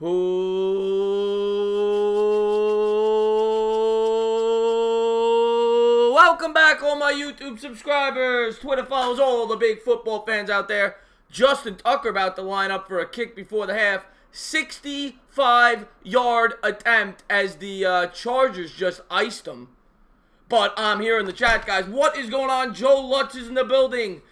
Welcome back, all my YouTube subscribers, Twitter followers, all the big football fans out there. Justin Tucker about to line up for a kick before the half. 65-yard attempt as the Chargers just iced them. But I'm here in the chat, guys. What is going on? Joe Lutz is in the building.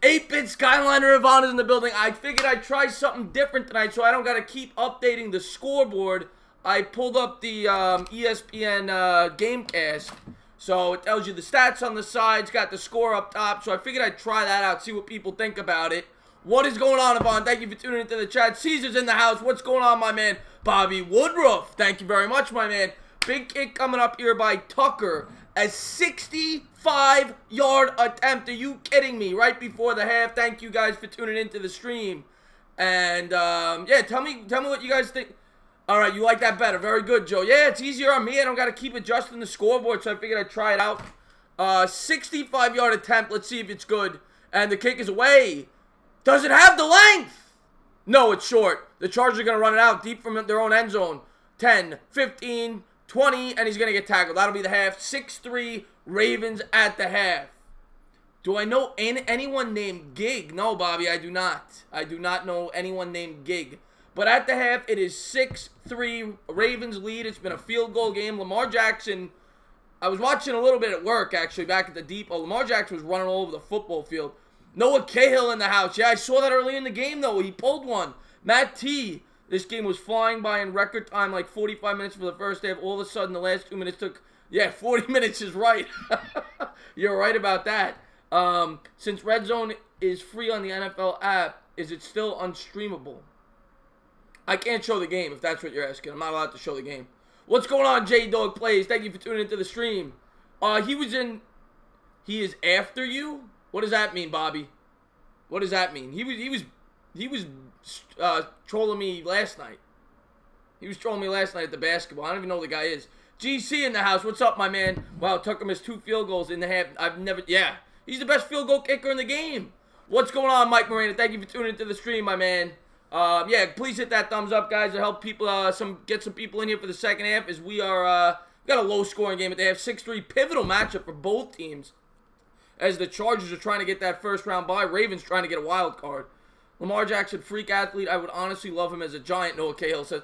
8-bit Skyliner Yvonne is in the building. I figured I'd try something different tonight so I don't got to keep updating the scoreboard. I pulled up the ESPN Gamecast. So it tells you the stats on the sides, got the score up top. So I figured I'd try that out, see what people think about it. What is going on, Yvonne? Thank you for tuning into the chat. Caesar's in the house. What's going on, my man? Bobby Woodruff. Thank you very much, my man. Big kick coming up here by Tucker. A 65-yard attempt. Are you kidding me? Right before the half. Thank you guys for tuning into the stream. And, yeah, tell me what you guys think. All right, you like that better. Very good, Joe. Yeah, it's easier on me. I don't got to keep adjusting the scoreboard, so I figured I'd try it out. 65-yard attempt. Let's see if it's good. And the kick is away. Does it have the length? No, it's short. The Chargers are going to run it out deep from their own end zone. 10, 15, 20, and he's going to get tackled. That'll be the half. 6-3 Ravens at the half. Do I know anyone named Gig? No, Bobby, I do not. I do not know anyone named Gig. But at the half, it is 6-3 Ravens lead. It's been a field goal game. Lamar Jackson, I was watching a little bit at work, actually, back at the depot. Lamar Jackson was running all over the football field. Noah Cahill in the house. Yeah, I saw that early in the game, though. He pulled one. Matt T. This game was flying by in record time, like 45 minutes for the first half. All of a sudden, the last 2 minutes took, yeah, 40 minutes is right. You're right about that. Since Red Zone is free on the NFL app, is it still unstreamable? I can't show the game, if that's what you're asking. I'm not allowed to show the game. What's going on, J-Dog Plays? Thank you for tuning into the stream. He is after you? What does that mean, Bobby? What does that mean? He was trolling me last night. He was trolling me last night at the basketball. I don't even know who the guy is. GC in the house. What's up, my man? Wow, Tucker missed 2 field goals in the half. Yeah. He's the best field goal kicker in the game. What's going on, Mike Moreno? Thank you for tuning into the stream, my man. Yeah, please hit that thumbs up, guys, to help people, get some people in here for the second half, as we are, got a low-scoring game at the half. 6-3 pivotal matchup for both teams, as the Chargers are trying to get that first-round bye. Ravens trying to get a wild card. Lamar Jackson, freak athlete. I would honestly love him as a Giant, Noah Cahill says.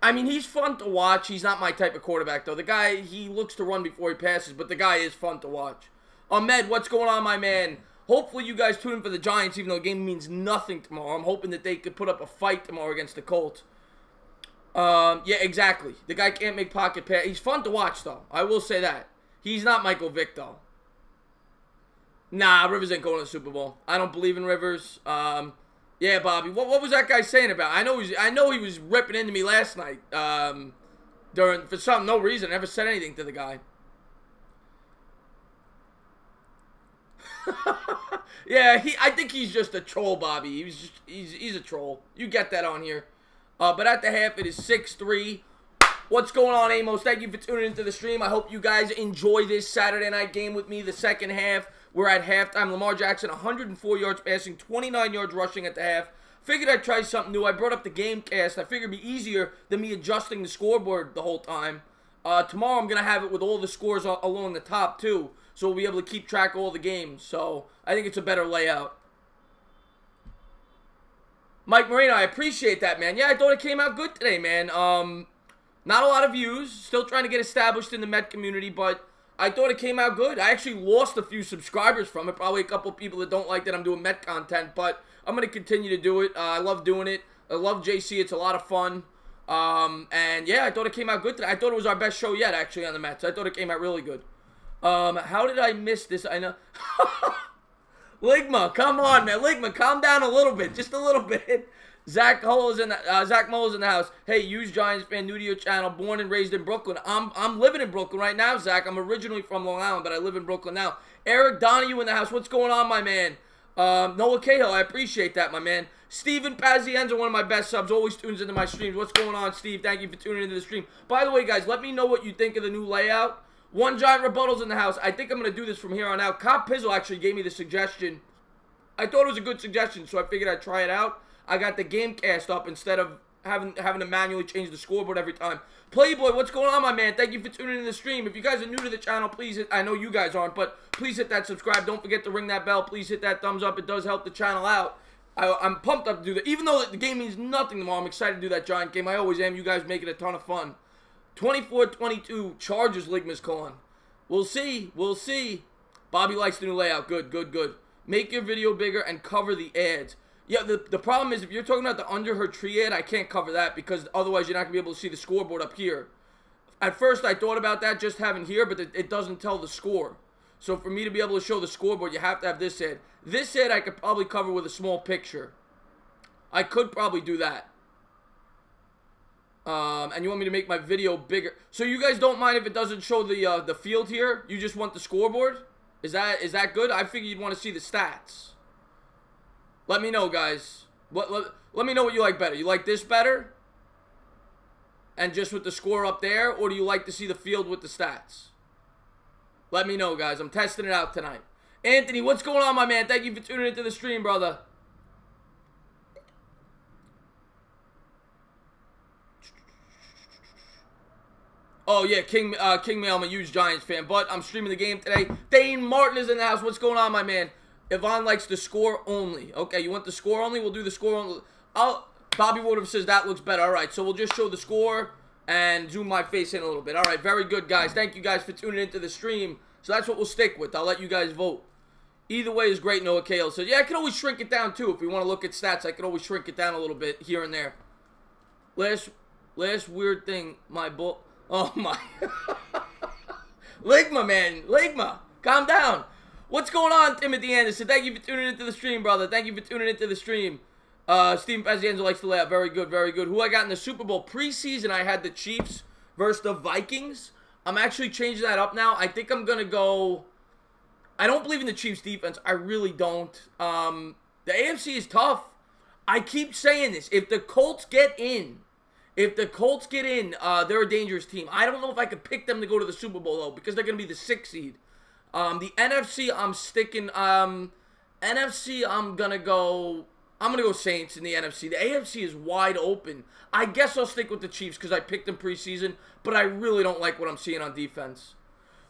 I mean, he's fun to watch. He's not my type of quarterback, though. The guy, he looks to run before he passes, but the guy is fun to watch. Ahmed, what's going on, my man? Hopefully you guys tune in for the Giants, even though the game means nothing tomorrow. I'm hoping that they could put up a fight tomorrow against the Colts. Yeah, exactly. The guy can't make pocket pass. He's fun to watch, though. I will say that. He's not Michael Vick, though. Nah, Rivers ain't going to the Super Bowl. I don't believe in Rivers. Yeah, Bobby. What was that guy saying about? I know he was ripping into me last night. For no reason. I never said anything to the guy. Yeah, I think he's just a troll, Bobby. He's a troll. You get that on here. But at the half, it is 6-3. What's going on, Amos? Thank you for tuning into the stream. I hope you guys enjoy this Saturday night game with me. The second half, we're at halftime. Lamar Jackson, 104 yards passing, 29 yards rushing at the half. Figured I'd try something new. I brought up the Gamecast. I figured it'd be easier than me adjusting the scoreboard the whole time. Tomorrow, I'm going to have it with all the scores along the top, too. So we'll be able to keep track of all the games. So I think it's a better layout. Mike Moreno, I appreciate that, man. Yeah, I thought it came out good today, man. Not a lot of views. Still trying to get established in the Met community, but I thought it came out good. I actually lost a few subscribers from it. Probably a couple people that don't like that I'm doing Met content, but I'm going to continue to do it. I love doing it. I love JC. It's a lot of fun. And yeah, I thought it came out good today. I thought it was our best show yet, actually, on the Mets. I thought it came out really good. How did I miss this? I know. Ligma, come on, man. Ligma, calm down a little bit. Just a little bit. Zach Moe is in the house. Hey, huge Giants fan, new to your channel, born and raised in Brooklyn. I'm living in Brooklyn right now, Zach. I'm originally from Long Island, but I live in Brooklyn now. Eric Donahue in the house. What's going on, my man? Noah Cahill, I appreciate that, my man. Steven Pazienza, one of my best subs, always tunes into my streams. What's going on, Steve? Thank you for tuning into the stream. By the way, guys, let me know what you think of the new layout. One Giant Rebuttal's in the house. I think I'm going to do this from here on out. Cop Pizzle actually gave me the suggestion. I thought it was a good suggestion, so I figured I'd try it out. I got the Gamecast up instead of having to manually change the scoreboard every time. Playboy, what's going on, my man? Thank you for tuning in to the stream. If you guys are new to the channel, please hit, I know you guys aren't, but please hit that subscribe. Don't forget to ring that bell. Please hit that thumbs up. It does help the channel out. I'm pumped up to do that. Even though the game means nothing tomorrow, I'm excited to do that Giant game. I always am. You guys make it a ton of fun. 24-22, Chargers Ligma's calling. We'll see. We'll see. Bobby likes the new layout. Good, good, good. Make your video bigger and cover the ads. Yeah, the problem is if you're talking about the under her tree ad, I can't cover that because otherwise you're not going to be able to see the scoreboard up here. At first, I thought about that, just having here, but it doesn't tell the score. So for me to be able to show the scoreboard, you have to have this ad. This ad I could probably cover with a small picture. I could probably do that. And you want me to make my video bigger. So you guys don't mind if it doesn't show the field here? You just want the scoreboard? Is that good? I figured you'd want to see the stats. Let me know, guys. Let me know what you like better. You like this better? And just with the score up there? Or do you like to see the field with the stats? Let me know, guys. I'm testing it out tonight. Anthony, what's going on, my man? Thank you for tuning into the stream, brother. Oh, yeah, King Mail, I'm a huge Giants fan, but I'm streaming the game today. Dane Martin is in the house. What's going on, my man? Yvonne likes the score only. Okay, you want the score only? We'll do the score only. Bobby Woodruff says that looks better. All right, so we'll just show the score and zoom my face in a little bit. All right, very good, guys. Thank you guys for tuning into the stream. So that's what we'll stick with. I'll let you guys vote. Either way is great, Noah Kale says. Yeah, I can always shrink it down, too. If we want to look at stats, I can always shrink it down a little bit here and there. Last weird thing, my bull... Oh, my... Ligma, man. Ligma. Calm down. What's going on, Timothy Anderson? Thank you for tuning into the stream, brother. Thank you for tuning into the stream. Steven Pazienza likes the layout. Very good, very good. Who I got in the Super Bowl preseason, I had the Chiefs versus the Vikings. I'm actually changing that up now. I think I'm going to go... I don't believe in the Chiefs defense. I really don't. The AFC is tough. I keep saying this. If the Colts get in, they're a dangerous team. I don't know if I could pick them to go to the Super Bowl, though, because they're going to be the 6th seed. The NFC, I'm sticking... NFC, I'm going to go Saints in the NFC. The AFC is wide open. I guess I'll stick with the Chiefs because I picked them preseason, but I really don't like what I'm seeing on defense.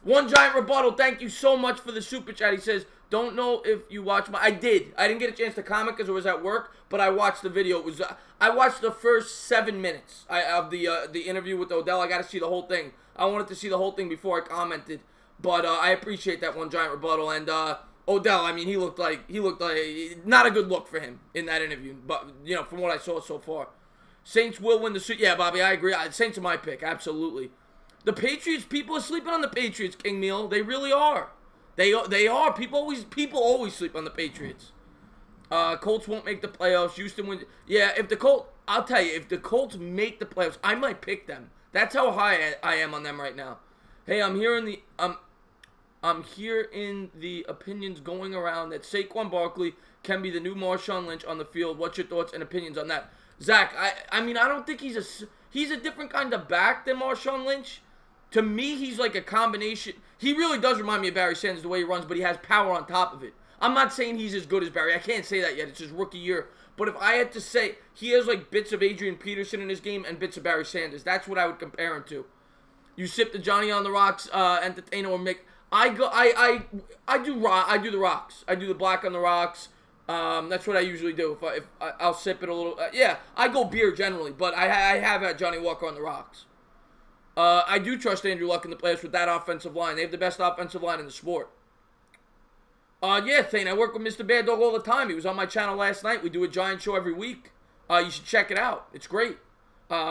One Giant Rebuttal, thank you so much for the super chat. He says, don't know if you watched my... I did. I didn't get a chance to comment because I was at work, but I watched the video. It was I watched the first 7 minutes of the interview with Odell. I got to see the whole thing. I wanted to see the whole thing before I commented, but I appreciate that One Giant Rebuttal. And Odell, I mean, he looked like not a good look for him in that interview, but you know, from what I saw so far. Saints will win the Super. Yeah, Bobby, I agree. Saints are my pick, absolutely. The Patriots, people are sleeping on the Patriots, King Meal. They really are. They are. People always sleep on the Patriots. Colts won't make the playoffs. Houston wins. Yeah, I'll tell you, if the Colts make the playoffs, I might pick them. That's how high I am on them right now. Hey, I'm hearing the opinions going around that Saquon Barkley can be the new Marshawn Lynch on the field. What's your thoughts and opinions on that? Zach, I mean, I don't think he's a different kind of back than Marshawn Lynch. To me, he's like a combination. He really does remind me of Barry Sanders the way he runs, but he has power on top of it. I'm not saying he's as good as Barry. I can't say that yet. It's his rookie year. But if I had to say, he has like bits of Adrian Peterson in his game and bits of Barry Sanders. That's what I would compare him to. You sip the Johnny on the Rocks, entertainer or Mick. I do the rocks. I do the black on the rocks. That's what I usually do. If I'll sip it a little. Yeah, I go beer generally, but I have had Johnny Walker on the rocks. I do trust Andrew Luck in the playoffs with that offensive line. They have the best offensive line in the sport. Yeah, Thane, I work with Mr. Bad Dog all the time. He was on my channel last night. We do a Giant show every week. You should check it out. It's great.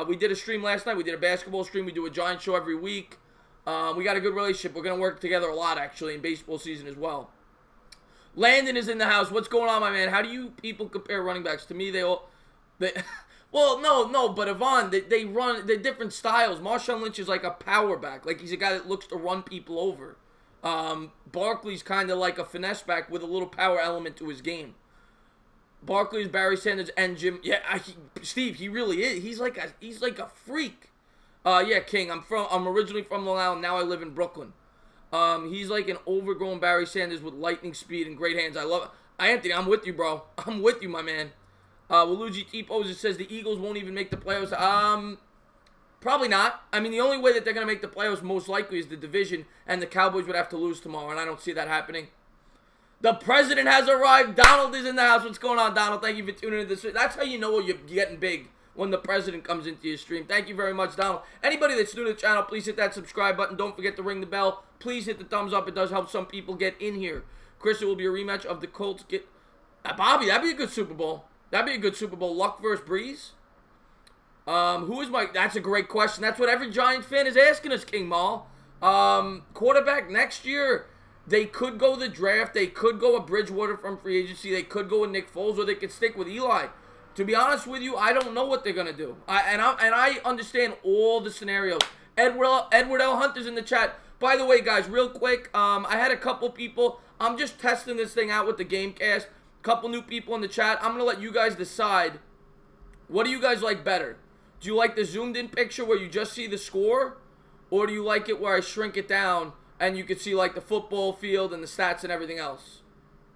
We did a stream last night. We did a basketball stream. We do a Giant show every week. We got a good relationship. We're going to work together a lot, actually, in baseball season as well. Landon is in the house. What's going on, my man? How do you people compare running backs? To me, well, no, but Yvonne, they're different styles. Marshawn Lynch is like a power back. Like, he's a guy that looks to run people over. Barkley's kind of like a finesse back with a little power element to his game. Barkley is Barry Sanders and Jim. Yeah, Steve, he really is. He's like a freak. Yeah, King. I'm originally from Long Island. Now I live in Brooklyn. He's like an overgrown Barry Sanders with lightning speed and great hands. I love it. Anthony, I'm with you, bro. I'm with you, my man. Waluigi T Poser says the Eagles won't even make the playoffs. Probably not. I mean, the only way that they're going to make the playoffs most likely is the division, and the Cowboys would have to lose tomorrow, and I don't see that happening. The president has arrived. Donald is in the house. What's going on, Donald? Thank you for tuning in to this. That's how you know you're getting big, when the president comes into your stream. Thank you very much, Donald. Anybody that's new to the channel, please hit that subscribe button. Don't forget to ring the bell. Please hit the thumbs up. It does help some people get in here. Chris, it will be a rematch of the Colts. Bobby, that'd be a good Super Bowl. That'd be a good Super Bowl. Luck versus Breeze. Who is my... That's a great question. That's what every Giants fan is asking us, King Maul. Quarterback next year, they could go the draft. They could go a Bridgewater from free agency. They could go a Nick Foles, or they could stick with Eli. To be honest with you, I don't know what they're going to do. I understand all the scenarios. Edward L. Hunter's in the chat. By the way, guys, real quick, I had a couple people. I'm just testing this thing out with the Gamecast. Couple new people in the chat. I'm going to let you guys decide. What do you guys like better? Do you like the zoomed-in picture where you just see the score? Or do you like it where I shrink it down and you can see, like, the football field and the stats and everything else?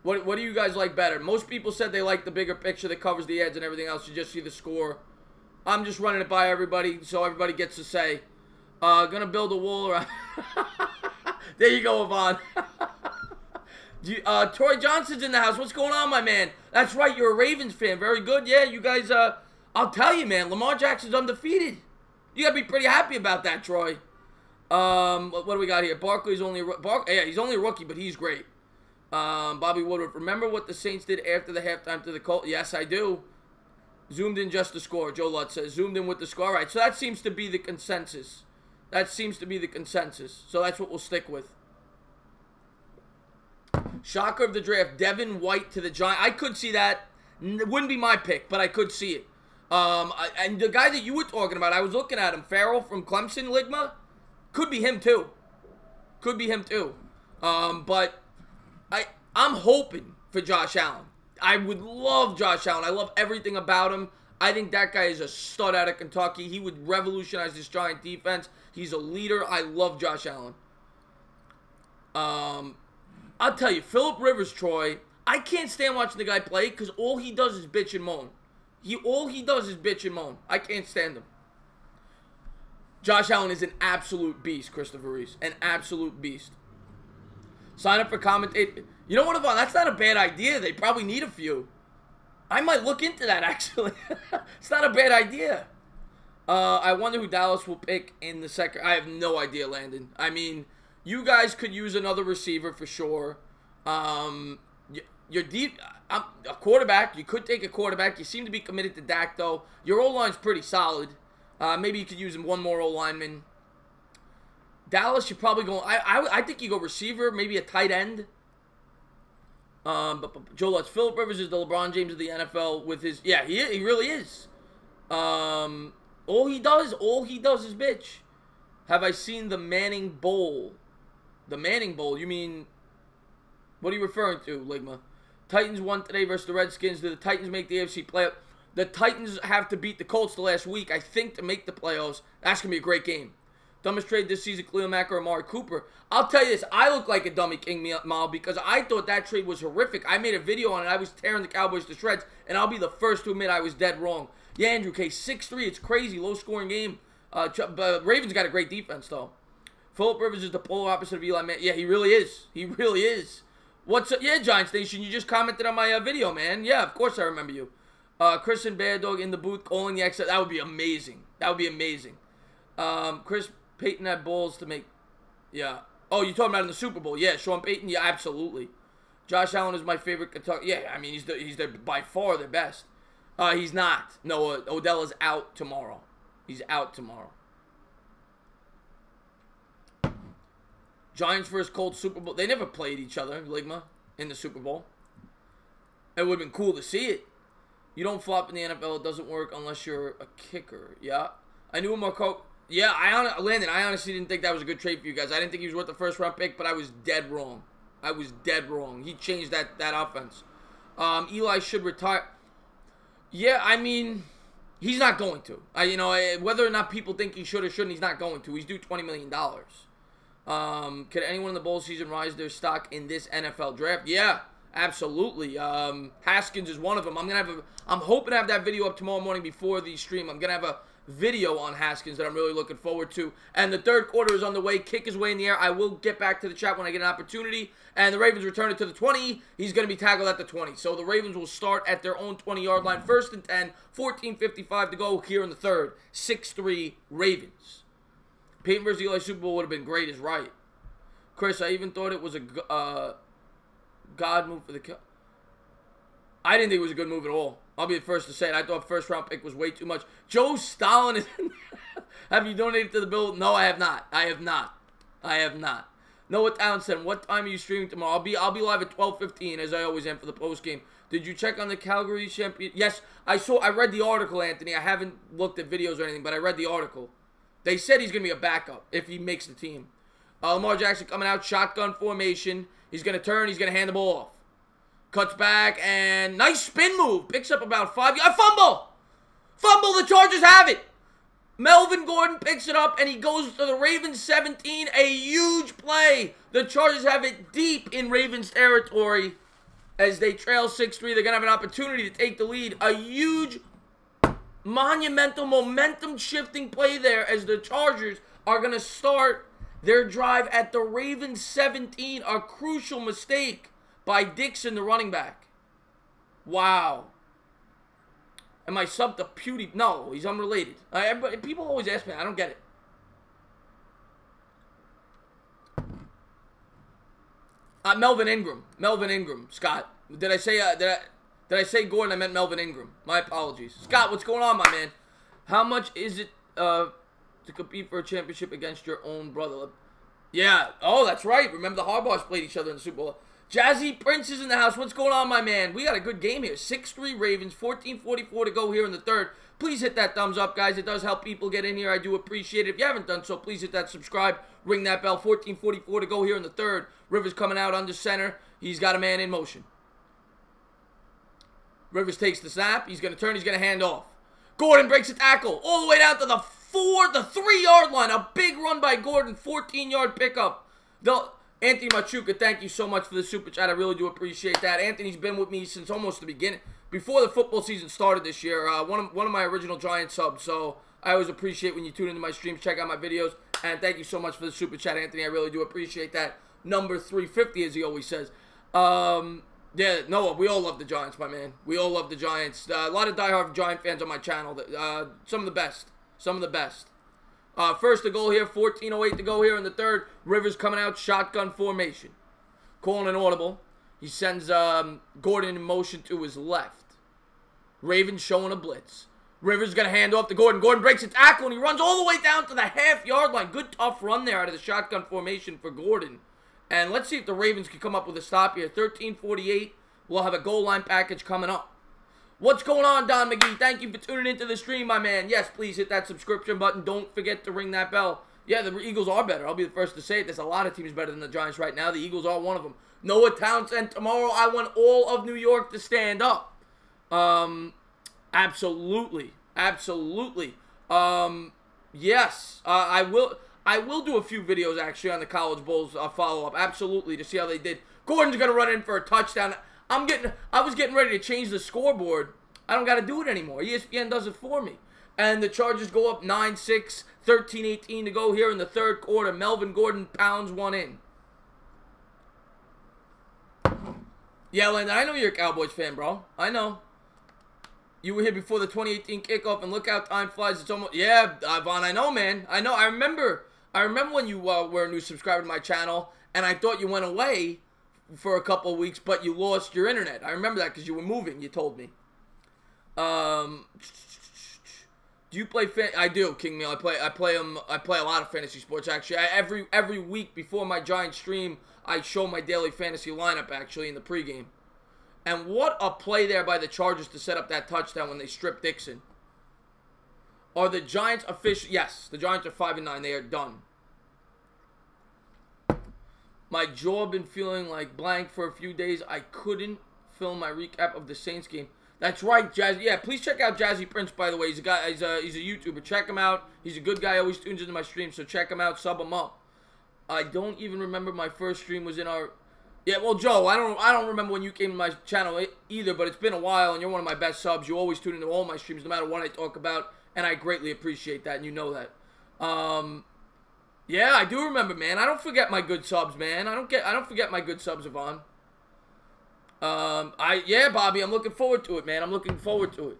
What do you guys like better? Most people said they like the bigger picture that covers the ads and everything else. You just see the score. I'm just running it by everybody so everybody gets to say. Gonna build a wall around. There you go, Yvonne. Troy Johnson's in the house. What's going on, my man? That's right, you're a Ravens fan. Very good. Yeah, you guys, I'll tell you, man, Lamar Jackson's undefeated. You gotta be pretty happy about that, Troy. What do we got here? Barkley's only yeah, he's only a rookie, but he's great. Bobby Woodward, remember what the Saints did after the halftime to the Colts? Yes, I do. Zoomed in just the score, Joe Lutz says. Zoomed in with the score. All right, so that seems to be the consensus. That seems to be the consensus. So that's what we'll stick with. Shocker of the draft, Devin White to the Giants. I could see that. It wouldn't be my pick, but I could see it. And the guy that you were talking about, I was looking at him. Farrell from Clemson, Ligma. Could be him, too. Could be him, too. But I'm hoping for Josh Allen. I would love Josh Allen. I love everything about him. I think that guy is a stud out of Kentucky. He would revolutionize this Giant defense. He's a leader. I love Josh Allen. I'll tell you, Phillip Rivers, Troy, I can't stand watching the guy play because all he does is bitch and moan. All he does is bitch and moan. I can't stand him. Josh Allen is an absolute beast, Christopher Reese. An absolute beast. Sign up for commentate. You know what, Yvonne? That's not a bad idea. They probably need a few. I might look into that, actually. It's not a bad idea. I wonder who Dallas will pick in the second. I have no idea, Landon. I mean, you guys could use another receiver for sure. You're deep. A quarterback. You could take a quarterback. You seem to be committed to Dak, though. Your O-line's pretty solid. Maybe you could use one more O-lineman. Dallas, you're probably going. I think you go receiver, maybe a tight end. But Joe Lutz, Phillip Rivers is the LeBron James of the NFL with his. Yeah, he really is. All he does is bitch. Have I seen the Manning Bowl? The Manning Bowl? You mean? What are you referring to, Ligma? Titans won today versus the Redskins. Do the Titans make the AFC playoff? The Titans have to beat the Colts the last week, I think, to make the playoffs. That's going to be a great game. Dumbest trade this season, Khalil Mack or Amari Cooper. I'll tell you this, I look like a dummy, King Mal, because I thought that trade was horrific. I made a video on it. I was tearing the Cowboys to shreds, and I'll be the first to admit I was dead wrong. Yeah, Andrew K, 6-3. It's crazy. Low-scoring game. Ravens got a great defense, though. Phillip Rivers is the polar opposite of Eli Manning. Yeah, he really is. He really is. What's up? Yeah, Giants Nation, you just commented on my video, man. Yeah, of course I remember you. Chris and Bad Dog in the booth calling the exit. That would be amazing. That would be amazing. Chris Payton had balls to make. Yeah. Oh, you're talking about in the Super Bowl? Yeah, Sean Payton. Yeah, absolutely. Josh Allen is my favorite Kentucky. Yeah, I mean he's by far the best. He's not. No, Odell is out tomorrow. He's out tomorrow. Giants versus Colts Super Bowl. They never played each other, Ligma, in the Super Bowl. It would have been cool to see it. You don't flop in the NFL. It doesn't work unless you're a kicker. Yeah. I knew Marco. Yeah, Landon, I honestly didn't think that was a good trade for you guys. I didn't think he was worth the first-round pick, but I was dead wrong. I was dead wrong. He changed that offense. Eli should retire. Yeah, I mean, he's not going to. Whether or not people think he should or shouldn't, he's not going to. He's due $20 million. Could anyone in the bowl season rise their stock in this NFL draft? Yeah, Absolutely. Haskins is one of them. I'm hoping to have that video up tomorrow morning before the stream. I'm gonna have a video on Haskins that I'm really looking forward to. And the third quarter is on the way. Kick is way in the air. I will get back to the chat when I get an opportunity. And the Ravens return it to the 20. He's going to be tackled at the 20. So the Ravens will start at their own 20-yard line. 1st and 10. 14:55 to go here in the third. 6-3 Ravens. Peyton versus Eli Super Bowl would have been great is right. Chris, I even thought it was a God move for the... I didn't think it was a good move at all. I'll be the first to say it. I thought first-round pick was way too much. Joe Stalin is... Have you donated to the bill? No, I have not. I have not. I have not. Noah Townsend, what time are you streaming tomorrow? I'll be live at 12:15, as I always am for the post-game. Did you check on the Calgary champion? Yes, I read the article, Anthony. I haven't looked at videos or anything, but I read the article. They said he's going to be a backup if he makes the team. Lamar Jackson coming out, shotgun formation. He's going to turn. He's going to hand the ball off. Cuts back, and nice spin move. Picks up about 5 yards. Fumble! Fumble, the Chargers have it. Melvin Gordon picks it up, and he goes to the Ravens 17. A huge play. The Chargers have it deep in Ravens territory as they trail 6-3. They're going to have an opportunity to take the lead. A huge, monumental, momentum-shifting play there as the Chargers are going to start their drive at the Ravens 17. A crucial mistake by Dixon, the running back. Wow. Am I sub to Pewdie? No, he's unrelated. People always ask me. I don't get it. Melvin Ingram. Melvin Ingram. Scott. Did I say Gordon? I meant Melvin Ingram. My apologies. Scott, what's going on, my man? How much is it to compete for a championship against your own brother? Yeah. Oh, that's right. Remember the Harbaughs played each other in the Super Bowl. Jazzy Prince is in the house. What's going on, my man? We got a good game here. 6-3 Ravens. 14:44 to go here in the third. Please hit that thumbs up, guys. It does help people get in here. I do appreciate it. If you haven't done so, please hit that subscribe. Ring that bell. 14:44 to go here in the third. Rivers coming out under center. He's got a man in motion. Rivers takes the snap. He's going to turn. He's going to hand off. Gordon breaks a tackle all the way down to the 3-yard line. A big run by Gordon. 14-yard pickup. Anthony Machuca, thank you so much for the super chat. I really do appreciate that. Anthony's been with me since almost the beginning. Before the football season started this year. One of my original Giant subs. So I always appreciate when you tune into my streams, check out my videos. And thank you so much for the super chat, Anthony. I really do appreciate that. Number 350, as he always says. Yeah, Noah, we all love the Giants, my man. We all love the Giants. A lot of diehard Giant fans on my channel. Some of the best. Some of the best. First to goal here, 14:08 to go here in the third. Rivers coming out, shotgun formation. Calling an audible. He sends Gordon in motion to his left. Ravens showing a blitz. Rivers going to hand off to Gordon. Gordon breaks a tackle, and he runs all the way down to the half-yard line. Good tough run there out of the shotgun formation for Gordon. And let's see if the Ravens can come up with a stop here. 13:48. We'll have a goal line package coming up. What's going on, Don McGee? Thank you for tuning into the stream, my man. Yes, please hit that subscription button. Don't forget to ring that bell. Yeah, the Eagles are better. I'll be the first to say it. There's a lot of teams better than the Giants right now. The Eagles are one of them. Noah Townsend, tomorrow I want all of New York to stand up. Absolutely. Absolutely. Yes, I will do a few videos, actually, on the College Bowls follow-up. Absolutely, to see how they did. Gordon's going to run in for a touchdown. I was getting ready to change the scoreboard. I don't got to do it anymore. ESPN does it for me. And the Chargers go up 9-6, 13-18 to go here in the third quarter. Melvin Gordon pounds one in. Yeah, Landon, I know you're a Cowboys fan, bro. I know. You were here before the 2018 kickoff, and look how time flies. It's almost... Yeah, Vaughn, I know, man. I know. I remember when you were a new subscriber to my channel, and I thought you went away for a couple of weeks, but you lost your internet. I remember that because you were moving, you told me. Do you play I do, King Meal. I play a lot of fantasy sports, actually. Every week before my Giant stream, I show my daily fantasy lineup, actually, in the pregame. And what a play there by the Chargers to set up that touchdown when they stripped Dixon. Are the Giants official? Yes, the Giants are 5-9. They are done. My jaw been feeling like blank for a few days. I couldn't film my recap of the Saints game. That's right, Jazzy. Yeah, please check out Jazzy Prince, by the way. He's a guy. He's a YouTuber. Check him out. He's a good guy. Always tunes into my stream, so check him out. Sub him up. I don't even remember my first stream was in our Yeah, well, Joe, I don't remember when you came to my channel either, but it's been a while, and you're one of my best subs. You always tune into all my streams, no matter what I talk about, and I greatly appreciate that, and you know that. Yeah, I do remember, man. I don't forget my good subs, man. I don't forget my good subs, Yvonne. Yeah, Bobby, I'm looking forward to it, man. I'm looking forward to it.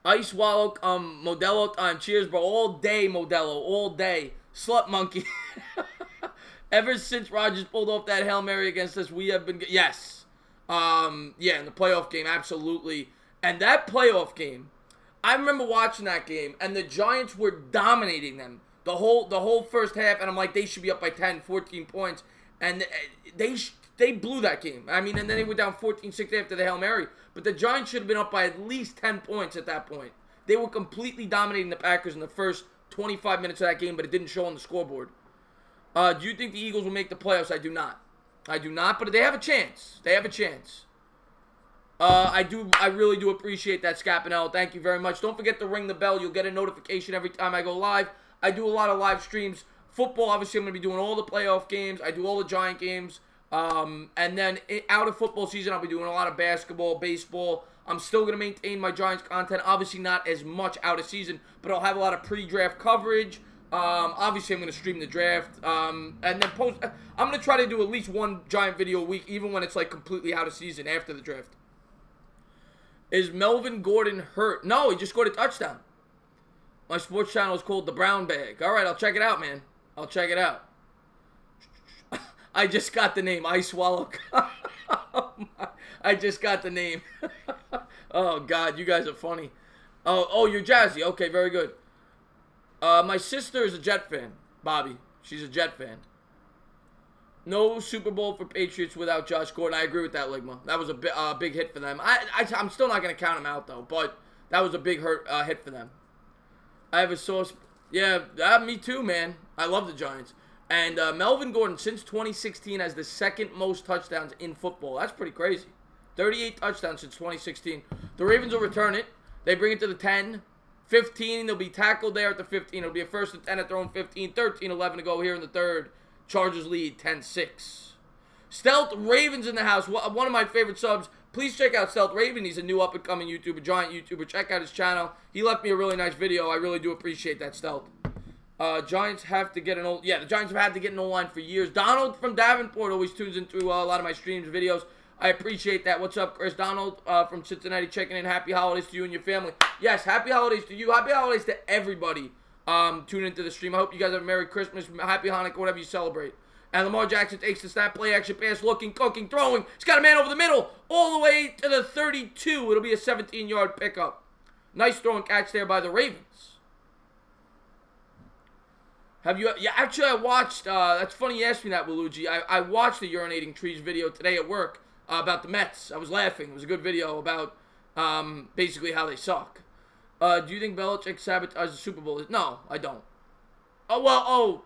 Ice Wallow, Modelo time. Cheers, bro. All day, Modelo. All day. Slut monkey. Ever since Rodgers pulled off that Hail Mary against us, we have been... Yes. Yeah, in the playoff game, absolutely. And that playoff game, I remember watching that game, and the Giants were dominating them the whole first half, and I'm like, they should be up by 10, 14 points. And they blew that game. I mean, and then they went down 14-6 after the Hail Mary. But the Giants should have been up by at least 10 points at that point. They were completely dominating the Packers in the first 25 minutes of that game, but it didn't show on the scoreboard. Do you think the Eagles will make the playoffs? I do not. I do not, but they have a chance. They have a chance. I really do appreciate that, Scapinello. Thank you very much. Don't forget to ring the bell. You'll get a notification every time I go live. I do a lot of live streams. Football, obviously, I'm going to be doing all the playoff games. I do all the Giant games. And then out of football season, I'll be doing a lot of basketball, baseball. I'm still going to maintain my Giants content. Obviously, not as much out of season, but I'll have a lot of pre-draft coverage. Obviously, I'm going to stream the draft. And then I'm going to try to do at least one Giant video a week, even when it's like completely out of season after the draft. Is Melvin Gordon hurt? No, he just scored a touchdown. My sports channel is called The Brown Bag. All right, I'll check it out, man. I'll check it out. I just got the name. I swallow. I just got the name. Oh, God, you guys are funny. Oh, you're Jazzy. Okay, very good. My sister is a Jet fan, Bobby. She's a Jet fan. No Super Bowl for Patriots without Josh Gordon. I agree with that, Ligma. That was a big hit for them. I'm still not going to count him out, though, but that was a big hit for them. I have a source. Yeah, me too, man. I love the Giants. And Melvin Gordon, since 2016, has the second most touchdowns in football. That's pretty crazy. 38 touchdowns since 2016. The Ravens will return it. They bring it to the 10. 15, they'll be tackled there at the 15. It'll be a 1st and 10 at their own 15. 13-11 to go here in the third. Chargers lead 10-6. Stealth Ravens in the house. One of my favorite subs. Please check out Stealth Raven. He's a new up-and-coming YouTuber, Giant YouTuber. Check out his channel. He left me a really nice video. I really do appreciate that, Stealth. Giants have to get an old... Yeah, the Giants have had to get an O-line for years. Donald from Davenport always tunes into a lot of my streams, videos. I appreciate that. What's up, Chris? Donald from Cincinnati checking in. Happy holidays to you and your family. Yes, happy holidays to you. Happy holidays to everybody tuning into the stream. I hope you guys have a Merry Christmas, Happy Hanukkah, whatever you celebrate. And Lamar Jackson takes the snap, play action pass, looking, cooking, throwing. He's got a man over the middle, all the way to the 32. It'll be a 17-yard pickup. Nice throw and catch there by the Ravens. Have you... Yeah, actually, I watched... that's funny you asked me that, Waluigi. I watched the Urinating Trees video today at work about the Mets. I was laughing. It was a good video about basically how they suck. Do you think Belichick sabotaged the Super Bowl? No, I don't. Well,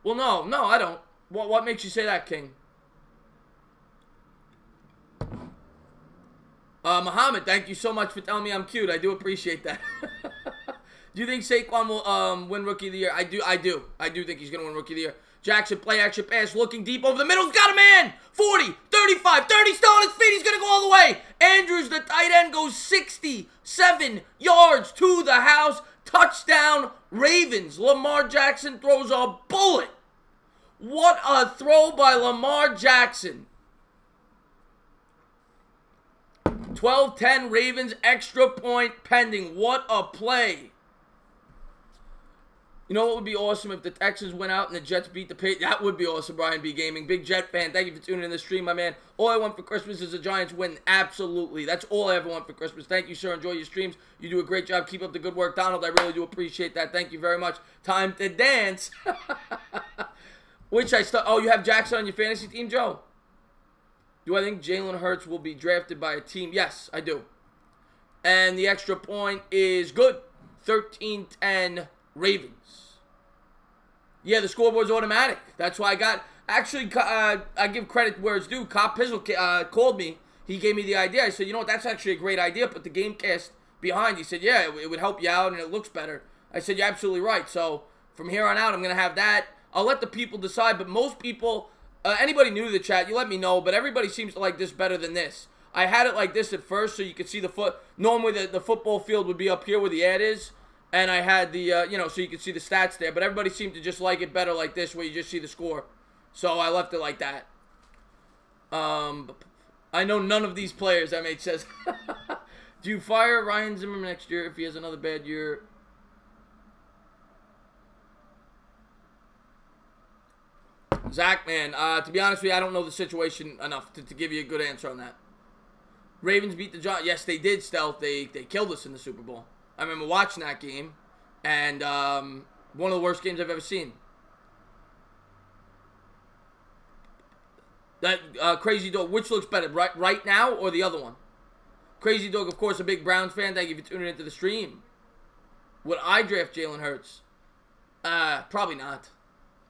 no, I don't. What makes you say that, King? Muhammad, thank you so much for telling me I'm cute. I do appreciate that. Do you think Saquon will win Rookie of the Year? I do. I do think he's going to win Rookie of the Year. Jackson, play action pass, looking deep over the middle. He's got a man! 40, 35, 30, still on his feet. He's going to go all the way. Andrews, the tight end, goes 67 yards to the house. Touchdown, Ravens. Lamar Jackson throws a bullet. What a throw by Lamar Jackson. 12-10 Ravens, extra point pending. What a play. You know what would be awesome if the Texans went out and the Jets beat the Patriots? That would be awesome, Brian B. Gaming. Big Jet fan. Thank you for tuning in the stream, my man. All I want for Christmas is the Giants win. Absolutely. That's all I ever want for Christmas. Thank you, sir. Enjoy your streams. You do a great job. Keep up the good work. Donald, I really do appreciate that. Thank you very much. Time to dance. Which oh, you have Jackson on your fantasy team, Joe? Do I think Jalen Hurts will be drafted by a team? Yes, I do. And the extra point is good. 13-10 Ravens. Yeah, the scoreboard's automatic. That's why I got... Actually, I give credit where it's due. Cop Pizzle called me. He gave me the idea. I said, you know what, that's actually a great idea. Put the Gamecast behind. He said, yeah, it would help you out and it looks better. I said, you're absolutely right. So, from here on out, I'm going to have that. I'll let the people decide, but most people Anybody new to the chat, you let me know, but everybody seems to like this better than this. I had it like this at first so you could see the foot. Normally the football field would be up here where the ad is. And I had the, you know, so you could see the stats there. But everybody seemed to just like it better like this where you just see the score. So I left it like that. I know none of these players, MH says. Do you fire Ryan Zimmerman next year if he has another bad year? Zach, man, to be honest with you, I don't know the situation enough to give you a good answer on that. Ravens beat the Giants. Yes, they did, Stealth. They killed us in the Super Bowl. I remember watching that game, and one of the worst games I've ever seen. That Crazy Dog, which looks better, right now or the other one? Crazy Dog, of course, a big Browns fan. Thank you for tuning into the stream. Would I draft Jalen Hurts? Probably not.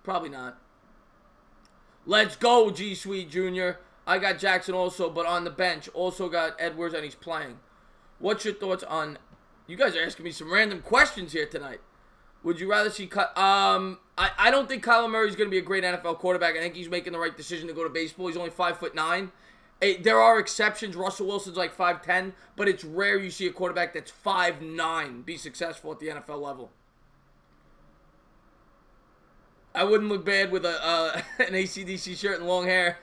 Probably not. Let's go, G Sweet Jr. I got Jackson also, but on the bench. Also got Edwards, and he's playing. What's your thoughts on... You guys are asking me some random questions here tonight. Would you rather see... I don't think Kyler Murray's going to be a great NFL quarterback. I think he's making the right decision to go to baseball. He's only 5'9". There are exceptions. Russell Wilson's like 5'10", but it's rare you see a quarterback that's 5'9" be successful at the NFL level. I wouldn't look bad with an AC/DC shirt and long hair.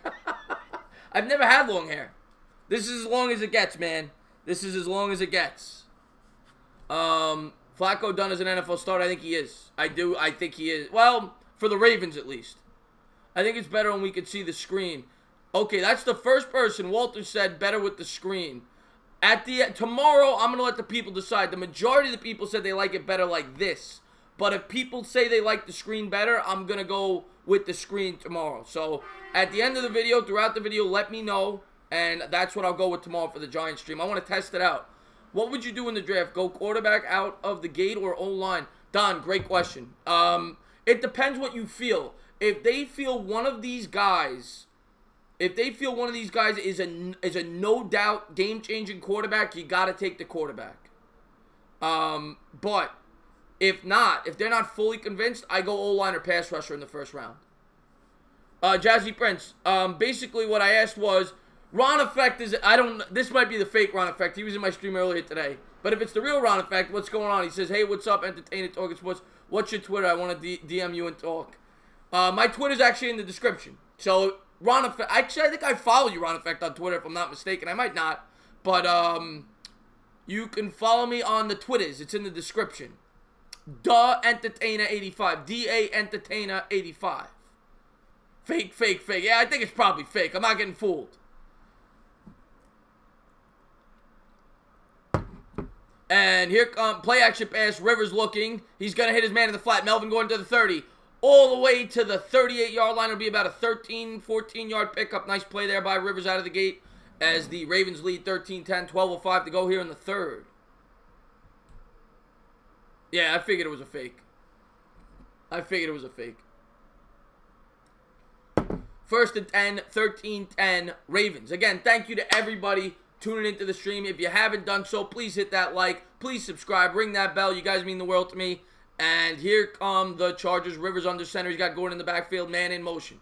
I've never had long hair. This is as long as it gets, man. This is as long as it gets. Flacco done as an NFL starter? I think he is. I think he is. Well, for the Ravens at least. I think it's better when we could see the screen. Okay, that's the first person. Walter said better with the screen. Tomorrow, I'm going to let the people decide. The majority of the people said they like it better like this. But if people say they like the screen better, I'm going to go with the screen tomorrow. So, at the end of the video, throughout the video, let me know. And that's what I'll go with tomorrow for the Giants stream. I want to test it out. What would you do in the draft? Go quarterback out of the gate or O-line? Don, great question. It depends what you feel. If they feel one of these guys... If they feel one of these guys is a no-doubt game-changing quarterback, you got to take the quarterback. But if not, if they're not fully convinced, I go O-line or pass rusher in the first round. Jazzy Prince, basically what I asked was, Ron Effect is, this might be the fake Ron Effect. He was in my stream earlier today. But if it's the real Ron Effect, what's going on? He says, hey, what's up, Entertainment Talking Sports? What's your Twitter? I want to DM you and talk. My Twitter's actually in the description. So... Ron Effect. Actually, I think I follow you, Ron Effect, on Twitter, if I'm not mistaken. I might not. But, you can follow me on the Twitters. It's in the description. Entertainer85. DA Entertainer85. Fake, fake, fake. Yeah, I think it's probably fake. I'm not getting fooled. And here comes play action pass. Rivers looking. He's going to hit his man in the flat. Melvin going to the 30. All the way to the 38-yard line. It'll be about a 13, 14-yard pickup. Nice play there by Rivers out of the gate as the Ravens lead 13-10, 12:05 to go here in the third. Yeah, I figured it was a fake. I figured it was a fake. First and 10, 13-10, Ravens. Again, thank you to everybody tuning into the stream. If you haven't done so, please hit that like. Please subscribe. Ring that bell. You guys mean the world to me. And here come the Chargers. Rivers under center. He's got Gordon in the backfield. Man in motion.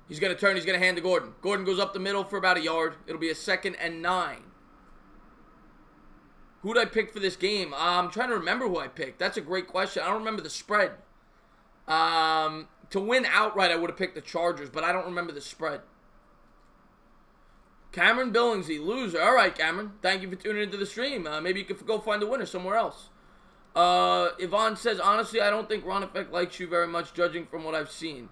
He's going to turn. He's going to hand to Gordon. Gordon goes up the middle for about a yard. It'll be a 2nd and 9. Who did I pick for this game? I'm trying to remember who I picked. That's a great question. I don't remember the spread. To win outright, I would have picked the Chargers, but I don't remember the spread. Cameron Billingsley, loser. All right, Cameron. Thank you for tuning into the stream. Maybe you could go find a winner somewhere else. Yvonne says, honestly, I don't think Ron Effect likes you very much, judging from what I've seen.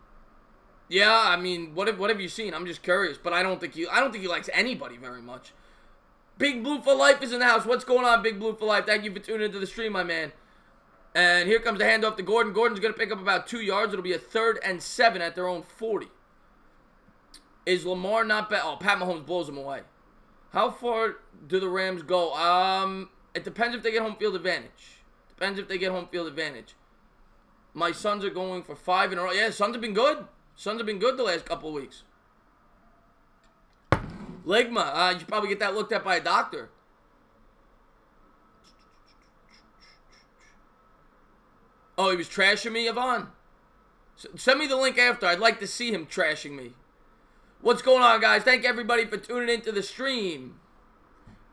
Yeah, I mean, what have you seen? I'm just curious, but I don't think he likes anybody very much. Big Blue for Life is in the house. What's going on, Big Blue for Life? Thank you for tuning into the stream, my man. And here comes the handoff to Gordon. Gordon's going to pick up about 2 yards. It'll be a 3rd and 7 at their own 40. Is Lamar not bad? Oh, Pat Mahomes blows him away. How far do the Rams go? It depends if they get home field advantage. Depends if they get home field advantage. My Suns are going for 5 in a row. Yeah, Suns have been good. Suns have been good the last couple of weeks. Ligma, you should probably get that looked at by a doctor. Oh, he was trashing me, Yvonne? Send me the link after. I'd like to see him trashing me. What's going on, guys? Thank everybody for tuning into the stream.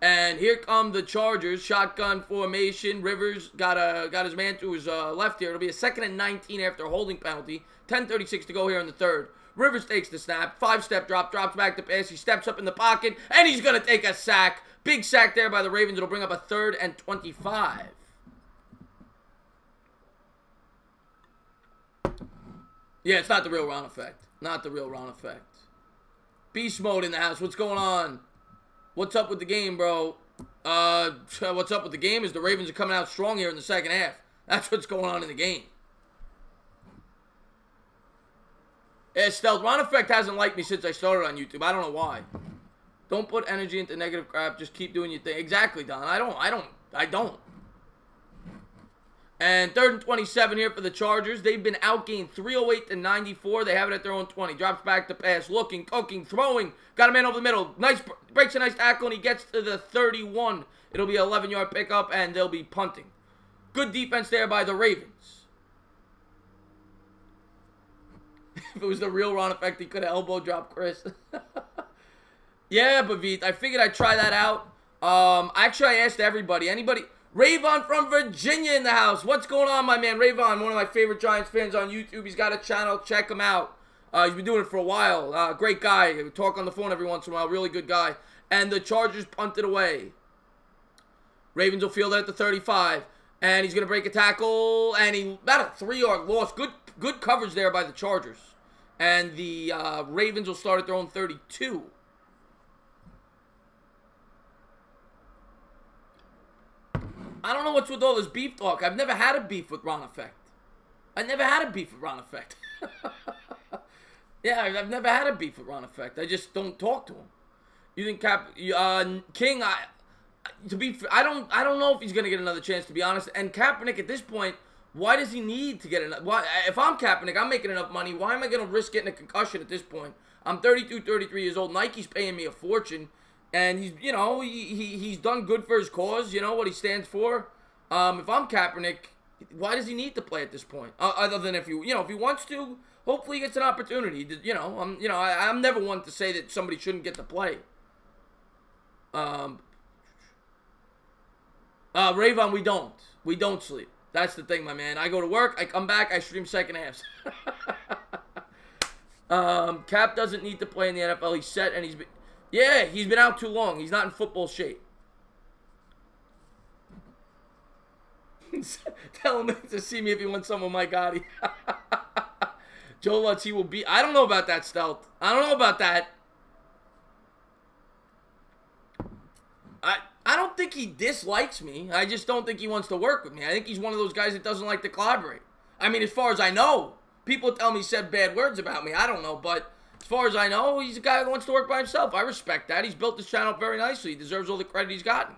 And here come the Chargers. Shotgun formation. Rivers got his man to his left here. It'll be a 2nd and 19 after a holding penalty. 10:36 to go here in the third. Rivers takes the snap. 5-step drop. Drops back to pass. He steps up in the pocket. And he's going to take a sack. Big sack there by the Ravens. It'll bring up a 3rd and 25. Yeah, it's not the real Ron effect. Not the real Ron effect. Beast mode in the house. What's going on? What's up with the game, bro? What's up with the game is the Ravens are coming out strong here in the second half. That's what's going on in the game. Yeah, Stealth, Ron Effect hasn't liked me since I started on YouTube. I don't know why. Don't put energy into negative crap. Just keep doing your thing. Exactly, Don. I don't. And 3rd and 27 here for the Chargers. They've been outgained 308 to 94. They have it at their own 20. Drops back to pass. Looking, cooking, throwing. Got a man over the middle. Nice, breaks a nice tackle, and he gets to the 31. It'll be an 11-yard pickup, and they'll be punting. Good defense there by the Ravens. If it was the real Ron Effect, he could have elbow dropped Chris. Yeah, Bavit, I figured I'd try that out. Actually, I asked everybody. Anybody... Rayvon from Virginia in the house. What's going on, my man? Rayvon, one of my favorite Giants fans on YouTube. He's got a channel. Check him out. He's been doing it for a while. Great guy. We talk on the phone every once in a while. Really good guy. And the Chargers punted away. Ravens will field it at the 35. And he's going to break a tackle. And he about a 3-yard loss. Good coverage there by the Chargers. And the Ravens will start at their own 32. I don't know what's with all this beef talk. I've never had a beef with Ron Effect. Yeah, I've never had a beef with Ron Effect. I just don't talk to him. You think King? I don't know if he's gonna get another chance, to be honest. And Kaepernick at this point, why does he need to get another? Why? If I'm Kaepernick, I'm making enough money. Why am I gonna risk getting a concussion at this point? I'm 32, 33 years old. Nike's paying me a fortune. And he's, you know, he's done good for his cause, you know, what he stands for. If I'm Kaepernick, why does he need to play at this point? Other than if he wants to, hopefully he gets an opportunity. I'm never one to say that somebody shouldn't get to play. Rayvon, we don't sleep. That's the thing, my man. I go to work, I come back, I stream second halves. Cap doesn't need to play in the NFL. He's set and he's been out too long. He's not in football shape. Tell him to see me if he wants some of my Gotti. Joe Lutz, he will be. I don't know about that, Stealth. I don't know about that. I don't think he dislikes me. I just don't think he wants to work with me. I think he's one of those guys that doesn't like to collaborate. I mean, as far as I know, people tell me he said bad words about me. I don't know, but as far as I know, he's a guy that wants to work by himself. I respect that. He's built this channel up very nicely. He deserves all the credit he's gotten.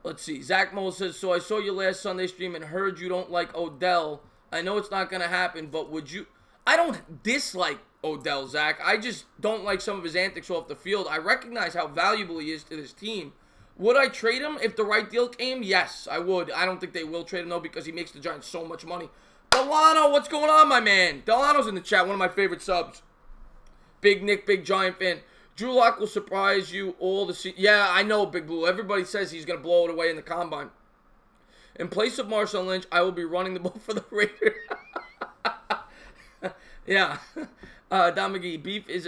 Let's see. Zach Mole says, so I saw your last Sunday stream and heard you don't like Odell. I know it's not going to happen, but would you... I don't dislike Odell, Zach. I just don't like some of his antics off the field. I recognize how valuable he is to this team. Would I trade him if the right deal came? Yes, I would. I don't think they will trade him, though, because he makes the Giants so much money. Delano, what's going on, my man? Delano's in the chat, one of my favorite subs. Big Nick, big Giant fan. Drew Lock will surprise you all to see. Yeah, I know, Big Blue. Everybody says he's going to blow it away in the combine. In place of Marshawn Lynch, I will be running the ball for the Raiders. Yeah. Don McGee, beef is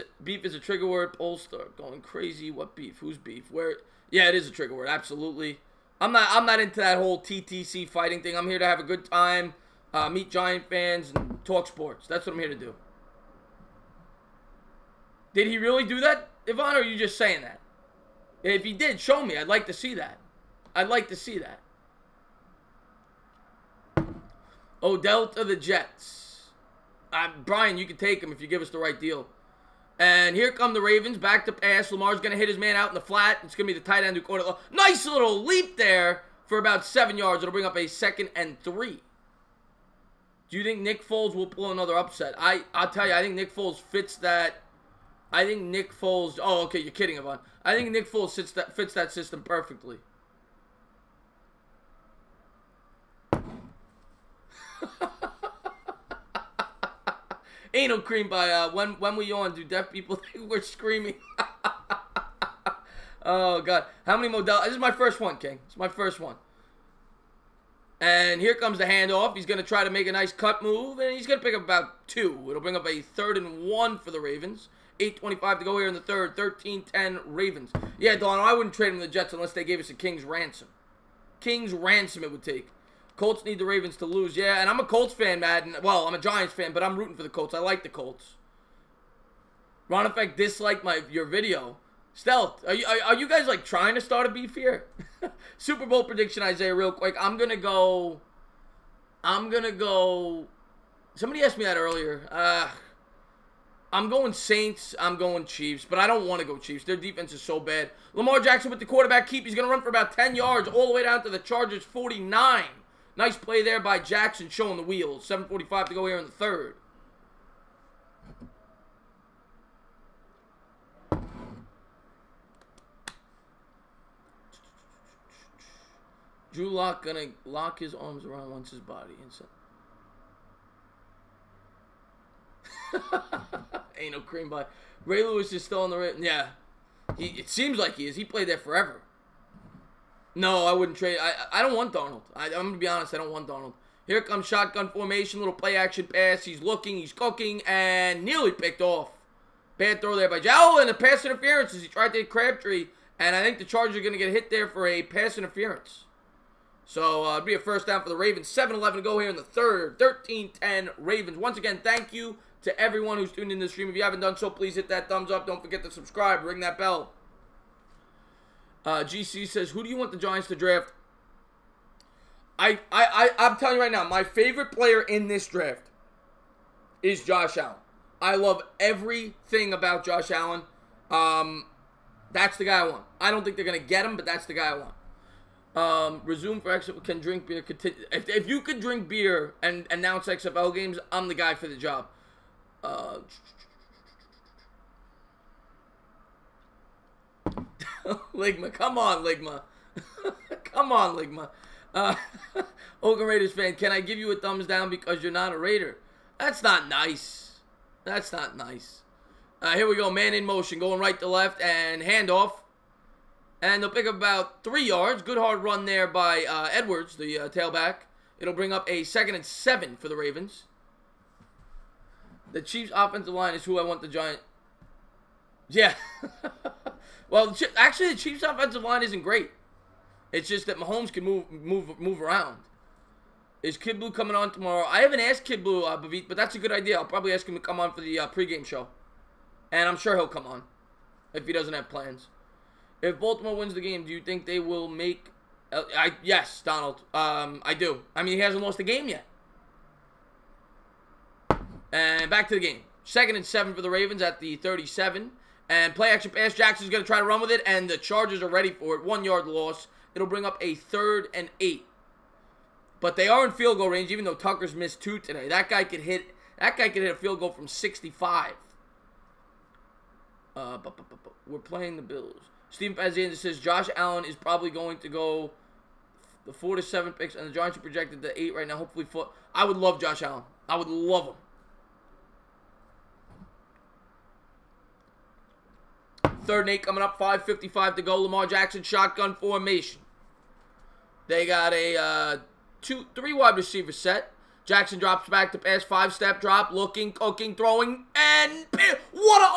a trigger word. Polestar going crazy. What beef? Who's beef? Where? Yeah, it is a trigger word. Absolutely. I'm not into that whole TTC fighting thing. I'm here to have a good time, meet Giant fans, and talk sports. That's what I'm here to do. Did he really do that, Yvonne, or are you just saying that? If he did, show me. I'd like to see that. I'd like to see that. Odell to the Jets. Brian, you can take him if you give us the right deal. And here come the Ravens. Back to pass. Lamar's going to hit his man out in the flat. It's going to be the tight end who caught it. Nice little leap there for about 7 yards. It'll bring up a 2nd and 3. Do you think Nick Foles will pull another upset? I'll tell you, I think Nick Foles fits that. I think Nick Foles... Oh, okay, you're kidding, Yvonne. I think Nick Foles fits that system perfectly. Ain't no cream by when we on, do deaf people think we're screaming? Oh God. How many models? This is my first one, King. It's my first one. And here comes the handoff. He's going to try to make a nice cut move, and he's going to pick up about 2. It'll bring up a 3rd and 1 for the Ravens. 8:25 to go here in the third. 13-10 Ravens. Yeah, Donald, I wouldn't trade him to the Jets unless they gave us a King's ransom. King's ransom it would take. Colts need the Ravens to lose. Yeah, and I'm a Colts fan, Madden. Well, I'm a Giants fan, but I'm rooting for the Colts. I like the Colts. Ron Effect disliked your video. Stealth, are you guys like trying to start a beef here? Super Bowl prediction, Isaiah, real quick. I'm gonna go. Somebody asked me that earlier. I'm going Saints. I'm going Chiefs, but I don't want to go Chiefs. Their defense is so bad. Lamar Jackson with the quarterback keep. He's gonna run for about 10 yards all the way down to the Chargers 49. Nice play there by Jackson, showing the wheels. 7:45 to go here in the third. Drew Lock gonna lock his arms around once his body inside. Ain't no cream by. Ray Lewis is still on the rim. Yeah, it seems like he is. He played there forever. No, I wouldn't trade. I don't want Darnold. I'm gonna be honest. I don't want Darnold. Here comes shotgun formation, little play action pass. He's looking, he's cooking, and nearly picked off. Bad throw there by Joe, and the pass interference as he tried to hit Crabtree, and I think the Chargers are gonna get hit there for a pass interference. So, it'll be a first down for the Ravens. 7:11 to go here in the third. 13-10 Ravens. Once again, thank you to everyone who's tuned in the stream. If you haven't done so, please hit that thumbs up. Don't forget to subscribe. Ring that bell. GC says, who do you want the Giants to draft? I'm telling you right now, my favorite player in this draft is Josh Allen. I love everything about Josh Allen. That's the guy I want. I don't think they're going to get him, but that's the guy I want. Resume for XFL, can drink beer. If you could drink beer and announce XFL games, I'm the guy for the job. Ligma, come on, Ligma. Come on, Ligma. Oakland Raiders fan, can I give you a thumbs down because you're not a Raider? That's not nice. That's not nice. Here we go, man in motion, going right to left, and handoff. And they'll pick up about 3 yards. Good hard run there by Edwards, the tailback. It'll bring up a 2nd and 7 for the Ravens. The Chiefs' offensive line is who I want the Giants. Yeah. Well, actually, the Chiefs' offensive line isn't great. It's just that Mahomes can move around. Is Kid Blue coming on tomorrow? I haven't asked Kid Blue, Bavit, but that's a good idea. I'll probably ask him to come on for the pregame show. And I'm sure he'll come on if he doesn't have plans. If Baltimore wins the game, do you think they will make... yes, Donald. I do. I mean, he hasn't lost a game yet. And back to the game. 2nd and 7 for the Ravens at the 37. And play action pass. Jackson's going to try to run with it, and the Chargers are ready for it. 1 yard loss. It'll bring up a 3rd and 8. But they are in field goal range, even though Tucker's missed 2 today. That guy could hit a field goal from 65. We're playing the Bills. Steven Pazienza says Josh Allen is probably going to go the 4 to 7 picks, and the Giants are projected to 8 right now. Hopefully, 4. I would love Josh Allen. I would love him. 3rd and 8 coming up. 5:55 to go. Lamar Jackson shotgun formation. They got a 3 wide receiver set. Jackson drops back to pass, 5-step drop, looking, cooking, throwing, and what a,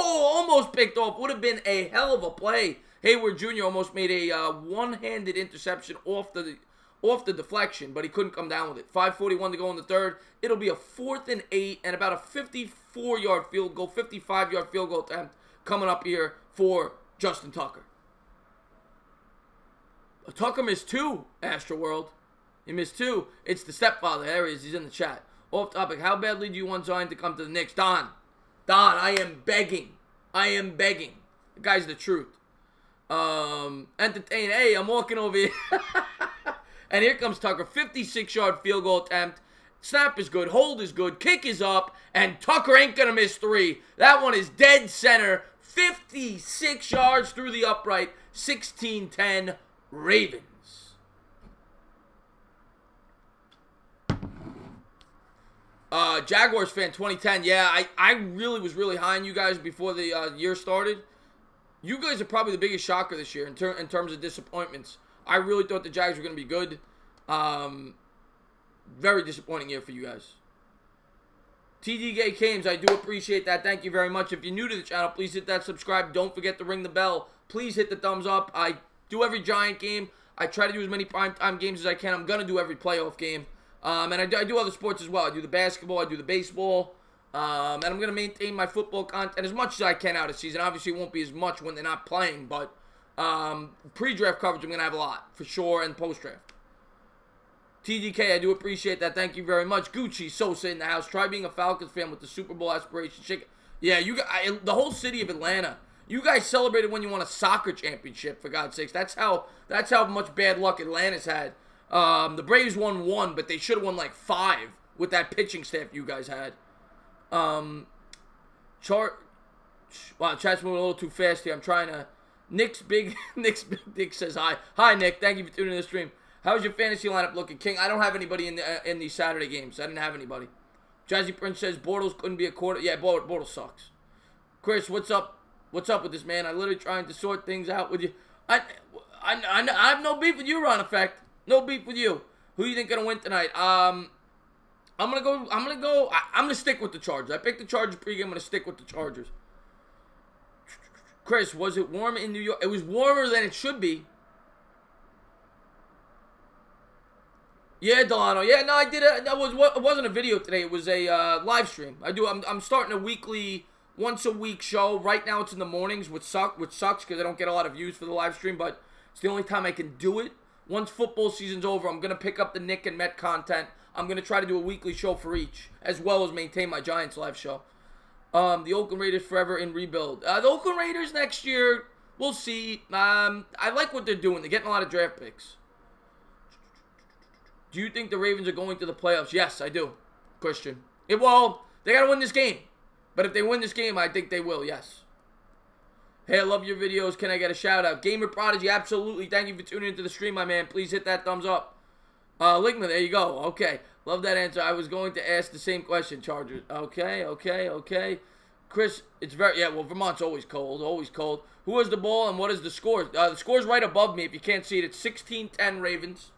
almost picked off. Would have been a hell of a play. Hayward Jr. almost made a one-handed interception off the deflection, but he couldn't come down with it. 5:41 to go in the third. It'll be a 4th and 8 and about a 54-yard field goal, 55-yard field goal attempt coming up here for Justin Tucker. Tucker missed 2, Astro World. He missed 2. It's the stepfather. There he is. He's in the chat. Off topic. How badly do you want Zion to come to the Knicks? Don, I am begging. I am begging. The guy's the truth. Entertain. Hey, I'm walking over here. And here comes Tucker. 56-yard field goal attempt. Snap is good. Hold is good. Kick is up. And Tucker ain't going to miss 3. That one is dead center. 56 yards through the upright. 16-10 Ravens. Jaguars fan 2010. Yeah, I really was really high on you guys before the year started. You guys are probably the biggest shocker this year in terms of disappointments. I really thought the Jags were going to be good. Very disappointing year for you guys. TDK Kames, I do appreciate that. Thank you very much. If you're new to the channel, please hit that subscribe. Don't forget to ring the bell. Please hit the thumbs up. I do every Giant game. I try to do as many primetime games as I can. I'm going to do every playoff game. And I do other sports as well. I do the basketball. I do the baseball. And I'm going to maintain my football content as much as I can out of season. Obviously, it won't be as much when they're not playing. But pre-draft coverage, I'm going to have a lot for sure. And post-draft. TDK, I do appreciate that. Thank you very much. Gucci, Sosa in the house. Try being a Falcons fan with the Super Bowl aspiration. Yeah, the whole city of Atlanta. You guys celebrated when you won a soccer championship, for God's sakes. That's how much bad luck Atlanta's had. The Braves won 1, but they should have won like 5 with that pitching staff you guys had. Wow, chat's moving a little too fast here. I'm trying to. Nick's Big Dick says hi. Hi, Nick. Thank you for tuning in the stream. How's your fantasy lineup looking, King? I don't have anybody in these Saturday games. I didn't have anybody. Jazzy Prince says Bortles couldn't be a quarter. Yeah, Bortles sucks. Chris, what's up? What's up with this, man? I literally trying to sort things out with you. I have no beef with you, Ron Effect. No beef with you. Who do you think gonna win tonight? I'm gonna stick with the Chargers. I picked the Chargers pregame. I'm gonna stick with the Chargers. Chris, was it warm in New York? It was warmer than it should be. Yeah, Delano. Yeah, no, I did it. It wasn't a video today. It was a live stream. I'm starting a weekly, once a week show. Right now it's in the mornings, which sucks because I don't get a lot of views for the live stream. But it's the only time I can do it. Once football season's over, I'm gonna pick up the Nick and Met content. I'm gonna try to do a weekly show for each, as well as maintain my Giants live show. The Oakland Raiders forever in rebuild. The Oakland Raiders next year, we'll see. I like what they're doing. They're getting a lot of draft picks. Do you think the Ravens are going to the playoffs? Yes, I do, Christian. Well, they got to win this game. But if they win this game, I think they will, yes. Hey, I love your videos. Can I get a shout-out? Gamer Prodigy, absolutely. Thank you for tuning into the stream, my man. Please hit that thumbs up. Ligma, there you go. Okay, love that answer. I was going to ask the same question, Chargers. Okay. Chris, it's very, yeah, well, Vermont's always cold, Who has the ball and what is the score? The score's right above me. If you can't see it, it's 16-10 Ravens.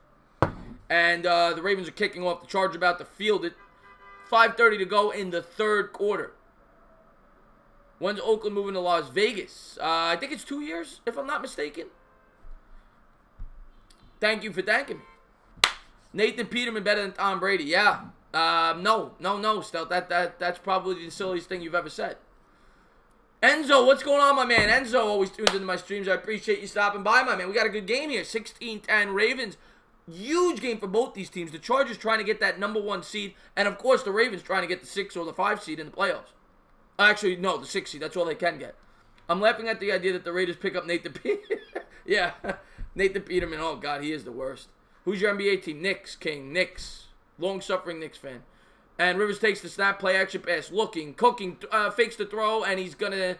And the Ravens are kicking off. The Chargers about to field it. 5:30 to go in the third quarter. When's Oakland moving to Las Vegas? I think it's 2 years, if I'm not mistaken. Thank you for thanking me. Nathan Peterman better than Tom Brady. Yeah. No, Stealth. That's probably the silliest thing you've ever said. Enzo, what's going on, my man? Enzo always tunes into my streams. I appreciate you stopping by, my man. We got a good game here. 16-10 Ravens. Huge game for both these teams. The Chargers trying to get that #1 seed. And, of course, the Ravens trying to get the 6 or the 5 seed in the playoffs. Actually, no, the 6 seed. That's all they can get. I'm laughing at the idea that the Raiders pick up Nathan Peterman. Yeah, Nathan Peterman. Oh, God, he is the worst. Who's your NBA team? Knicks, King. Knicks. Long-suffering Knicks fan. And Rivers takes the snap, play action pass. Looking, cooking, fakes the throw, and he's going to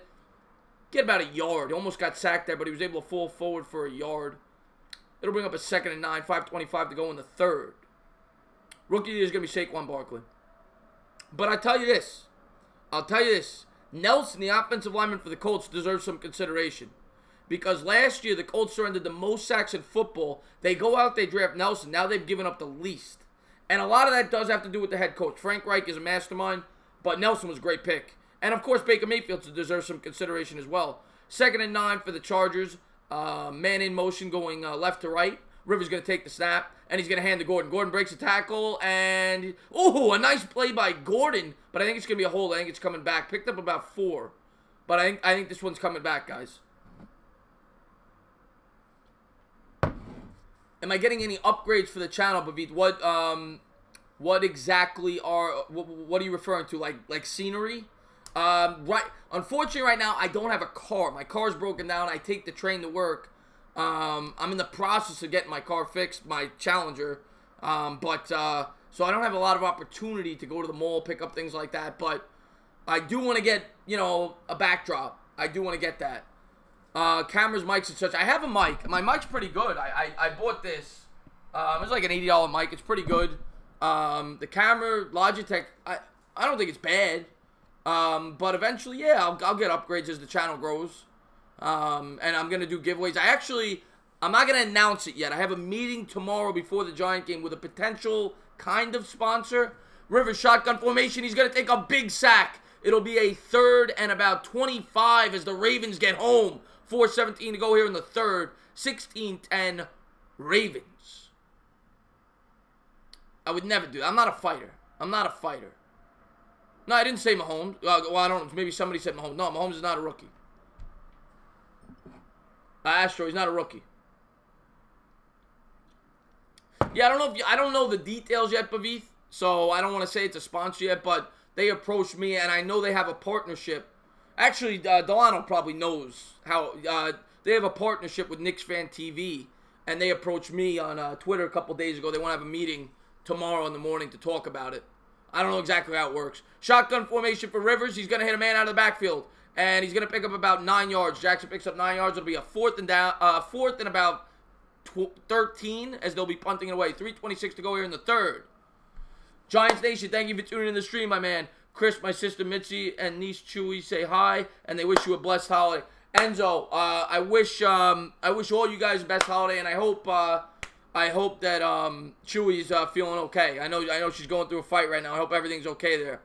get about a yard. He almost got sacked there, but he was able to fall forward for a yard. It'll bring up a 2nd and 9, 5:25 to go in the third. Rookie of the year is going to be Saquon Barkley. But I'll tell you this. Nelson, the offensive lineman for the Colts, deserves some consideration. Because last year, the Colts surrendered the most sacks in football. They go out, they draft Nelson. Now they've given up the least. And a lot of that does have to do with the head coach. Frank Reich is a mastermind, but Nelson was a great pick. And, of course, Baker Mayfield deserves some consideration as well. 2nd and 9 for the Chargers. Man in motion going left to right. Rivers going to take the snap, and he's going to hand to Gordon. Gordon breaks a tackle, and, ooh, a nice play by Gordon. But I think it's going to be a hold. I think it's coming back. Picked up about 4. But I think this one's coming back, guys. Am I getting any upgrades for the channel, Bavit? What exactly what are you referring to? Like scenery? Right. Unfortunately, right now I don't have a car. My car's broken down. I take the train to work. I'm in the process of getting my car fixed, my Challenger. So I don't have a lot of opportunity to go to the mall, pick up things like that. But I do want to get, a backdrop. I do want to get that. Cameras, mics, and such. I have a mic. My mic's pretty good. I bought this. It's like an $80 mic. It's pretty good. The camera, Logitech, I don't think it's bad. But eventually, yeah, I'll get upgrades as the channel grows. And I'm going to do giveaways. I'm not going to announce it yet. I have a meeting tomorrow before the Giant game with a potential kind of sponsor. Rivers shotgun formation. He's going to take a big sack. It'll be a 3rd and about 25 as the Ravens get home. 4:17 to go here in the 3rd. 16-10 Ravens. I would never do that. I'm not a fighter. I'm not a fighter. No, I didn't say Mahomes. Well, I don't know. Maybe somebody said Mahomes. No, Mahomes is not a rookie. Astro, he's not a rookie. Yeah, I don't know the details yet, Bavith. So I don't want to say it's a sponsor yet, but they approached me, and I know they have a partnership. Actually, Delano probably knows how they have a partnership with Knicks Fan TV, and they approached me on Twitter a couple days ago. They want to have a meeting tomorrow in the morning to talk about it. I don't know exactly how it works. Shotgun formation for Rivers. He's going to hit a man out of the backfield, and he's going to pick up about 9 yards. Jackson picks up 9 yards. It'll be a 4th and about 13 as they'll be punting it away. 3:26 to go here in the 3rd. Giants Nation, thank you for tuning in the stream, my man. Chris, my sister Mitzi, and niece Chewy say hi, and they wish you a blessed holiday. Enzo, I wish all you guys the best holiday, and I hope that Chewy's feeling okay. I know she's going through a fight right now. I hope everything's okay there.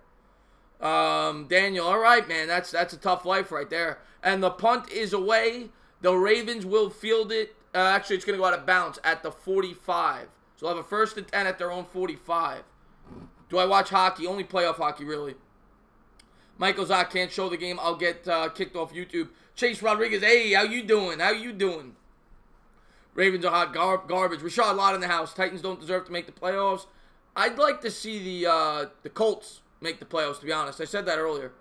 Daniel, all right, man. That's a tough life right there. And the punt is away. The Ravens will field it. Actually, it's going to go out of bounds at the 45. So they'll have a 1st and 10 at their own 45. Do I watch hockey? Only playoff hockey, really. Michael Zock can't show the game. I'll get kicked off YouTube. Chase Rodriguez, hey, how you doing? How you doing? Ravens are hot garbage. Rashad Lott in the house. Titans don't deserve to make the playoffs. I'd like to see the Colts make the playoffs, to be honest. I said that earlier.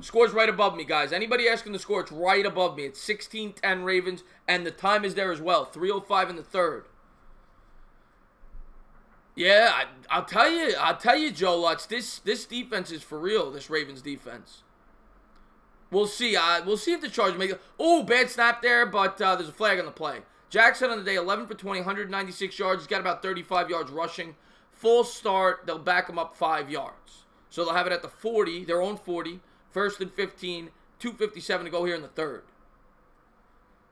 Score's right above me, guys. Anybody asking the score, it's right above me. It's 16-10 Ravens, and the time is there as well. 3:05 in the 3rd. Yeah, I'll tell you, Joe Lutz, this defense is for real, this Ravens defense. We'll see. We'll see if the Chargers make it. Oh, bad snap there, but there's a flag on the play. Jackson on the day, 11 for 20, 196 yards. He's got about 35 yards rushing. Full start, they'll back him up 5 yards. So they'll have it at the 40, their own 40. 1st and 15, 2:57 to go here in the 3rd.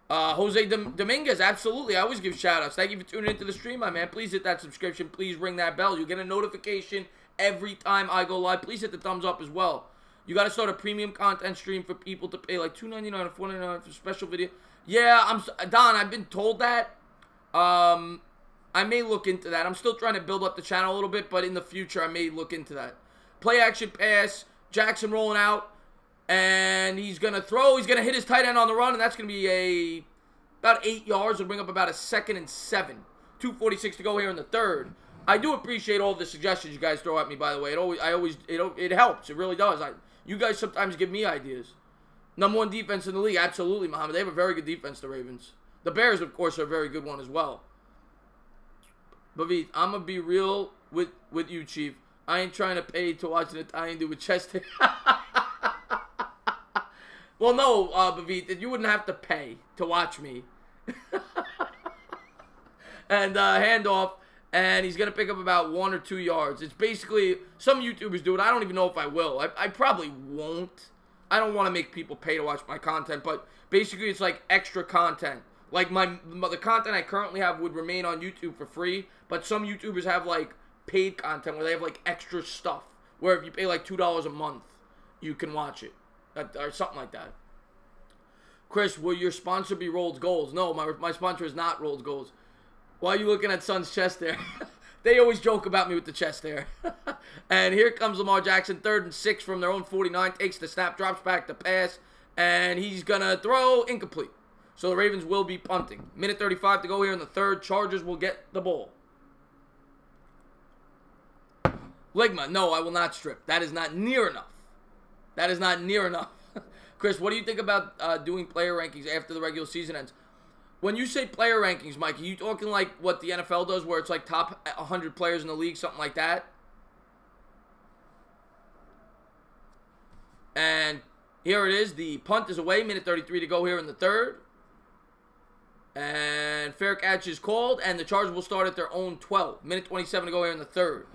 Jose Dominguez, absolutely. I always give shout-outs. Thank you for tuning into the stream, my man. Please hit that subscription. Please ring that bell. You'll get a notification every time I go live. Please hit the thumbs up as well. You got to start a premium content stream for people to pay like $2.99 or $4.99 for special video. Yeah, Don, I've been told that. I may look into that. I'm still trying to build up the channel a little bit, but in the future, I may look into that. Play action pass. Jackson rolling out, and he's going to throw. He's going to hit his tight end on the run, and that's going to be about 8 yards. It'll bring up about a 2nd and 7. 2:46 to go here in the 3rd. I do appreciate all the suggestions you guys throw at me, by the way. It helps. It really does. You guys sometimes give me ideas. #1 defense in the league. Absolutely, Muhammad. They have a very good defense, the Ravens. The Bears, of course, are a very good one as well. Bavith, I'm going to be real with you, Chief. I ain't trying to pay to watch an Italian dude with chest hair. Well, no, Bavith, you wouldn't have to pay to watch me. And handoff, and he's going to pick up about 1 or 2 yards. It's basically, some YouTubers do it. I don't even know if I will. I probably won't. I don't want to make people pay to watch my content, but basically it's like extra content. Like the content I currently have would remain on YouTube for free, but some YouTubers have like paid content where they have like extra stuff where if you pay like $2 a month you can watch it or something like that. Chris, will your sponsor be Rolled Goals? No, my sponsor is not Rolled Goals. Why are you looking at Son's chest there? They always joke about me with the chest there. And here comes Lamar Jackson, 3rd and 6 from their own 49, takes the snap, drops back the pass, and he's gonna throw incomplete. So the Ravens will be punting. Minute 35 to go here in the 3rd. Chargers will get the ball. Ligma, no, I will not strip. That is not near enough. That is not near enough. Chris, what do you think about doing player rankings after the regular season ends? When you say player rankings, Mike, are you talking like what the NFL does where it's like top 100 players in the league, something like that? And here it is. The punt is away. Minute 33 to go here in the 3rd. And fair catch is called, and the Chargers will start at their own 12. Minute 27 to go here in the third.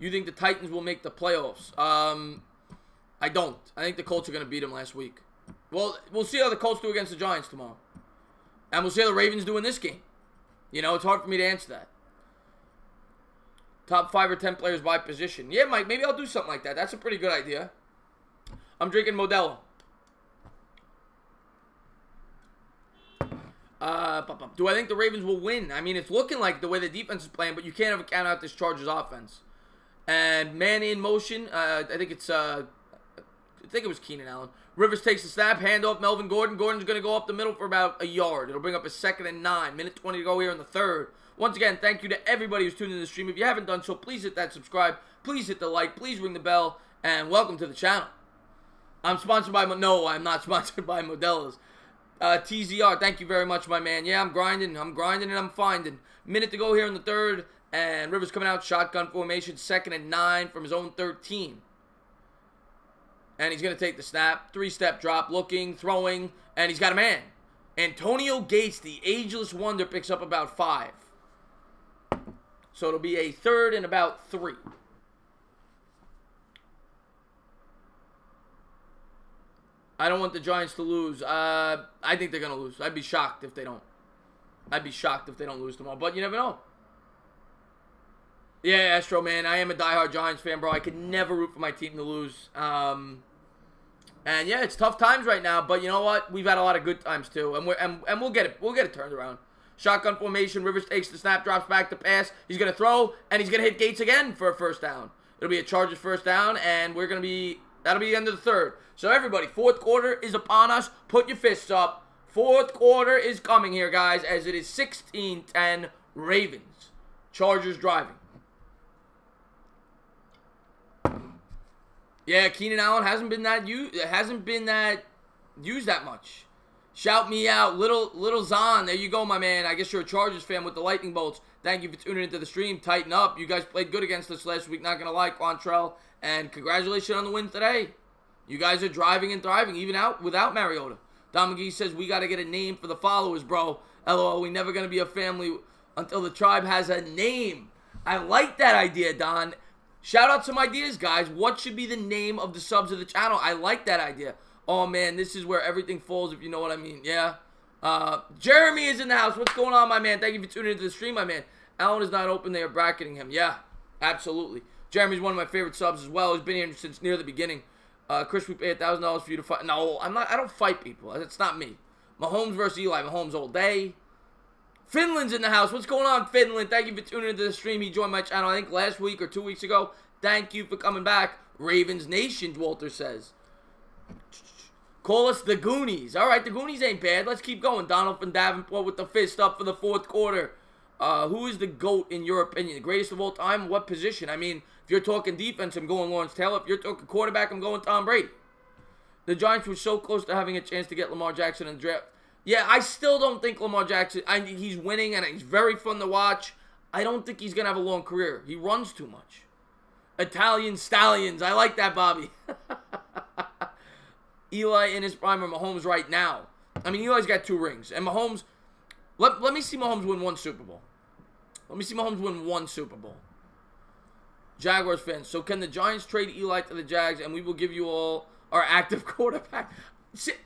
You think the Titans will make the playoffs? I don't. I think the Colts are going to beat them last week. Well, we'll see how the Colts do against the Giants tomorrow. And we'll see how the Ravens do in this game. You know, it's hard for me to answer that. Top 5 or 10 players by position. Yeah, Mike, maybe I'll do something like that. That's a pretty good idea. I'm drinking Modelo. Do I think the Ravens will win? I mean, it's looking like the way the defense is playing, but you can't ever count out this Chargers offense. And man in motion, I think it was Keenan Allen. Rivers takes the snap, handoff, Melvin Gordon. Gordon's going to go up the middle for about a yard. It'll bring up a 2nd and 9. Minute 20 to go here in the third. Once again, thank you to everybody who's tuned in the stream. If you haven't done so, please hit that subscribe. Please hit the like. Please ring the bell. And welcome to the channel. I'm sponsored by... No, I'm not sponsored by Modelo's. TZR, thank you very much, my man. Yeah, I'm grinding and I'm finding. Minute to go here in the third. And Rivers coming out, shotgun formation, 2nd and 9 from his own 13. And he's going to take the snap. 3-step drop, looking, throwing, and he's got a man. Antonio Gates, the ageless wonder, picks up about 5. So it'll be a 3rd and about 3. I don't want the Giants to lose. I think they're going to lose. I'd be shocked if they don't. I'd be shocked if they don't lose tomorrow. But you never know. Yeah, Astro, man. I am a diehard Giants fan, bro. I could never root for my team to lose. And yeah, it's tough times right now. But you know what? We've had a lot of good times too, and we'll get it. We'll get it turned around. Shotgun formation. Rivers takes the snap, drops back to pass. He's gonna throw, and he's gonna hit Gates again for a 1st down. It'll be a Chargers 1st down, and we're gonna be. That'll be the end of the 3rd. So everybody, 4th quarter is upon us. Put your fists up. 4th quarter is coming here, guys, as it is 16-10 Ravens. Chargers driving. Yeah, Keenan Allen hasn't been used that much. Shout me out, little Zahn. There you go, my man. I guess you're a Chargers fan with the lightning bolts. Thank you for tuning into the stream. Tighten up. You guys played good against us last week. Not gonna lie, Quantrell. And congratulations on the win today. You guys are driving and thriving, even out without Mariota. Don McGee says we gotta get a name for the followers, bro. LOL. We never gonna be a family until the tribe has a name. I like that idea, Don. Shout out some ideas, guys. What should be the name of the subs of the channel? I like that idea. Oh, man, this is where everything falls, if you know what I mean. Yeah. Jeremy is in the house. What's going on, my man? Thank you for tuning into the stream, my man. Allen is not open. They are bracketing him. Yeah, absolutely. Jeremy's one of my favorite subs as well. He's been here since near the beginning. Chris, we pay $1,000 for you to fight. No, I'm not. I don't fight people. It's not me. Mahomes versus Eli. Mahomes all day. Finland's in the house. What's going on, Finland? Thank you for tuning into the stream. He joined my channel, I think, last week or 2 weeks ago. Thank you for coming back. Ravens Nation, Walter says. Call us the Goonies. All right, the Goonies ain't bad. Let's keep going. Donald from Davenport with the fist up for the 4th quarter. Who is the GOAT in your opinion? The greatest of all time? What position? I mean, if you're talking defense, I'm going Lawrence Taylor. If you're talking quarterback, I'm going Tom Brady. The Giants were so close to having a chance to get Lamar Jackson in the draft. Yeah, I still don't think Lamar Jackson, he's winning and he's very fun to watch. I don't think he's going to have a long career. He runs too much. Italian Stallions. I like that, Bobby. Eli in his prime or Mahomes right now. I mean, Eli's got 2 rings. And Mahomes, let me see Mahomes win 1 Super Bowl. Let me see Mahomes win 1 Super Bowl. Jaguars fans. So can the Giants trade Eli to the Jags and we will give you all our active quarterback?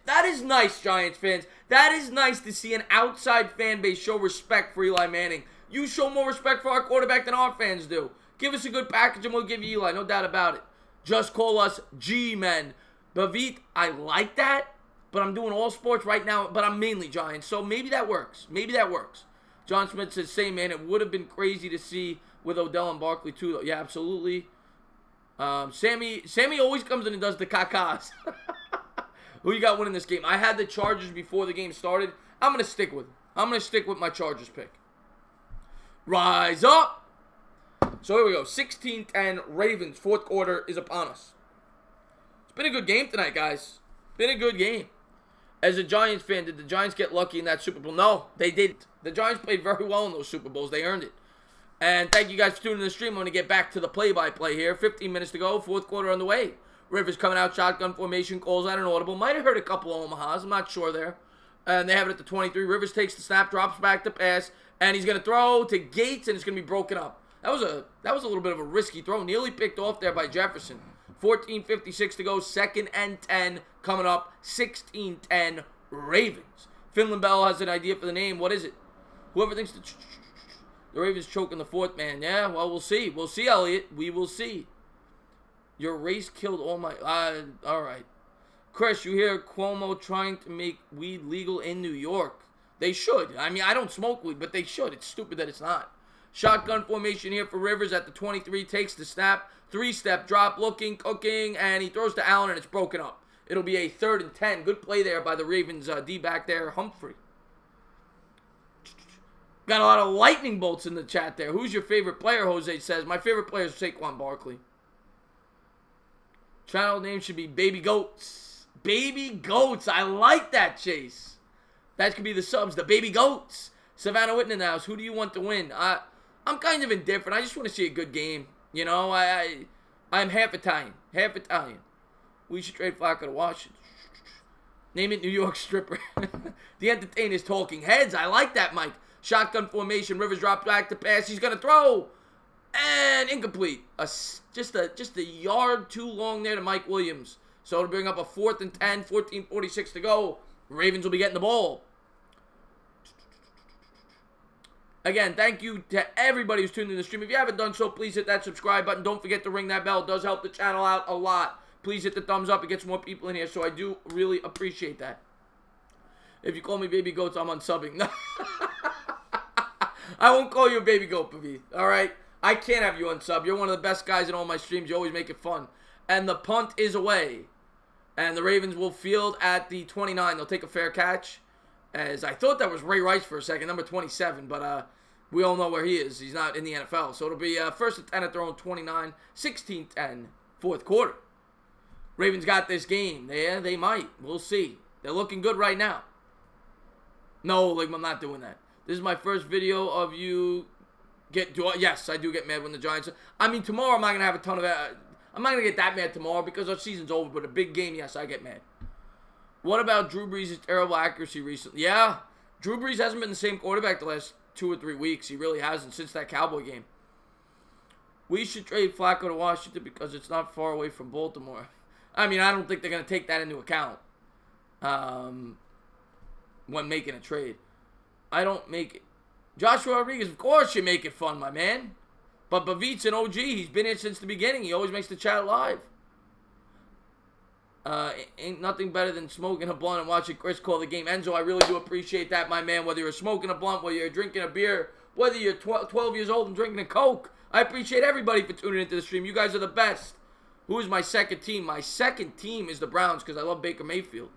That is nice, Giants fans. That is nice to see an outside fan base show respect for Eli Manning. You show more respect for our quarterback than our fans do. Give us a good package and we'll give you Eli. No doubt about it. Just call us G-Men. Bavit, I like that, but I'm doing all sports right now, but I'm mainly Giants, so maybe that works. Maybe that works. John Smith says, same man, it would have been crazy to see with Odell and Barkley too, though. Yeah, absolutely. Sammy always comes in and does the cacas. Who you got winning this game? I had the Chargers before the game started. I'm going to stick with them. I'm going to stick with my Chargers pick. Rise up. So here we go. 16-10 Ravens. 4th quarter is upon us. It's been a good game tonight, guys. Been a good game. As a Giants fan, did the Giants get lucky in that Super Bowl? No, they didn't. The Giants played very well in those Super Bowls. They earned it. And thank you guys for tuning in the stream. I'm going to get back to the play-by-play here. 15 minutes to go. 4th quarter on the way. Rivers coming out, shotgun formation, calls out an audible. Might have hurt a couple of Omahas. I'm not sure there. And they have it at the 23. Rivers takes the snap, drops back to pass, and he's going to throw to Gates, and it's going to be broken up. That was a little bit of a risky throw. Nearly picked off there by Jefferson. 14:56 to go. 2nd and 10 coming up. 16-10 Ravens. Finland Bell has an idea for the name. What is it? Whoever thinks the Ravens choking the 4th man. Yeah, well, we'll see. We'll see, Elliot. We will see. Your race killed all my... all right. Chris, you hear Cuomo trying to make weed legal in New York. They should. I mean, I don't smoke weed, but they should. It's stupid that it's not. Shotgun formation here for Rivers at the 23. Takes the snap. 3-step drop. Looking, cooking, and he throws to Allen, and it's broken up. It'll be a 3rd and 10. Good play there by the Ravens D-back there, Humphrey. Got a lot of lightning bolts in the chat there. Who's your favorite player, Jose says. My favorite player is Saquon Barkley. Channel name should be Baby Goats. Baby Goats. I like that, Chase. That could be the subs. The Baby Goats. Savannah Whitten in the house. Who do you want to win? I'm kind of indifferent. I just want to see a good game. You know, I'm half Italian. Half Italian. We should trade Flacco to Washington. Name it New York Stripper. The entertainers talking heads. I like that, Mike. Shotgun formation. Rivers drops back to pass. He's going to throw. And incomplete. Just a yard too long there to Mike Williams. So it'll bring up a 4th and 10. 14:46 to go. Ravens will be getting the ball. Again, thank you to everybody who's tuned in the stream. If you haven't done so, please hit that subscribe button. Don't forget to ring that bell. It does help the channel out a lot. Please hit the thumbs up. It gets more people in here, so I do really appreciate that. If you call me Baby Goats, I'm unsubbing. I won't call you a Baby Goat, Pavi. All right? I can't have you unsub. You're one of the best guys in all my streams. You always make it fun. And the punt is away. And the Ravens will field at the 29. They'll take a fair catch. As I thought that was Ray Rice for a second, number 27. But we all know where he is. He's not in the NFL. So it'll be 1st and 10 at their own 29. 16-10, 4th quarter. Ravens got this game. Yeah, they might. We'll see. They're looking good right now. No, like, I'm not doing that. This is my first video of you yes, I do get mad when the Giants... I mean, tomorrow I'm not going to have a ton of... I'm not going to get that mad tomorrow because our season's over. But a big game, yes, I get mad. What about Drew Brees' terrible accuracy recently? Yeah, Drew Brees hasn't been the same quarterback the last 2 or 3 weeks. He really hasn't since that Cowboy game. We should trade Flacco to Washington because it's not far away from Baltimore. I mean, I don't think they're going to take that into account when making a trade. I don't make it. Joshua Rodriguez, of course you make it fun, my man. But Bavit's an OG. He's been here since the beginning. He always makes the chat live. Ain't nothing better than smoking a blunt and watching Chris call the game. Enzo, I really do appreciate that, my man. Whether you're smoking a blunt, whether you're drinking a beer, whether you're 12 years old and drinking a Coke. I appreciate everybody for tuning into the stream. You guys are the best. Who is my second team? My second team is the Browns because I love Baker Mayfield.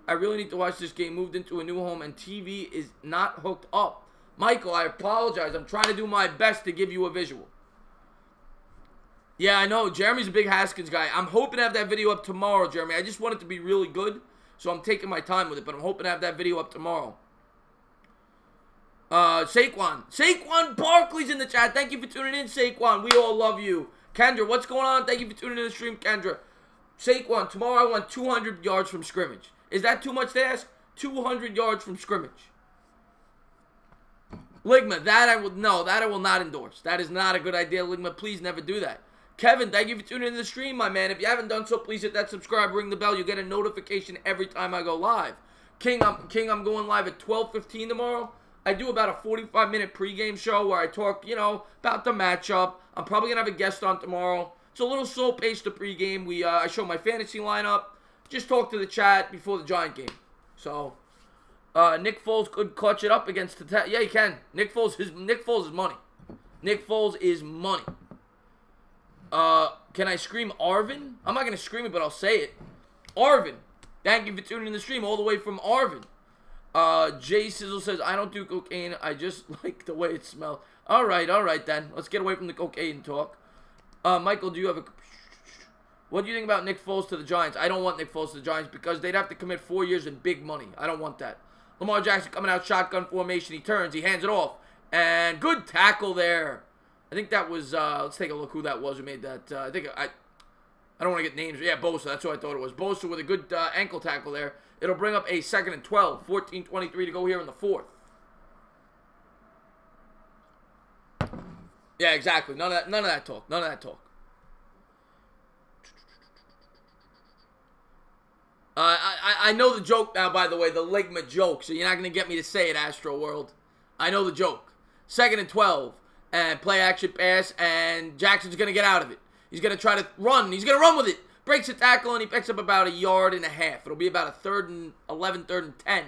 I really need to watch this game. Moved into a new home and TV is not hooked up. Michael, I apologize. I'm trying to do my best to give you a visual. Yeah, I know. Jeremy's a big Haskins guy. I'm hoping to have that video up tomorrow, Jeremy. I just want it to be really good, so I'm taking my time with it, but I'm hoping to have that video up tomorrow. Saquon. Saquon Barkley's in the chat. Thank you for tuning in, Saquon. We all love you. Kendra, what's going on? Thank you for tuning in the stream, Kendra. Saquon, tomorrow I want 200 yards from scrimmage. Is that too much to ask? 200 yards from scrimmage. Ligma, that I will not endorse. That is not a good idea, Ligma. Please never do that. Kevin, thank you for tuning in to the stream, my man. If you haven't done so, please hit that subscribe, ring the bell. You'll get a notification every time I go live. King, I'm going live at 12:15 tomorrow. I do about a 45-minute pregame show where I talk, you know, about the matchup. I'm probably going to have a guest on tomorrow. It's a little slow-paced, the pregame. I show my fantasy lineup. Just talk to the chat before the Giant game. So, Nick Foles could clutch it up against the... Yeah, he can. Nick Foles is money. Nick Foles is money. Can I scream Arvin? I'm not going to scream it, but I'll say it. Arvin. Thank you for tuning in the stream all the way from Arvin. Jay Sizzle says, I don't do cocaine. I just like the way it smells. All right then. Let's get away from the cocaine talk. Michael, do you have a... What do you think about Nick Foles to the Giants? I don't want Nick Foles to the Giants because they'd have to commit 4 years and big money. I don't want that. Lamar Jackson coming out shotgun formation. He turns. He hands it off. And good tackle there. I think that was... let's take a look who that was who made that. I don't want to get names. Yeah, Bosa. That's what I thought it was. Bosa with a good ankle tackle there. It'll bring up a 2nd and 12. 14:23 to go here in the 4th. Yeah, exactly. None of that talk. None of that talk. I know the joke now, by the way, the Ligma joke, so you're not going to get me to say it, Astro World. I know the joke. 2nd and 12, and play action pass, and Jackson's going to get out of it. He's going to try to run. He's going to run with it. Breaks a tackle, and he picks up about 1.5 yards. It'll be about a 3rd and 11, 3rd and 10.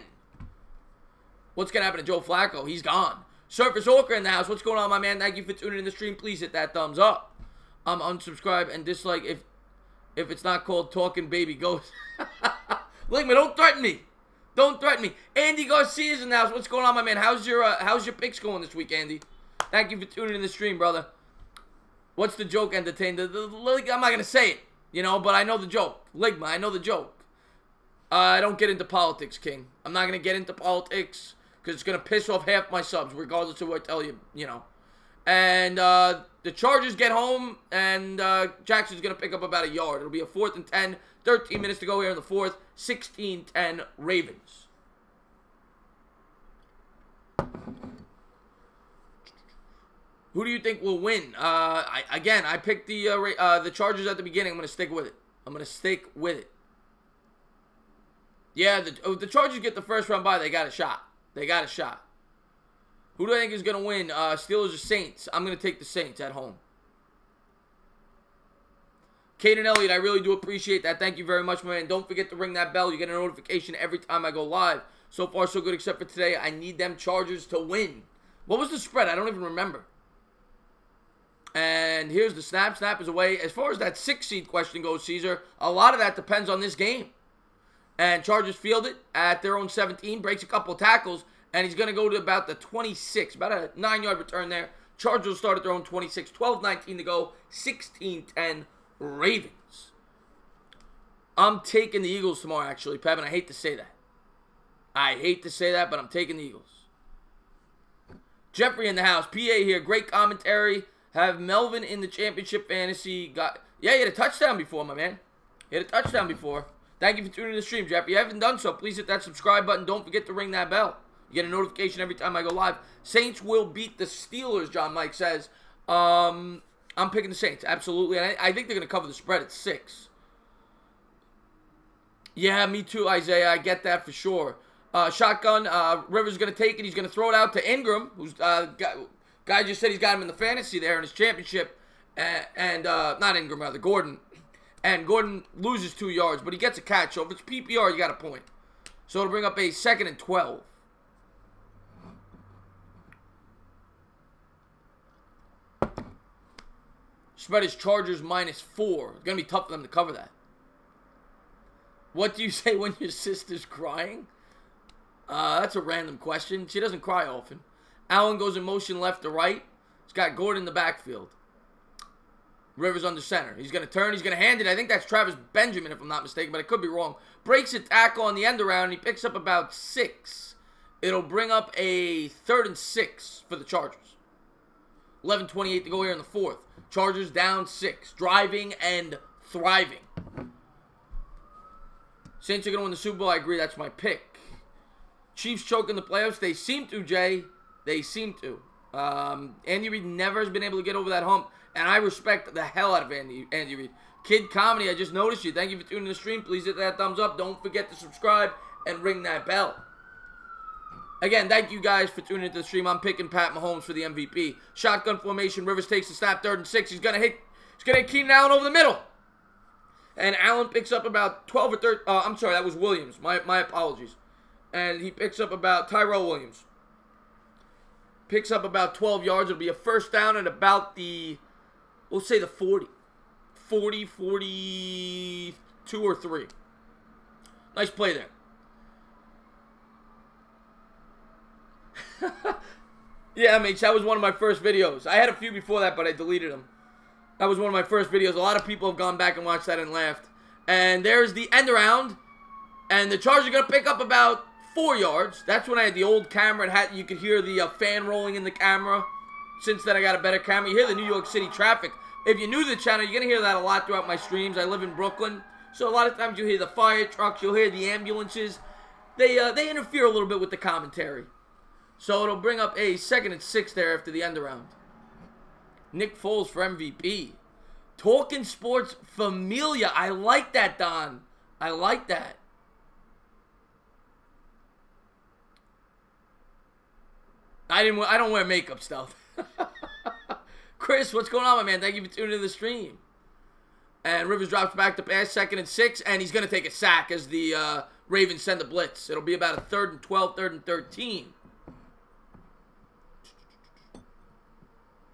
What's going to happen to Joe Flacco? He's gone. Surface Orca in the house. What's going on, my man? Thank you for tuning in the stream. Please hit that thumbs up. Unsubscribe and dislike if it's not called Talking Baby Ghost. Ligma, don't threaten me. Don't threaten me. Andy Garcia's in the house. What's going on, my man? How's your picks going this week, Andy? Thank you for tuning in the stream, brother. What's the joke, Entertain? I'm not going to say it, you know, but I know the joke. Ligma, I know the joke. I don't get into politics, King. I'm not going to get into politics because it's going to piss off half my subs, regardless of what I tell you, you know. And the Chargers get home, and Jackson's going to pick up about 1 yard. It'll be a 4th and 10. 13 minutes to go here in the 4th. 16-10 Ravens. Who do you think will win? I picked the Chargers at the beginning. I'm going to stick with it. Yeah, the Chargers get the first round bye. They got a shot. Who do I think is going to win? Steelers or Saints? I'm going to take the Saints at home. Caden Elliott, I really do appreciate that. Thank you very much, man. Don't forget to ring that bell. You get a notification every time I go live. So far, so good, except for today. I need them Chargers to win. What was the spread? I don't even remember. And here's the snap. Snap is away. As far as that 6 seed question goes, Caesar, a lot of that depends on this game. And Chargers field it at their own 17. Breaks a couple of tackles. And he's going to go to about the 26. About a 9-yard return there. Chargers will start at their own 26. 12-19 to go. 16-10 Ravens. I'm taking the Eagles tomorrow, actually, Pep, and I hate to say that. But I'm taking the Eagles. Jeffrey in the house. PA here. Great commentary. Have Melvin in the championship fantasy. Yeah, he had a touchdown before, my man. Thank you for tuning in the stream, Jeffrey. If you haven't done so, please hit that subscribe button. Don't forget to ring that bell. You get a notification every time I go live. Saints will beat the Steelers, John Mike says. I'm picking the Saints, absolutely. And I think they're going to cover the spread at 6. Yeah, me too, Isaiah. I get that for sure. Shotgun, Rivers going to take it. He's going to throw it out to Ingram, who's guy just said he's got him in the fantasy there in his championship. Not Ingram, rather, Gordon. And Gordon loses 2 yards, but he gets a catch. So if it's PPR, you got a point. So it'll bring up a 2nd and 12. Spread is Chargers -4. It's going to be tough for them to cover that. What do you say when your sister's crying? That's a random question. She doesn't cry often. Allen goes in motion left to right. He's got Gordon in the backfield. Rivers under center. He's going to turn. He's going to hand it. I think that's Travis Benjamin, if I'm not mistaken, but I could be wrong. Breaks a tackle on the end around, and he picks up about 6. It'll bring up a 3rd and 6 for the Chargers. 11:28 to go here in the 4th. Chargers down 6. Driving and thriving. Saints are going to win the Super Bowl. I agree. That's my pick. Chiefs choke in the playoffs. They seem to, Jay. They seem to. Andy Reid never has been able to get over that hump. And I respect the hell out of Andy Reid. Kid Comedy, I just noticed you. Thank you for tuning in the stream. Please hit that thumbs up. Don't forget to subscribe and ring that bell. Again, thank you guys for tuning into the stream. I'm picking Pat Mahomes for the MVP. Shotgun formation. Rivers takes the snap. 3rd and 6. He's going to hit Keenan Allen over the middle. And Allen picks up about 12 or 13. I'm sorry, that was Williams. My apologies. And he picks up about Tyrell Williams. Picks up about 12 yards. It'll be a first down at about the, we'll say the 40. 40, 42 or 3. Nice play there. Yeah, Mitch, that was one of my first videos. I had a few before that, but I deleted them. That was one of my first videos. A lot of people have gone back and watched that and laughed. And there's the end around. And the Chargers are going to pick up about 4 yards. That's when I had the old camera. You could hear the fan rolling in the camera. Since then, I got a better camera. You hear the New York City traffic. If you're new to the channel, you're going to hear that a lot throughout my streams. I live in Brooklyn, so a lot of times you'll hear the fire trucks, you'll hear the ambulances. They interfere a little bit with the commentary. So it'll bring up a 2nd and 6 there after the end around. Nick Foles for MVP. Talking Sports Familia. I like that, Don. I like that. I don't wear makeup stuff. Chris, what's going on, my man? Thank you for tuning in the stream. And Rivers drops back to pass, 2nd and 6, and he's going to take a sack as the Ravens send a blitz. It'll be about a 3rd and 12, 3rd and 13.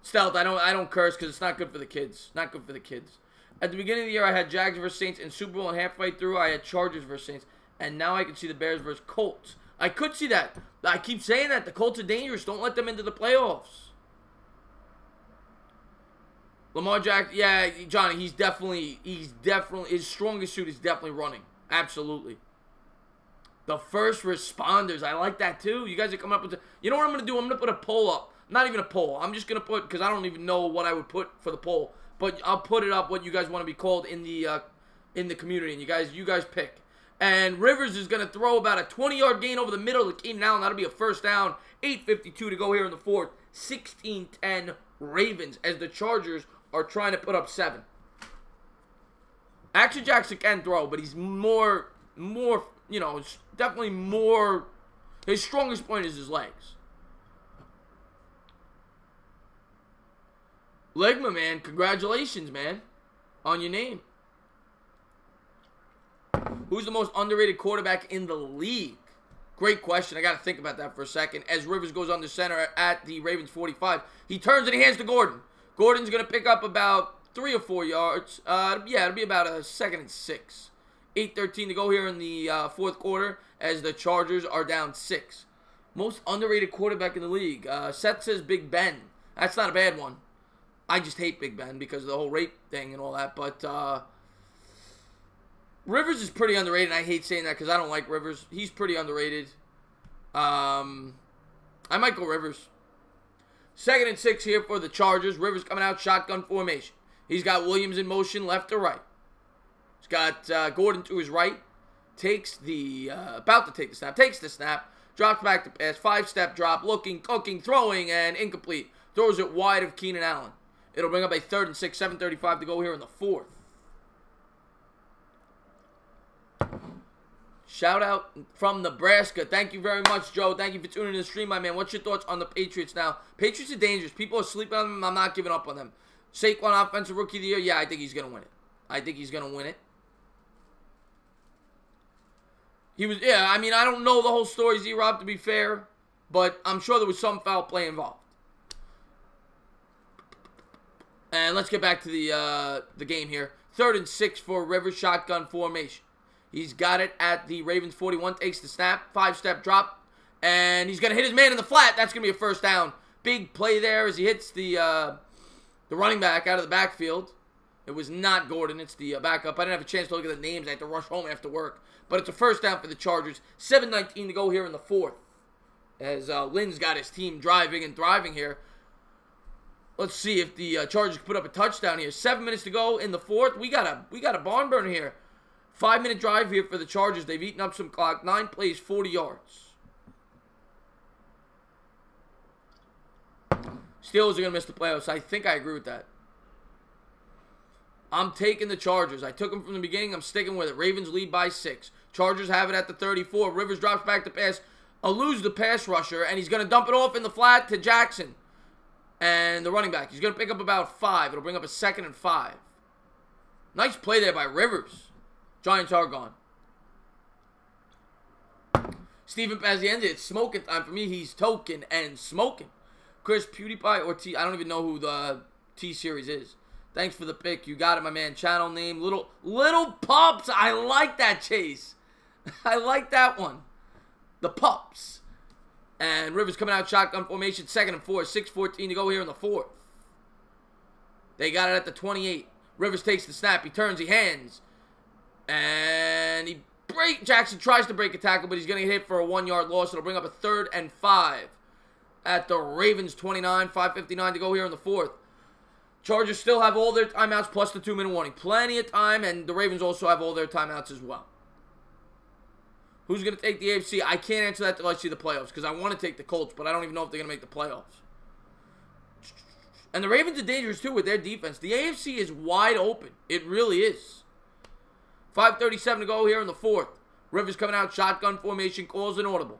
Stealth, I don't curse because it's not good for the kids. Not good for the kids. At the beginning of the year, I had Jags versus Saints in Super Bowl, and halfway through, I had Chargers versus Saints. And now I can see the Bears versus Colts. I could see that. I keep saying that. The Colts are dangerous. Don't let them into the playoffs. Lamar Jackson, yeah, Johnny, he's definitely, his strongest suit is definitely running. Absolutely. The first responders, I like that too. You guys are coming up with the, you know what I'm going to do? I'm going to put a poll up. Not even a poll. I'm just going to put, because I don't even know what I would put for the poll. But I'll put it up what you guys want to be called in the community. And you guys pick. And Rivers is going to throw about a 20-yard gain over the middle of Keenan Allen. That'll be a first down. 8:52 to go here in the fourth. 16-10 Ravens as the Chargers are trying to put up 7. Action Jackson can throw, but he's more, you know, it's definitely more, his strongest point is his legs. Legma, man, congratulations, man, on your name. Who's the most underrated quarterback in the league? Great question. I got to think about that for a second. As Rivers goes under center at the Ravens 45, he turns and he hands to Gordon. Gordon's going to pick up about 3 or 4 yards. Yeah, it'll be about a 2nd and 6. 8:13 to go here in the fourth quarter as the Chargers are down 6. Most underrated quarterback in the league. Seth says Big Ben. That's not a bad one. I just hate Big Ben because of the whole rape thing and all that. But Rivers is pretty underrated. And I hate saying that because I don't like Rivers. He's pretty underrated. I might go Rivers. 2nd and 6 here for the Chargers. Rivers coming out shotgun formation. He's got Williams in motion left to right. He's got Gordon to his right. Takes the, about to take the snap. Takes the snap. Drops back to pass. 5-step drop. Looking, cooking, throwing, and incomplete. Throws it wide of Keenan Allen. It'll bring up a 3rd and 6. 7:35 to go here in the fourth. Shout out from Nebraska. Thank you very much, Joe. Thank you for tuning in the stream, my man. What's your thoughts on the Patriots now? Patriots are dangerous. People are sleeping on them. I'm not giving up on them. Saquon, offensive rookie of the year. Yeah, I think he's going to win it. I think he's going to win it. He was, yeah, I mean, I don't know the whole story, Z-Rob, to be fair. But I'm sure there was some foul play involved. And let's get back to the game here. 3rd and 6 for Rivers, shotgun formation. He's got it at the Ravens 41. Takes the snap. 5-step drop. And he's going to hit his man in the flat. That's going to be a first down. Big play there as he hits the running back out of the backfield. It was not Gordon. It's the backup. I didn't have a chance to look at the names. I had to rush home after work. But it's a first down for the Chargers. 7:19 to go here in the fourth. As Lynn's got his team driving and thriving here. Let's see if the Chargers can put up a touchdown here. 7 minutes to go in the fourth. We got a barn burner here. 5-minute drive here for the Chargers. They've eaten up some clock. 9 plays, 40 yards. Steelers are going to miss the playoffs. I think I agree with that. I'm taking the Chargers. I took them from the beginning. I'm sticking with it. Ravens lead by 6. Chargers have it at the 34. Rivers drops back to pass. Eludes the pass rusher, and he's going to dump it off in the flat to Jackson. And the running back. He's going to pick up about 5. It'll bring up a 2nd and 5. Nice play there by Rivers. Giants are gone. Stephen Pazienza, it's smoking time for me. He's token and smoking. Chris, PewDiePie or T. I don't even know who the T-Series is. Thanks for the pick. You got it, my man. Channel name, Little Pups. I like that, Chase. I like that one. The Pups. And Rivers coming out shotgun formation. 2nd and 4. 6:14 to go here in the fourth. They got it at the 28. Rivers takes the snap. He turns. He hands. And Jackson tries to break a tackle, but he's going to get hit for a 1-yard loss. It'll bring up a 3rd and 5 at the Ravens 29. 5:59 to go here in the fourth. Chargers still have all their timeouts plus the 2-minute warning. Plenty of time, and the Ravens also have all their timeouts as well. Who's going to take the AFC? I can't answer that until I see the playoffs because I want to take the Colts, but I don't even know if they're going to make the playoffs. And the Ravens are dangerous, too, with their defense. The AFC is wide open. It really is. 5:37 to go here in the fourth. Rivers coming out, shotgun formation, calls an audible.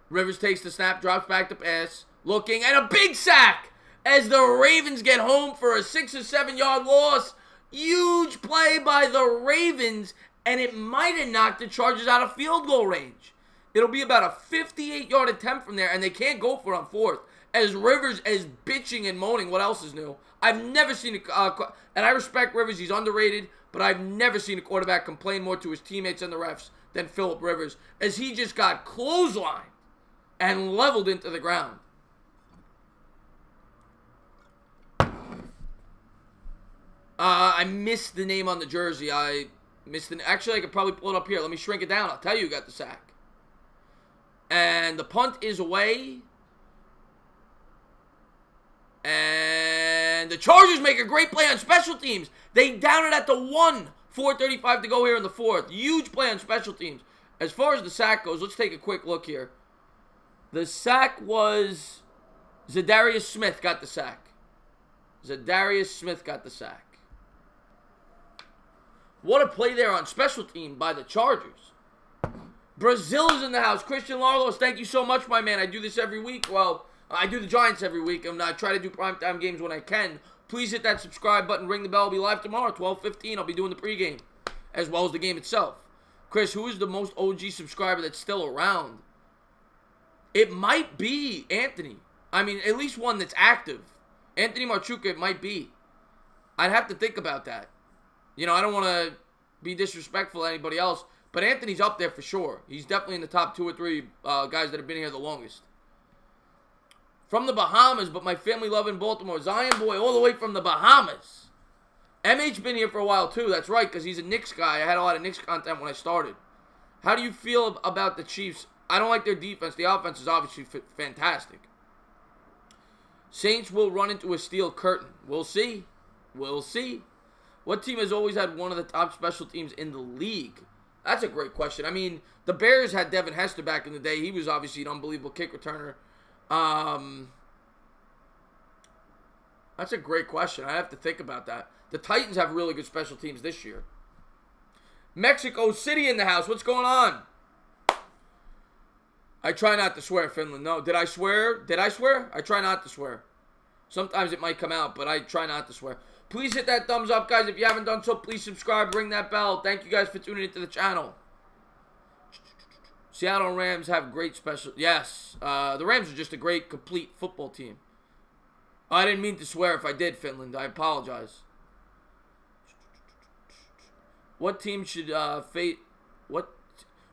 Rivers takes the snap, drops back to pass, looking, and a big sack as the Ravens get home for a 6 or 7 yard loss. Huge play by the Ravens, and it might have knocked the Chargers out of field goal range. It'll be about a 58-yard attempt from there, and they can't go for it on fourth. As Rivers is bitching and moaning, what else is new? I've never seen and I respect Rivers, he's underrated, but I've never seen a quarterback complain more to his teammates and the refs than Phillip Rivers, as he just got clotheslined and leveled into the ground. I missed the name on the jersey. Actually, I could probably pull it up here. Let me shrink it down. I'll tell you who got the sack. And the punt is away. And the Chargers make a great play on special teams. They down it at the 1. 4:35 to go here in the fourth. Huge play on special teams. As far as the sack goes, let's take a quick look here. The sack was Zadarius Smith got the sack. Zadarius Smith got the sack. What a play there on special team by the Chargers. Brazil is in the house. Christian Larlos, thank you so much, my man. I do this every week. Well, I do the Giants every week, and I try to do primetime games when I can. Please hit that subscribe button, ring the bell. I'll be live tomorrow, 12:15. I'll be doing the pregame, as well as the game itself. Chris, who is the most OG subscriber that's still around? It might be Anthony. I mean, at least one that's active. Anthony Marchuka, it might be. I'd have to think about that. You know, I don't want to be disrespectful to anybody else, but Anthony's up there for sure. He's definitely in the top 2 or 3 guys that have been here the longest. From the Bahamas, but my family love in Baltimore. Zion boy, all the way from the Bahamas. MH been here for a while too. That's right, because he's a Knicks guy. I had a lot of Knicks content when I started. How do you feel about the Chiefs? I don't like their defense. The offense is obviously fantastic. Saints will run into a steel curtain. We'll see. We'll see. What team has always had one of the top special teams in the league? That's a great question. I mean, the Bears had Devin Hester back in the day. He was obviously an unbelievable kick returner. That's a great question. I have to think about that. The Titans have really good special teams this year. Mexico City in the house. What's going on? I try not to swear, Finland. No, did I swear? Did I swear? I try not to swear. Sometimes it might come out, but I try not to swear. Please hit that thumbs up, guys. If you haven't done so, please subscribe. Ring that bell. Thank you guys for tuning into the channel. Seattle Rams have great special... Yes. The Rams are just a great, complete football team. I didn't mean to swear. If I did, Finland, I apologize. What team should fate...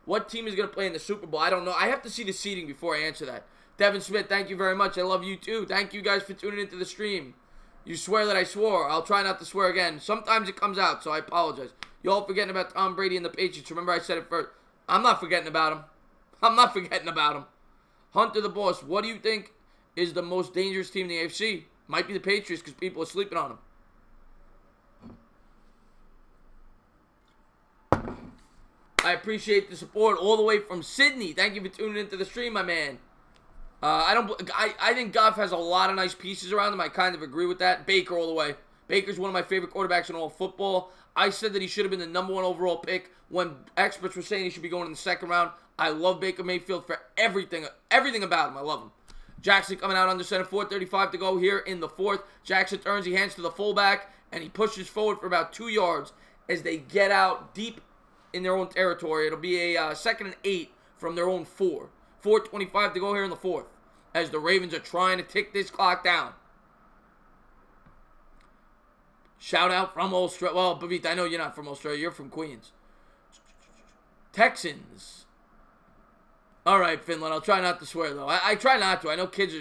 What team is going to play in the Super Bowl? I don't know. I have to see the seeding before I answer that. Devin Smith, thank you very much. I love you too. Thank you guys for tuning into the stream. You swear that I swore. I'll try not to swear again. Sometimes it comes out, so I apologize. You all forgetting about Tom Brady and the Patriots. Remember I said it first. I'm not forgetting about him. I'm not forgetting about him. Hunter the Boss, what do you think is the most dangerous team in the AFC? Might be the Patriots because people are sleeping on them. I appreciate the support all the way from Sydney. Thank you for tuning into the stream, my man. I think Goff has a lot of nice pieces around him. I kind of agree with that. Baker all the way. Baker's one of my favorite quarterbacks in all of football. I said that he should have been the #1 overall pick when experts were saying he should be going in the second round. I love Baker Mayfield for everything about him. I love him. Jackson coming out under center, 4:35 to go here in the fourth. Jackson turns, he hands to the fullback, and he pushes forward for about 2 yards as they get out deep in their own territory. It'll be a 2nd and 8 from their own 4. 4:25 to go here in the fourth as the Ravens are trying to tick this clock down. Shout out from Australia. Well, Bavita, I know you're not from Australia. You're from Queens. Texans. All right, Finland. I'll try not to swear, though. I try not to. I know kids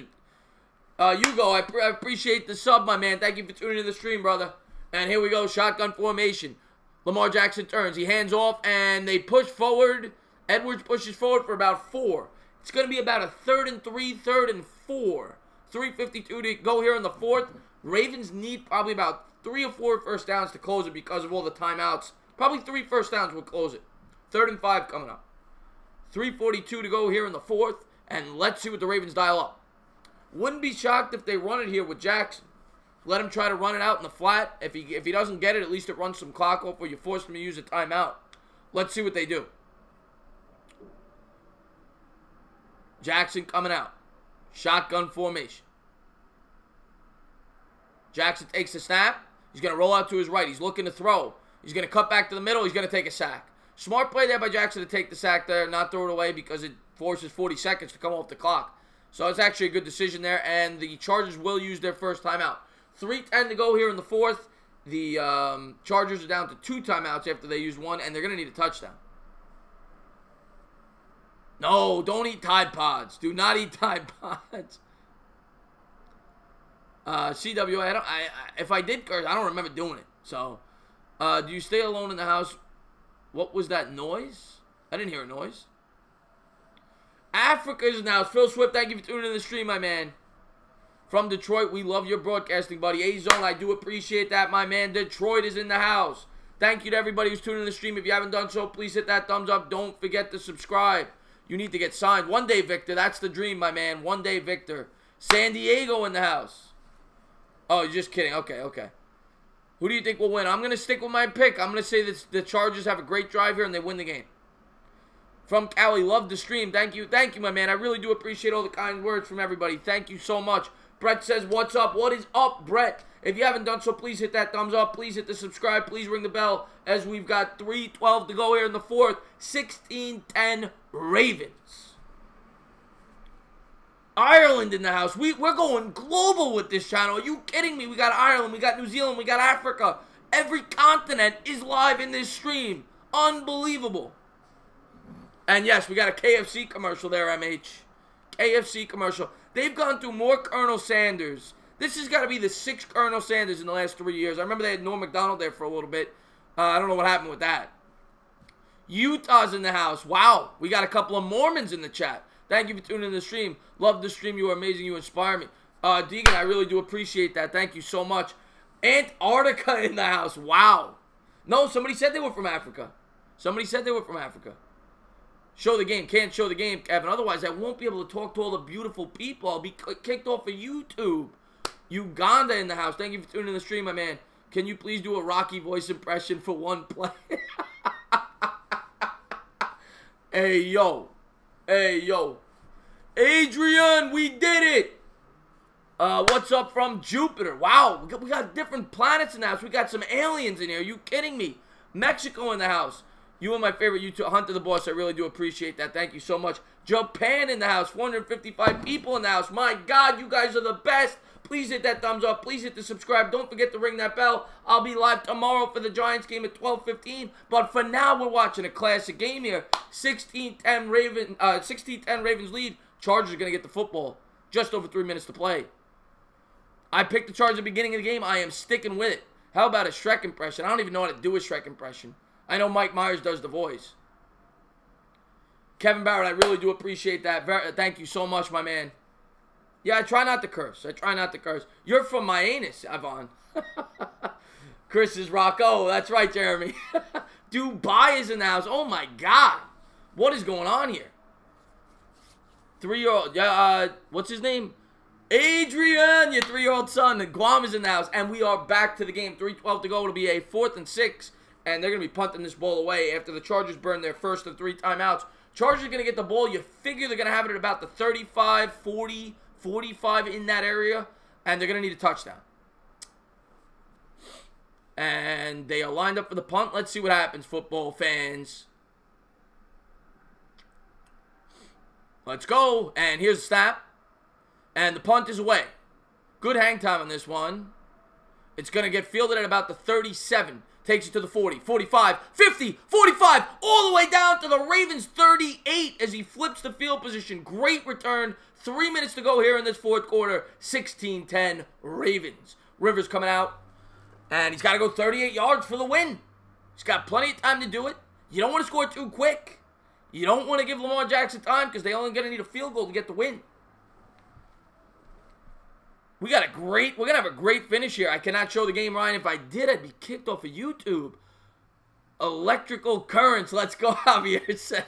are... Hugo, I appreciate the sub, my man. Thank you for tuning in the stream, brother. And here we go. Shotgun formation. Lamar Jackson turns. He hands off, and they push forward. Edwards pushes forward for about 4. It's going to be about a 3rd and 3, 3rd and 4. 3:52 to go here in the fourth. Ravens need probably about 3 or 4 first downs to close it because of all the timeouts. Probably 3 first downs will close it. 3rd and 5 coming up. 3:42 to go here in the fourth, and let's see what the Ravens dial up. Wouldn't be shocked if they run it here with Jackson. Let him try to run it out in the flat. If he doesn't get it, at least it runs some clock off, or you force him to use a timeout. Let's see what they do. Jackson coming out. Shotgun formation. Jackson takes the snap. He's going to roll out to his right. He's looking to throw. He's going to cut back to the middle. He's going to take a sack. Smart play there by Jackson to take the sack there, not throw it away because it forces 40 seconds to come off the clock. So it's actually a good decision there, and the Chargers will use their first timeout. 3:10 to go here in the fourth. The Chargers are down to 2 timeouts after they used 1, and they're going to need a touchdown. No, don't eat Tide Pods. Do not eat Tide Pods. CWA, if I did curse, I don't remember doing it. So, do you stay alone in the house? What was that noise? I didn't hear a noise. Africa is in the house. Phil Swift, thank you for tuning in the stream, my man. From Detroit, we love your broadcasting, buddy. A-Zone, I do appreciate that, my man. Detroit is in the house. Thank you to everybody who's tuning in the stream. If you haven't done so, please hit that thumbs up. Don't forget to subscribe. You need to get signed. One day, Victor. That's the dream, my man. One day, Victor. San Diego in the house. Oh, you're just kidding. Okay, okay. Who do you think will win? I'm going to stick with my pick. I'm going to say that the Chargers have a great drive here and they win the game. From Cali, love the stream. Thank you. Thank you, my man. I really do appreciate all the kind words from everybody. Thank you so much. Brett says, what's up? What is up, Brett? If you haven't done so, please hit that thumbs up. Please hit the subscribe. Please ring the bell as we've got 3:12 to go here in the fourth. 16-10 Ravens. Ireland in the house. We're going global with this channel. Are you kidding me? We got Ireland, we got New Zealand, we got Africa. Every continent is live in this stream. Unbelievable. And yes, we got a KFC commercial there, MH. KFC commercial. They've gone through more Colonel Sanders. This has got to be the 6th Colonel Sanders in the last 3 years. I remember they had Norm Macdonald there for a little bit. I don't know what happened with that. Utah's in the house. Wow. We got a couple of Mormons in the chat. Thank you for tuning in the stream. Love the stream. You are amazing. You inspire me. Deegan, I really do appreciate that. Thank you so much. Antarctica in the house. Wow. No, somebody said they were from Africa. Somebody said they were from Africa. Show the game. Can't show the game, Kevin. Otherwise, I won't be able to talk to all the beautiful people. I'll be kicked off of YouTube. Uganda in the house. Thank you for tuning in the stream, my man. Can you please do a Rocky voice impression for one play? Hey, yo. Hey, yo. Adrian, we did it. What's up from Jupiter? Wow, we got different planets in the house. We got some aliens in here. Are you kidding me? Mexico in the house. You are my favorite YouTube. Hunter the Boss, I really do appreciate that. Thank you so much. Japan in the house. 455 people in the house. My God, you guys are the best. Please hit that thumbs up. Please hit the subscribe. Don't forget to ring that bell. I'll be live tomorrow for the Giants game at 12:15. But for now, we're watching a classic game here. 16-10 Ravens lead. Chargers are going to get the football. Just over 3 minutes to play. I picked the Chargers at the beginning of the game. I am sticking with it. How about a Shrek impression? I don't even know how to do a Shrek impression. I know Mike Myers does the voice. Kevin Barrett, I really do appreciate that. Thank you so much, my man. Yeah, I try not to curse. I try not to curse. You're from my anus, Avon. Chris is Rocco. That's right, Jeremy. Dubai is in the house. Oh, my God. What is going on here? 3-year-old. What's his name? Adrian, your 3-year-old son. Guam is in the house. And we are back to the game. 3:12 to go. It'll be a 4th and 6. And they're going to be punting this ball away after the Chargers burn their first of 3 timeouts. Chargers are going to get the ball. You figure they're going to have it at about the 35, 40, 45 in that area. And they're going to need a touchdown. And they are lined up for the punt. Let's see what happens, football fans. Let's go. And here's the snap. And the punt is away. Good hang time on this one. It's going to get fielded at about the 37. Takes it to the 40, 45, 50, 45, all the way down to the Ravens 38 as he flips the field position. Great return. 3 minutes to go here in this fourth quarter. 16-10 Ravens. Rivers coming out. And he's got to go 38 yards for the win. He's got plenty of time to do it. You don't want to score too quick. You don't want to give Lamar Jackson time because they're only going to need a field goal to get the win. We're gonna have a great finish here. I cannot show the game, Ryan. If I did, I'd be kicked off of YouTube. Electrical currents. Let's go, Javier said.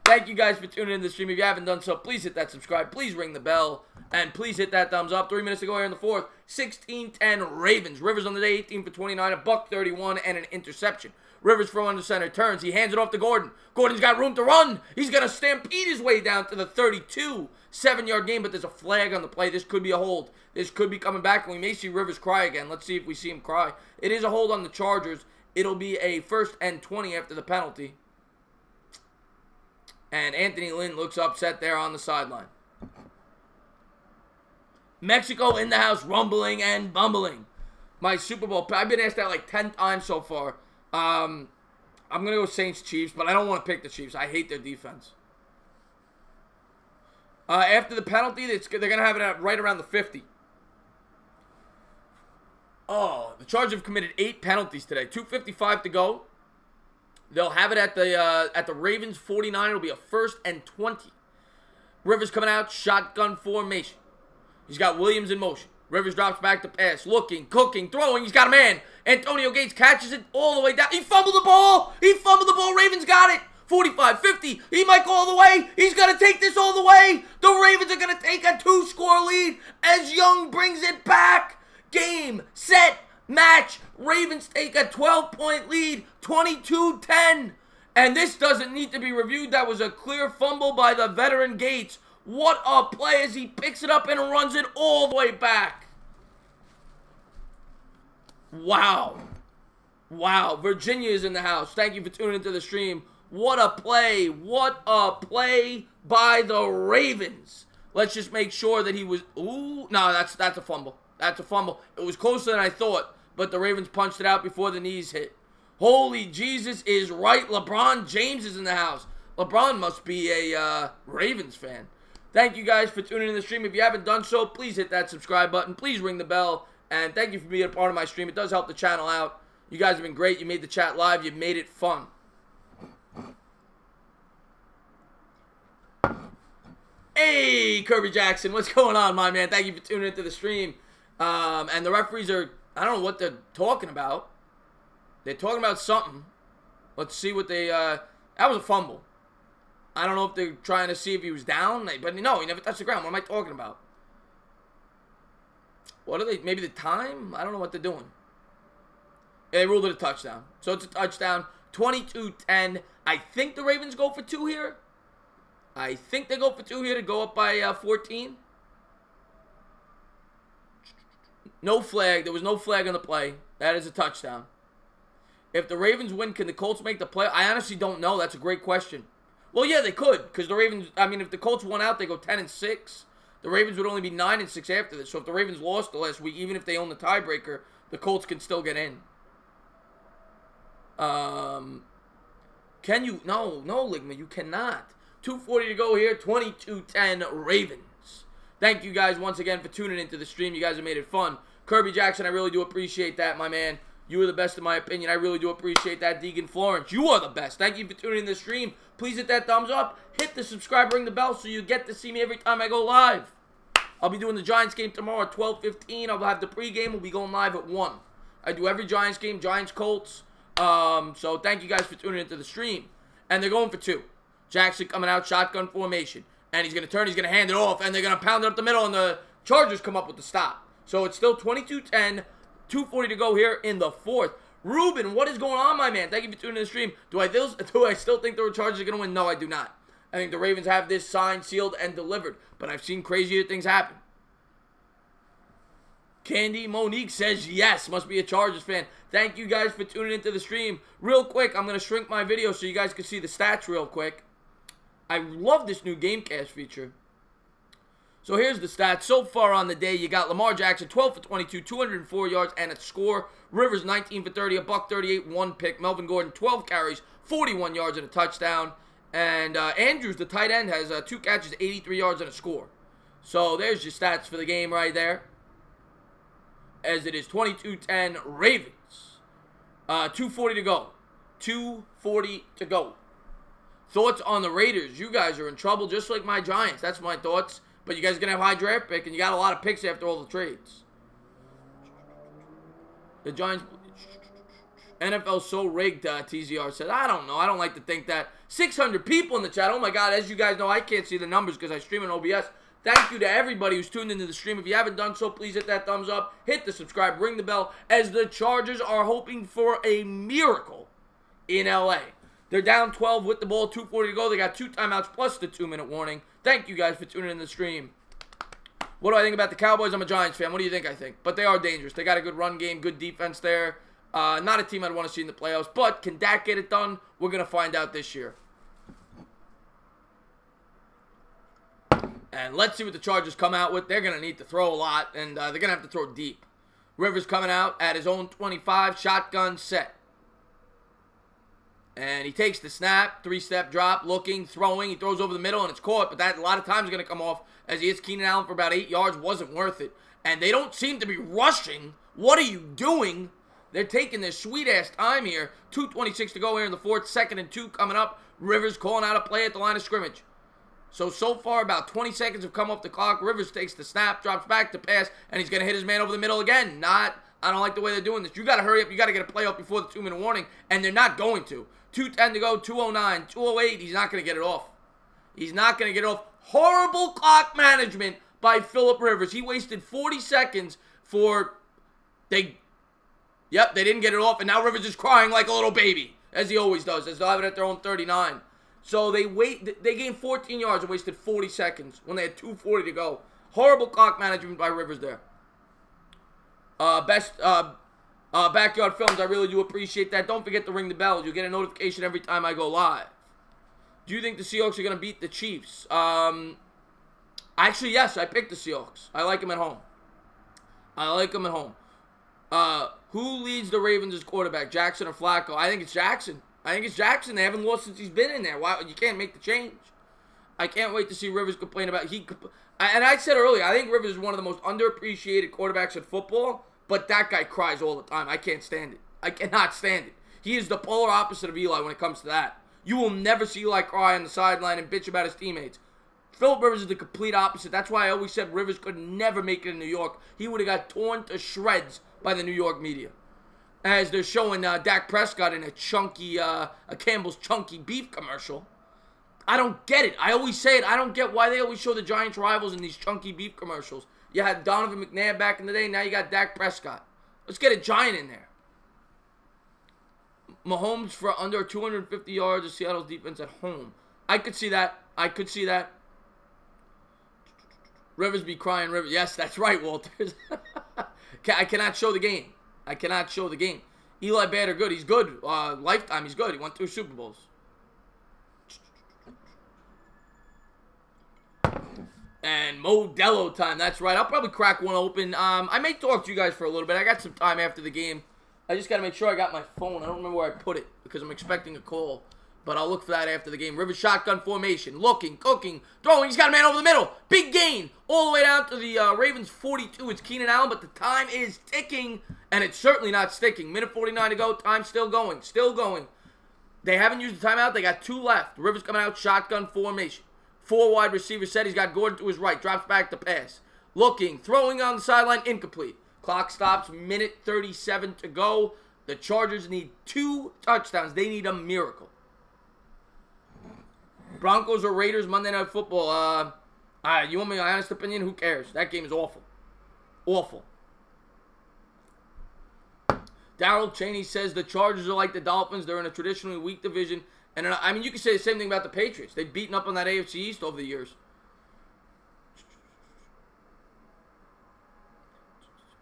Thank you guys for tuning in to the stream. If you haven't done so, please hit that subscribe. Please ring the bell. And please hit that thumbs up. 3 minutes to go here in the fourth. 16-10 Ravens. Rivers on the day, 18 for 29, a buck 31, and an interception. Rivers from under center turns. He hands it off to Gordon. Gordon's got room to run. He's going to stampede his way down to the 32. 7-yard gain, but there's a flag on the play. This could be a hold. This could be coming back, and we may see Rivers cry again. Let's see if we see him cry. It is a hold on the Chargers. It'll be a 1st and 20 after the penalty. And Anthony Lynn looks upset there on the sideline. Mexico in the house, rumbling and bumbling. My Super Bowl, I've been asked that like 10 times so far. I'm going to go Saints-Chiefs, but I don't want to pick the Chiefs. I hate their defense. After the penalty, they're going to have it at right around the 50. Oh, the Chargers have committed 8 penalties today. 2:55 to go. They'll have it at the Ravens 49. It'll be a 1st and 20. Rivers coming out, shotgun formation. He's got Williams in motion. Rivers drops back to pass, looking, cooking, throwing. He's got a man. Antonio Gates catches it all the way down. He fumbled the ball. He fumbled the ball. Ravens got it. 45, 50. He might go all the way. He's going to take this all the way. The Ravens are going to take a 2-score lead as Young brings it back. Game, set, match. Ravens take a 12-point lead, 22-10. And this doesn't need to be reviewed. That was a clear fumble by the veteran Gates. What a play as he picks it up and runs it all the way back. Wow. Wow. Virginia is in the house. Thank you for tuning into the stream. What a play. What a play by the Ravens. Let's just make sure that he was... Ooh. No, that's a fumble. That's a fumble. It was closer than I thought, but the Ravens punched it out before the knees hit. Holy Jesus is right. LeBron James is in the house. LeBron must be a Ravens fan. Thank you guys for tuning in the stream. If you haven't done so, please hit that subscribe button. Please ring the bell. And thank you for being a part of my stream. It does help the channel out. You guys have been great. You made the chat live. You made it fun. Hey, Kirby Jackson. What's going on, my man? Thank you for tuning into the stream. And the referees are, I don't know what they're talking about. They're talking about something. Let's see what they, that was a fumble. I don't know if they're trying to see if he was down. But no, he never touched the ground. What am I talking about? What are they? Maybe the time? I don't know what they're doing. They ruled it a touchdown. So it's a touchdown. 22-10. I think the Ravens go for 2 here. I think they go for 2 here to go up by 14. No flag. There was no flag on the play. That is a touchdown. If the Ravens win, can the Colts make the play? I honestly don't know. That's a great question. Well, yeah, they could, because the Ravens, I mean, if the Colts won out, they go 10-6. The Ravens would only be 9-6 after this. So if the Ravens lost the last week, even if they own the tiebreaker, the Colts can still get in. Can you? No, Ligma, you cannot. 2:40 to go here, 22-10 Ravens. Thank you guys once again for tuning into the stream. You guys have made it fun. Kirby Jackson, I really do appreciate that, my man. You are the best in my opinion. I really do appreciate that. Deegan Florence, you are the best. Thank you for tuning in the stream. Please hit that thumbs up. Hit the subscribe, ring the bell so you get to see me every time I go live. I'll be doing the Giants game tomorrow at 12:15. I'll have the pregame. We'll be going live at 1. I do every Giants game, Giants, Colts. So thank you guys for tuning into the stream. And they're going for 2. Jackson coming out, shotgun formation. And he's going to turn, he's going to hand it off, and they're going to pound it up the middle, and the Chargers come up with the stop. So it's still 22-10. 2:40 to go here in the 4th. Ruben, what is going on, my man? Thank you for tuning in the stream. Do I still think the Chargers are going to win? No, I do not. I think the Ravens have this signed, sealed, and delivered. But I've seen crazier things happen. Candy Monique says yes. Must be a Chargers fan. Thank you guys for tuning into the stream. Real quick, I'm going to shrink my video so you guys can see the stats real quick. I love this new Gamecast feature. So here's the stats. So far on the day, you got Lamar Jackson, 12 for 22, 204 yards, and a score. Rivers, 19 for 30, a buck 38, 1 pick. Melvin Gordon, 12 carries, 41 yards, and a touchdown. And Andrews, the tight end, has 2 catches, 83 yards, and a score. So there's your stats for the game right there. As it is 22-10 Ravens. 2:40 to go. 2:40 to go. Thoughts on the Raiders? You guys are in trouble just like my Giants. That's my thoughts. But you guys are going to have a high draft pick, and you got a lot of picks after all the trades. The Giants... NFL's so rigged, TZR said. I don't know. I don't like to think that. 600 people in the chat. Oh, my God. As you guys know, I can't see the numbers because I stream on OBS. Thank you to everybody who's tuned into the stream. If you haven't done so, please hit that thumbs up. Hit the subscribe. Ring the bell as the Chargers are hoping for a miracle in L.A. They're down 12 with the ball. 2:40 to go. They got 2 timeouts plus the 2-minute warning. Thank you guys for tuning in the stream. What do I think about the Cowboys? I'm a Giants fan. What do you think I think? But they are dangerous. They got a good run game, good defense there. Not a team I'd want to see in the playoffs. But can Dak get it done? We're going to find out this year. And let's see what the Chargers come out with. They're going to need to throw a lot, and they're going to have to throw deep. Rivers coming out at his own 25, shotgun set. And he takes the snap, 3-step drop, looking, throwing. He throws over the middle, and it's caught. But that a lot of times is going to come off as he hits Keenan Allen for about 8 yards. Wasn't worth it. And they don't seem to be rushing. What are you doing? They're taking their sweet-ass time here. 2:26 to go here in the fourth. 2nd and 2 coming up. Rivers calling out a play at the line of scrimmage. So far, about 20 seconds have come off the clock. Rivers takes the snap, drops back to pass, and he's going to hit his man over the middle again. I don't like the way they're doing this. You got to hurry up. You got to get a play up before the 2-minute warning, and they're not going to. 2:10 to go, 2:09, 2:08. He's not going to get it off. He's not going to get it off. Horrible clock management by Phillip Rivers. He wasted 40 seconds for... Yep, they didn't get it off, and now Rivers is crying like a little baby, as he always does, as they'll have it at their own 39. So they gained 14 yards and wasted 40 seconds when they had 2:40 to go. Horrible clock management by Rivers there. Backyard Films, I really do appreciate that. Don't forget to ring the bell. You'll get a notification every time I go live. Do you think the Seahawks are going to beat the Chiefs? Actually, yes, I picked the Seahawks. I like them at home. Who leads the Ravens as quarterback, Jackson or Flacco? I think it's Jackson. They haven't lost since he's been in there. Why? You can't make the change. I can't wait to see Rivers complain about... And I said earlier, I think Rivers is one of the most underappreciated quarterbacks in football, but that guy cries all the time. I can't stand it. I cannot stand it. He is the polar opposite of Eli when it comes to that. You will never see Eli cry on the sideline and bitch about his teammates. Phillip Rivers is the complete opposite. That's why I always said Rivers could never make it in New York. He would have got torn to shreds by the New York media. As they're showing Dak Prescott in a Campbell's Chunky Beef commercial. I don't get it. I always say it. I don't get why they always show the Giants rivals in these Chunky Beef commercials. You had Donovan McNabb back in the day. Now you got Dak Prescott. Let's get a Giant in there. Mahomes for under 250 yards of Seattle's defense at home. I could see that. Rivers be crying. Rivers. Yes, that's right, Walters. I cannot show the game. Eli bad or good? He's good. Lifetime, he's good. He won 2 Super Bowls. And Modelo time. That's right. I'll probably crack one open. I may talk to you guys for a little bit. I got some time after the game. I just got to make sure I got my phone. I don't remember where I put it because I'm expecting a call. But I'll look for that after the game. Rivers shotgun formation. Looking, cooking, throwing. He's got a man over the middle. Big gain. All the way down to the Ravens 42. It's Keenan Allen, but the time is ticking. And it's certainly not sticking. Minute 49 to go. Time still going. They haven't used the timeout. They got 2 left. Rivers coming out. Shotgun formation. 4 wide receivers set. He's got Gordon to his right. Drops back to pass. Looking. Throwing on the sideline. Incomplete. Clock stops. Minute 37 to go. The Chargers need 2 touchdowns. They need a miracle. Broncos or Raiders Monday Night Football. You want my honest opinion? Who cares? That game is awful. Darryl Cheney says the Chargers are like the Dolphins. They're in a traditionally weak division. And I mean, you can say the same thing about the Patriots. They've beaten up on that AFC East over the years.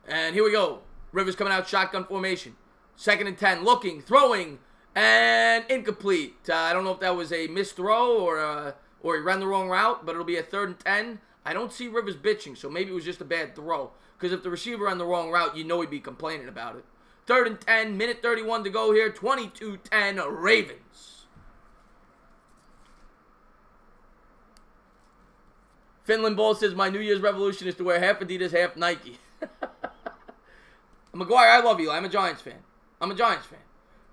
And here we go. Rivers coming out, shotgun formation. 2nd and 10, looking, throwing, and incomplete. I don't know if that was a missed throw or he ran the wrong route, but it'll be a 3rd and 10. I don't see Rivers bitching, so maybe it was just a bad throw. Because if the receiver ran the wrong route, you know he'd be complaining about it. 3rd and 10, minute 31 to go here. 22-10 Ravens. Finland Ball says, my New Year's revolution is to wear half Adidas, half Nike. McGuire, I love you. I'm a Giants fan.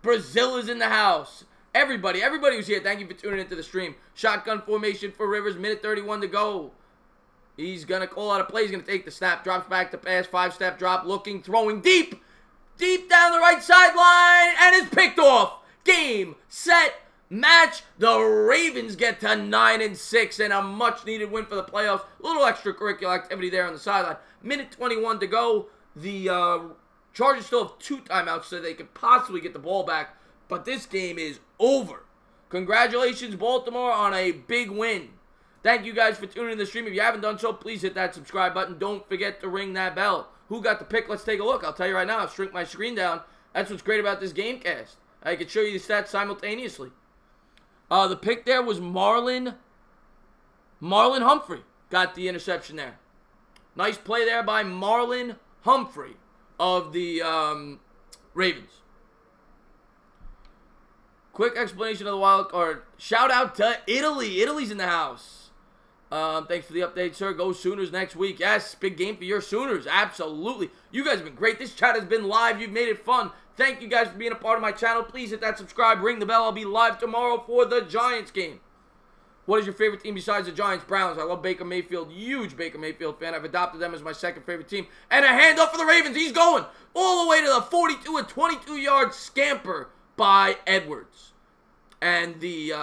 Brazil is in the house. Everybody who's here, thank you for tuning into the stream. Shotgun formation for Rivers, minute 31 to go. He's going to call out a play. He's going to take the snap. Drops back to pass. 5-step drop. Looking. Throwing deep. Deep down the right sideline. And is picked off. Game. Set. Match. The Ravens get to 9-6. And a much-needed win for the playoffs. A little extracurricular activity there on the sideline. Minute 21 to go. The Chargers still have 2 timeouts, so they could possibly get the ball back. But this game is over. Congratulations, Baltimore, on a big win. Thank you guys for tuning in the stream. If you haven't done so, please hit that subscribe button. Don't forget to ring that bell. Who got the pick? Let's take a look. I'll tell you right now. I'll shrink my screen down. That's what's great about this Gamecast. I can show you the stats simultaneously. The pick there was Marlon Humphrey. Got the interception there. Nice play there by Marlon Humphrey of the Ravens. Quick explanation of the wild card. Shout out to Italy. Italy's in the house. Thanks for the update, sir. Go Sooners next week. Yes, big game for your Sooners. Absolutely. You guys have been great. This chat has been live. You've made it fun. Thank you guys for being a part of my channel. Please hit that subscribe. Ring the bell. I'll be live tomorrow for the Giants game. What is your favorite team besides the Giants? Browns. I love Baker Mayfield. Huge Baker Mayfield fan. I've adopted them as my second favorite team. And a handoff for the Ravens. He's going all the way to the 42 and 22-yard scamper by Edwards. And the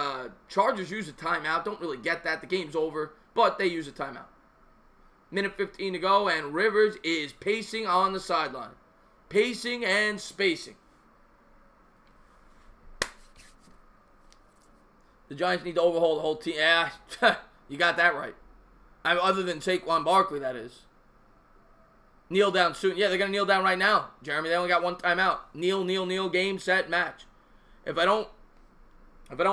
Chargers use a timeout. Don't really get that. The game's over. But they use a timeout. Minute 15 to go. And Rivers is pacing on the sideline. Pacing and spacing. The Giants need to overhaul the whole team. Yeah, you got that right. Other than Saquon Barkley, that is. Kneel down soon. Yeah, they're going to kneel down right now. Jeremy, they only got 1 timeout. Kneel, game, set, match. If I don't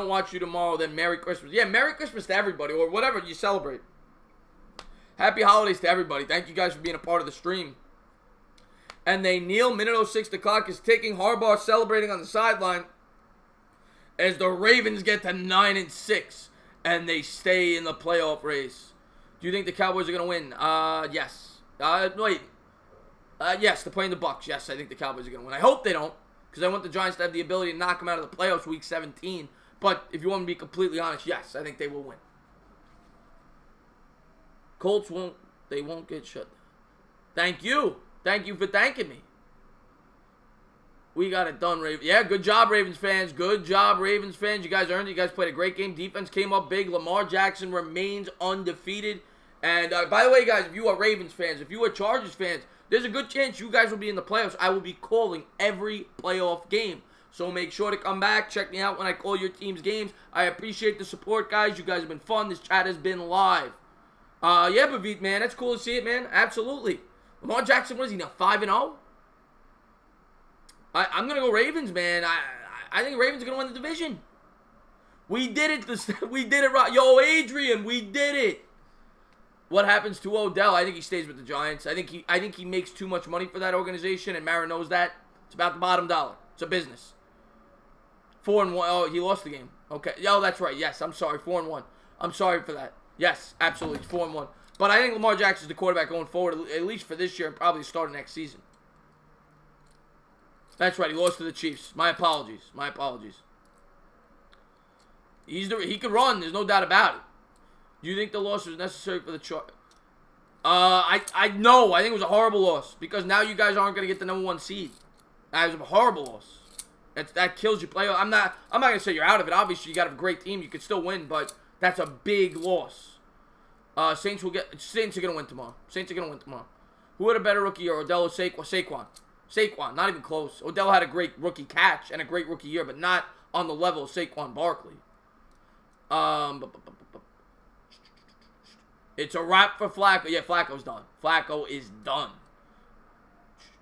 watch you tomorrow, then Merry Christmas. Yeah, Merry Christmas to everybody, or whatever you celebrate. Happy holidays to everybody. Thank you guys for being a part of the stream. And they kneel. Minute 06, the clock is ticking. Harbaugh celebrating on the sideline as the Ravens get to 9-6, and they stay in the playoff race. Do you think the Cowboys are going to win? Yes. Yes, they're playing the Bucs. Yes, I think the Cowboys are going to win. I hope they don't, because I want the Giants to have the ability to knock them out of the playoffs week 17. But if you want me to be completely honest, yes, I think they will win. Colts won't get shut down. Thank you. Thank you for thanking me. We got it done, Ravens. Yeah, good job, Ravens fans. Good job, Ravens fans. You guys earned it. You guys played a great game. Defense came up big. Lamar Jackson remains undefeated. And by the way, guys, if you are Ravens fans, if you are Chargers fans, there's a good chance you guys will be in the playoffs. I will be calling every playoff game. So make sure to come back. Check me out when I call your team's games. I appreciate the support, guys. You guys have been fun. This chat has been live. Yeah, Bavit, man. That's cool to see it, man. Absolutely. Lamar Jackson, what is he now, 5-0? I'm going to go Ravens, man. I think Ravens are going to win the division. We did it. We did it right. Yo, Adrian, we did it. What happens to Odell? I think he stays with the Giants. I think he makes too much money for that organization, and Mara knows that. It's about the bottom dollar. It's a business. 4-1. Oh, he lost the game. Okay. Yo, that's right. Yes, I'm sorry. 4-1. I'm sorry for that. Yes, absolutely. It's 4-1. But I think Lamar Jackson's the quarterback going forward, at least for this year, and probably start next season. That's right. He lost to the Chiefs. My apologies. My apologies. He could run. There's no doubt about it. Do you think the loss was necessary for the Chargers? No. I think it was a horrible loss because now you guys aren't going to get the #1 seed. That was a horrible loss. That kills your playoff. I'm not going to say you're out of it. Obviously, you got a great team. You could still win, but that's a big loss. Saints are going to win tomorrow. Saints are going to win tomorrow. Who had a better rookie year, Odell or Saquon? Saquon, not even close. Odell had a great rookie catch and a great rookie year, but not on the level of Saquon Barkley. It's a wrap for Flacco. Yeah, Flacco's done. Flacco is done.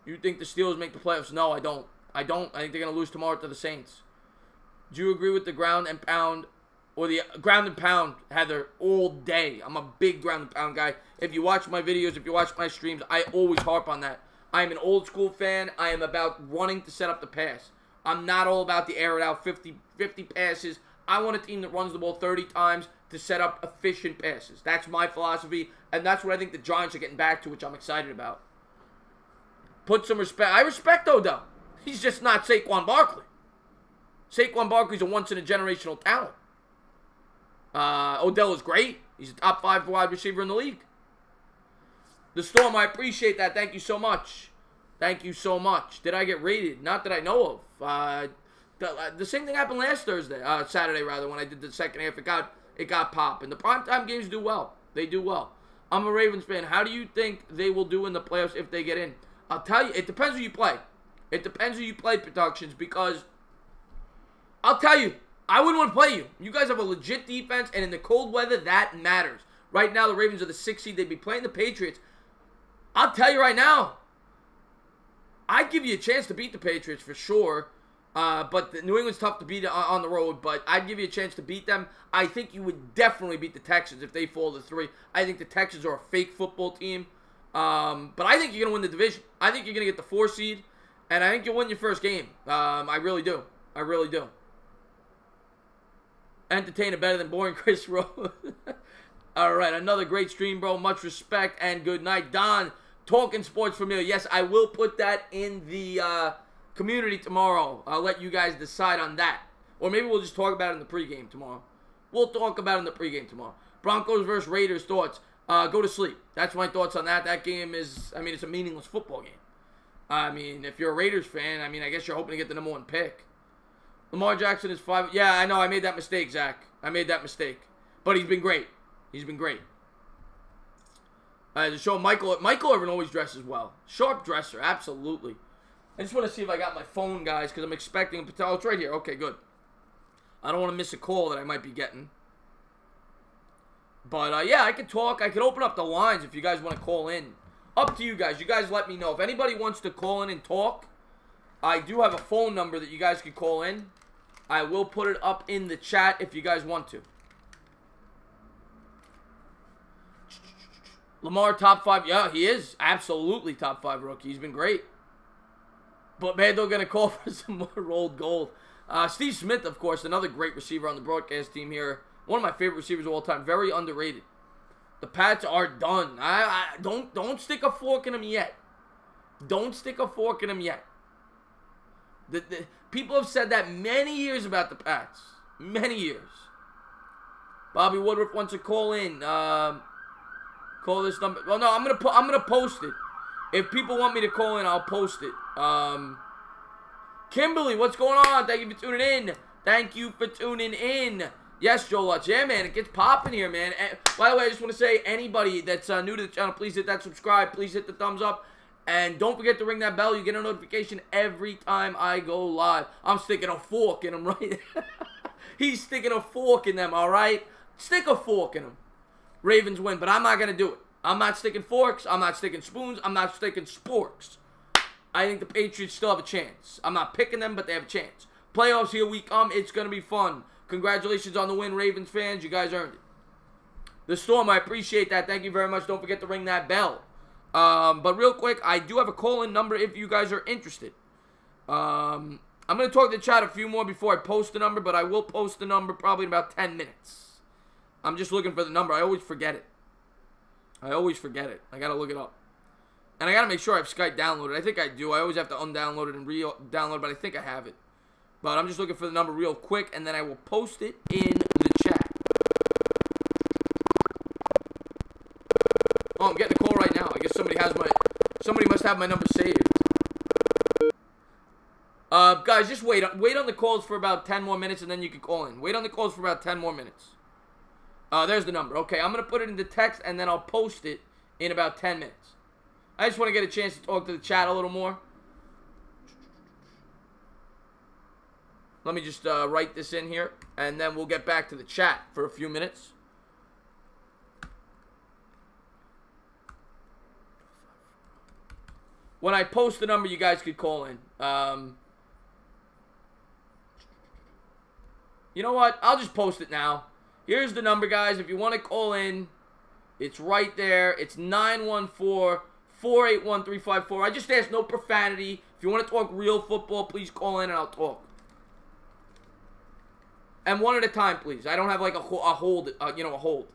You think the Steelers make the playoffs? No, I don't. I think they're going to lose tomorrow to the Saints. Do you agree with the ground and pound or the ground and pound, Heather, all day? I'm a big ground and pound guy. If you watch my videos, if you watch my streams, I always harp on that. I am an old school fan. I am about running to set up the pass. I'm not all about the air it out 50 passes. I want a team that runs the ball 30 times to set up efficient passes. That's my philosophy, and that's what I think the Giants are getting back to, which I'm excited about. Put some respect. I respect Odell. He's just not Saquon Barkley. Saquon Barkley's a once-in-a-generational talent. Odell is great. He's a top 5 wide receiver in the league. The Storm, I appreciate that. Thank you so much. Thank you so much. Did I get rated? Not that I know of. The same thing happened last Saturday rather, when I did the second half. It got popped. And the primetime games do well. They do well. I'm a Ravens fan. How do you think they will do in the playoffs if they get in? I'll tell you, it depends who you play. It depends who you play, Productions, because I'll tell you, I wouldn't want to play you. You guys have a legit defense, and in the cold weather, that matters. Right now, the Ravens are the 6th seed. They'd be playing the Patriots. I'll tell you right now, I'd give you a chance to beat the Patriots for sure. But New England's tough to beat on the road, but I'd give you a chance to beat them. I think you would definitely beat the Texans if they fall to 3. I think the Texans are a fake football team. But I think you're going to win the division. I think you're going to get the 4 seed, and I think you'll win your first game. I really do. I really do. Entertainer better than boring Chris Rowe. All right, another great stream, bro. Much respect and good night. Don, talking sports familiar. Yes, I will put that in the community tomorrow. I'll let you guys decide on that. Or maybe we'll just talk about it in the pregame tomorrow. We'll talk about it in the pregame tomorrow. Broncos versus Raiders thoughts. Go to sleep. That's my thoughts on that. That game is, I mean, it's a meaningless football game. I mean, if you're a Raiders fan, I mean, I guess you're hoping to get the #1 pick. Lamar Jackson is 5. Yeah, I know. I made that mistake, Zach. I made that mistake. But he's been great. He's been great. To show Michael Irvin always dresses well. Sharp dresser, absolutely. I just want to see if I got my phone, guys, because I'm expecting a oh, it's right here. Okay, good. I don't want to miss a call that I might be getting. But, yeah, I could talk. I could open up the lines if you guys want to call in. Up to you guys. You guys let me know. If anybody wants to call in and talk, I do have a phone number that you guys could call in. I will put it up in the chat if you guys want to. Lamar, top 5. Yeah, he is absolutely top 5 rookie. He's been great. But, man, they're going to call for some more rolled gold. Steve Smith, of course, another great receiver on the broadcast team here. One of my favorite receivers of all time. Very underrated. The Pats are done. Don't stick a fork in them yet. Don't stick a fork in them yet. People have said that many years about the Pats. Many years. Bobby Woodruff wants to call in. Call this number. Well, no, I'm gonna post it. If people want me to call in, I'll post it. Kimberly, what's going on? Thank you for tuning in. Thank you for tuning in. Yes, Joe Lutz. Yeah, man, it gets popping here, man. And, by the way, I just want to say, anybody that's new to the channel, please hit that subscribe. Please hit the thumbs up. And don't forget to ring that bell. You get a notification every time I go live. I'm sticking a fork in them, right? He's sticking a fork in them, all right? Stick a fork in them. Ravens win, but I'm not going to do it. I'm not sticking forks. I'm not sticking spoons. I'm not sticking sporks. I think the Patriots still have a chance. I'm not picking them, but they have a chance. Playoffs, here we come. It's going to be fun. Congratulations on the win, Ravens fans. You guys earned it. The Storm, I appreciate that. Thank you very much. Don't forget to ring that bell. But real quick, I do have a call-in number if you guys are interested. I'm going to talk to the chat a few more before I post the number, but I will post the number probably in about 10 minutes. I'm just looking for the number. I always forget it. I always forget it. I got to look it up. And I got to make sure I have Skype downloaded. I think I do. I always have to undownload it and re-download, but I think I have it. But I'm just looking for the number real quick, and then I will post it in the chat. Oh, I'm getting a call right now. I guess somebody must have my number saved. Guys, just wait on the calls for about 10 more minutes, and then you can call in. Wait on the calls for about 10 more minutes. There's the number. Okay, I'm going to put it into text, and then I'll post it in about 10 minutes. I just want to get a chance to talk to the chat a little more. Let me just write this in here, and then we'll get back to the chat for a few minutes. When I post the number, you guys could call in. You know what? I'll just post it now. Here's the number, guys. If you want to call in, it's right there. It's 914-481-354. I just asked no profanity. If you want to talk real football, please call in and I'll talk. And one at a time, please. I don't have like a hold, a hold.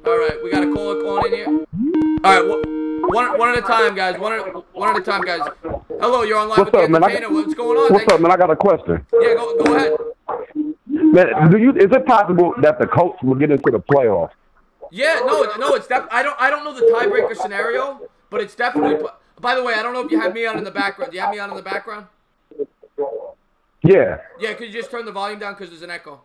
All right, we got a caller calling in here. All right, one at a time, guys. One at a time, guys. Hello, you're on live with the Entertainer. What's going on? What's up, man? I got a question. Yeah, go ahead. Man, is it possible that the Colts will get into the playoffs? Yeah, no, it's I don't know the tiebreaker scenario, but it's definitely. By the way, I don't know if you have me on in the background. Do you have me on in the background? Yeah. Yeah, could you just turn the volume down because there's an echo?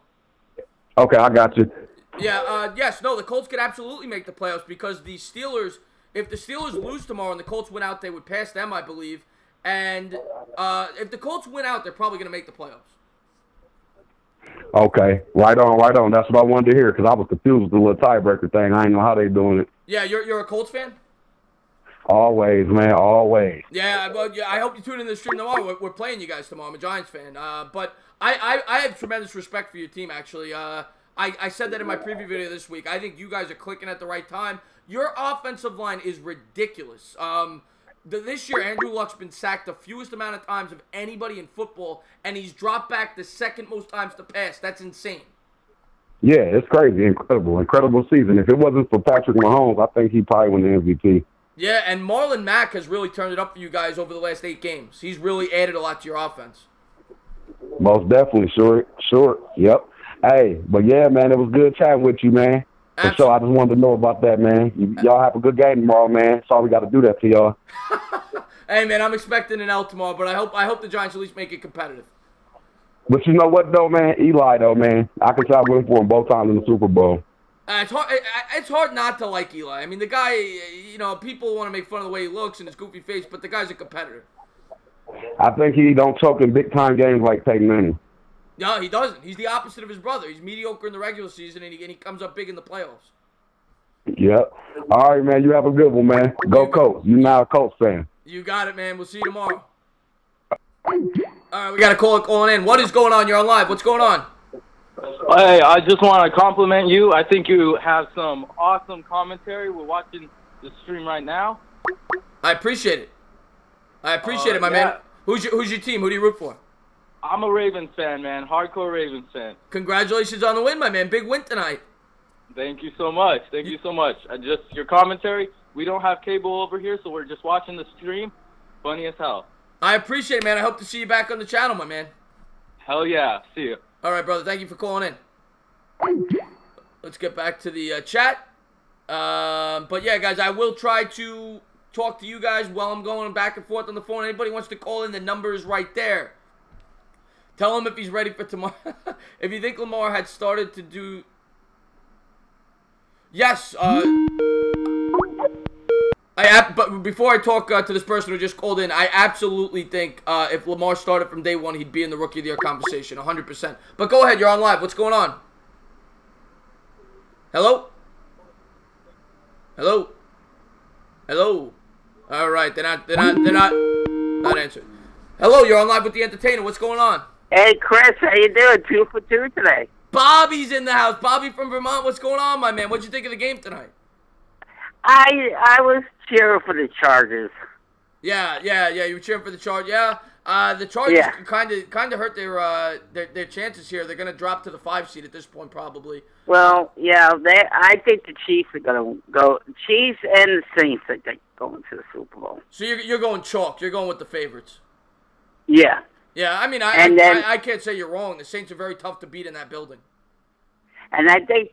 Okay, I got you. Yeah, yes, no, the Colts could absolutely make the playoffs because the Steelers, if the Steelers lose tomorrow and the Colts win out, they would pass them, I believe. And if the Colts win out, they're probably going to make the playoffs. Okay, right on. That's what I wanted to hear because I was confused with the little tiebreaker thing. I didn't know how they doing it. Yeah, you're a Colts fan? Always, man, always. Yeah, well, yeah, I hope you tune in to the stream tomorrow. We're playing you guys tomorrow. I'm a Giants fan. But I have tremendous respect for your team, actually. I said that in my preview video this week. I think you guys are clicking at the right time. Your offensive line is ridiculous. This year, Andrew Luck's been sacked the fewest amount of times of anybody in football, and he's dropped back the second most times to pass. That's insane. Yeah, it's crazy. Incredible season. If it wasn't for Patrick Mahomes, I think he'd probably win the MVP. Yeah, and Marlon Mack has really turned it up for you guys over the last 8 games. He's really added a lot to your offense. Most definitely, sure. Yep. Hey, but yeah, man, it was good chatting with you, man. For sure, I just wanted to know about that, man. Y'all have a good game tomorrow, man. Sorry we got to do that to y'all. Hey, man, I'm expecting an L tomorrow, but I hope the Giants at least make it competitive. But you know what, though, man? Eli, though, man. I can try winning for him both times in the Super Bowl. It's hard not to like Eli. I mean, the guy, people want to make fun of the way he looks and his goofy face, but the guy's a competitor. I think he don't choke in big-time games like Peyton Manning. No, he doesn't. He's the opposite of his brother. He's mediocre in the regular season, and he comes up big in the playoffs. Yep. All right, man. You have a good one, man. Go Colts. You're now a Colts fan. You got it, man. We'll see you tomorrow. All right, we got a caller calling in. What is going on? You're on live. What's going on? Hey, I just want to compliment you. I think you have some awesome commentary. We're watching the stream right now. I appreciate it. My man. Who's your team? Who do you root for? I'm a Ravens fan, man. Hardcore Ravens fan. Congratulations on the win, my man. Big win tonight. Thank you so much. Just your commentary. We don't have cable over here, so we're just watching the stream. Funny as hell. I appreciate it, man. I hope to see you back on the channel, my man. Hell yeah. See you. All right, brother. Thank you for calling in. Let's get back to the chat. But yeah, guys, I will try to talk to you guys while I'm going back and forth on the phone. Anybody wants to call in, the number is right there. Tell him if he's ready for tomorrow. If you think Lamar had started to do... Yes. But before I talk to this person who just called in, I absolutely think if Lamar started from day one, he'd be in the Rookie of the Year conversation, 100%. But go ahead, you're on live. What's going on? Hello? Hello? Hello? All right, they're not answering. Hello, you're on live with the entertainer. What's going on? Hey, Chris, how you doing? 2 for 2 today. Bobby's in the house. Bobby from Vermont. What's going on, my man? What'd you think of the game tonight? I was cheering for the Chargers. Yeah. You were cheering for the Chargers. Yeah. The Chargers kind of hurt their chances here. They're gonna drop to the 5 seed at this point, probably. Well, yeah. I think the Chiefs are gonna go. Chiefs and the Saints are going to the Super Bowl. So you're going chalk. You're going with the favorites. Yeah. Yeah. I mean, I can't say you're wrong. The Saints are very tough to beat in that building. And I think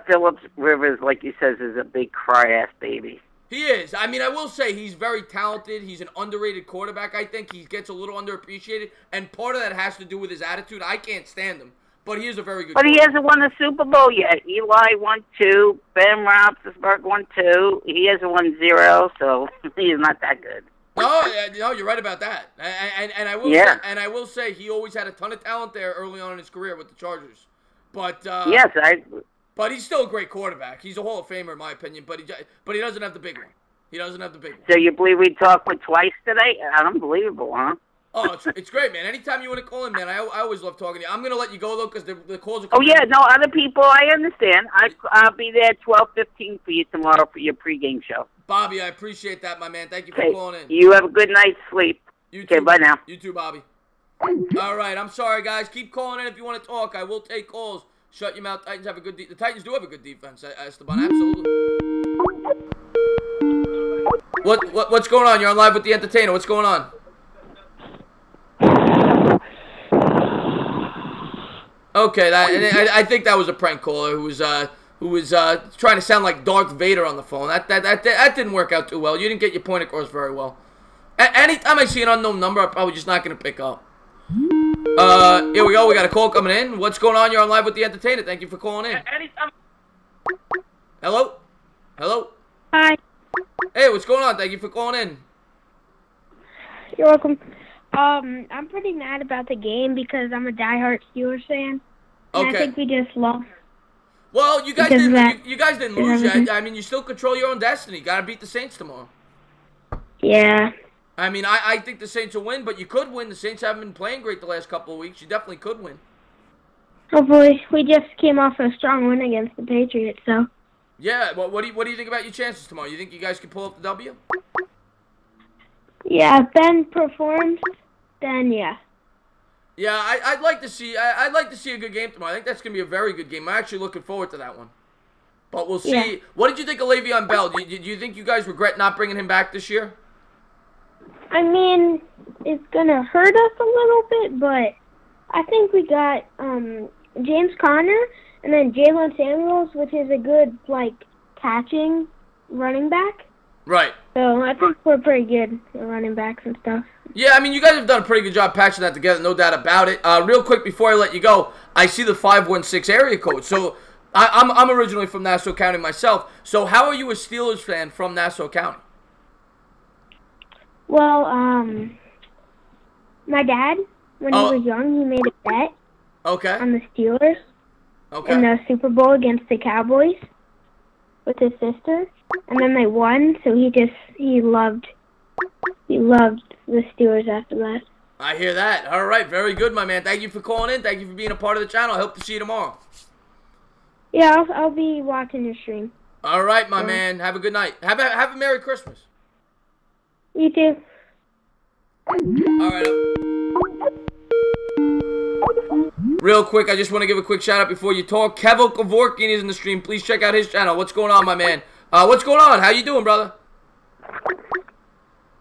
Phillips Rivers, like you says, is a big cry-ass baby. He is. I mean, I will say he's very talented. He's an underrated quarterback, I think. He gets a little underappreciated, and part of that has to do with his attitude. I can't stand him, but he is a very good But he hasn't won the Super Bowl yet. Eli won 2. Ben Roethlisberger won 2. He hasn't won 0, so he's not that good. No, you're right about that. And I will say he always had a ton of talent there early on in his career with the Chargers. But but he's still a great quarterback. He's a Hall of Famer in my opinion. But he doesn't have the big one. So you believe we talked with twice today? Unbelievable, huh? Oh, it's great, man. Anytime you want to call in, man, I always love talking to you. I'm gonna let you go though because the calls are coming. Oh yeah, no other people. I understand. I'll be there at 12:15 for you tomorrow for your pregame show. Bobby, I appreciate that, my man. Thank you for calling in. You have a good night's sleep. You too. Okay, bye now. You too, Bobby. All right, I'm sorry, guys. Keep calling in if you want to talk. I will take calls. Shut your mouth. Titans have a good the Titans do have a good defense, Esteban. Absolutely. What's going on? You're on live with the entertainer. What's going on? Okay, I think that was a prank caller who was who was trying to sound like Darth Vader on the phone. That didn't work out too well. You didn't get your point across very well. Anytime I see an unknown number, I'm probably just not going to pick up. Here we go. We got a call coming in. What's going on? You're on live with the entertainer. Thank you for calling in. Hello? Hello? Hi. Hey, what's going on? Thank you for calling in. You're welcome. I'm pretty mad about the game because I'm a diehard Steelers fan. And Okay. I think we just lost. Well, you guys Because didn't. You guys didn't lose everything. yet. I mean, you still control your own destiny. Got to beat the Saints tomorrow. Yeah. I mean, I think the Saints will win, but you could win. The Saints haven't been playing great the last couple of weeks. You definitely could win. Hopefully, we just came off a strong win against the Patriots, so. Yeah. What do you think about your chances tomorrow? You think you guys can pull up the W? Yeah, if Ben performs, then yeah. Yeah, I'd like to see. I'd like to see a good game tomorrow. I think that's gonna be a very good game. I'm actually looking forward to that one. But we'll see. Yeah. What did you think of Le'Veon Bell? Do you think you guys regret not bringing him back this year? I mean, it's gonna hurt us a little bit, but I think we got James Conner and then Jalen Samuels, which is a good catching running back. Right. So I think we're pretty good at running backs and stuff. Yeah, I mean, you guys have done a pretty good job patching that together, no doubt about it. Real quick before I let you go, I see the 516 area code. So I'm originally from Nassau County myself. So how are you a Steelers fan from Nassau County? Well, my dad, when he was young, he made a bet Okay. on the Steelers Okay. in the Super Bowl against the Cowboys with his sister, and then they won. So he loved the Steelers after that. I hear that. All right, very good, my man. Thank you for calling in. Thank you for being a part of the channel. I hope to see you tomorrow. Yeah, I'll be watching your stream. All right, my man. Have a good night. Have a Merry Christmas. You too. All right. Real quick, I just want to give a quick shout out before you talk. Kevo Kevorkian is in the stream. Please check out his channel. What's going on, my man? What's going on? How you doing, brother?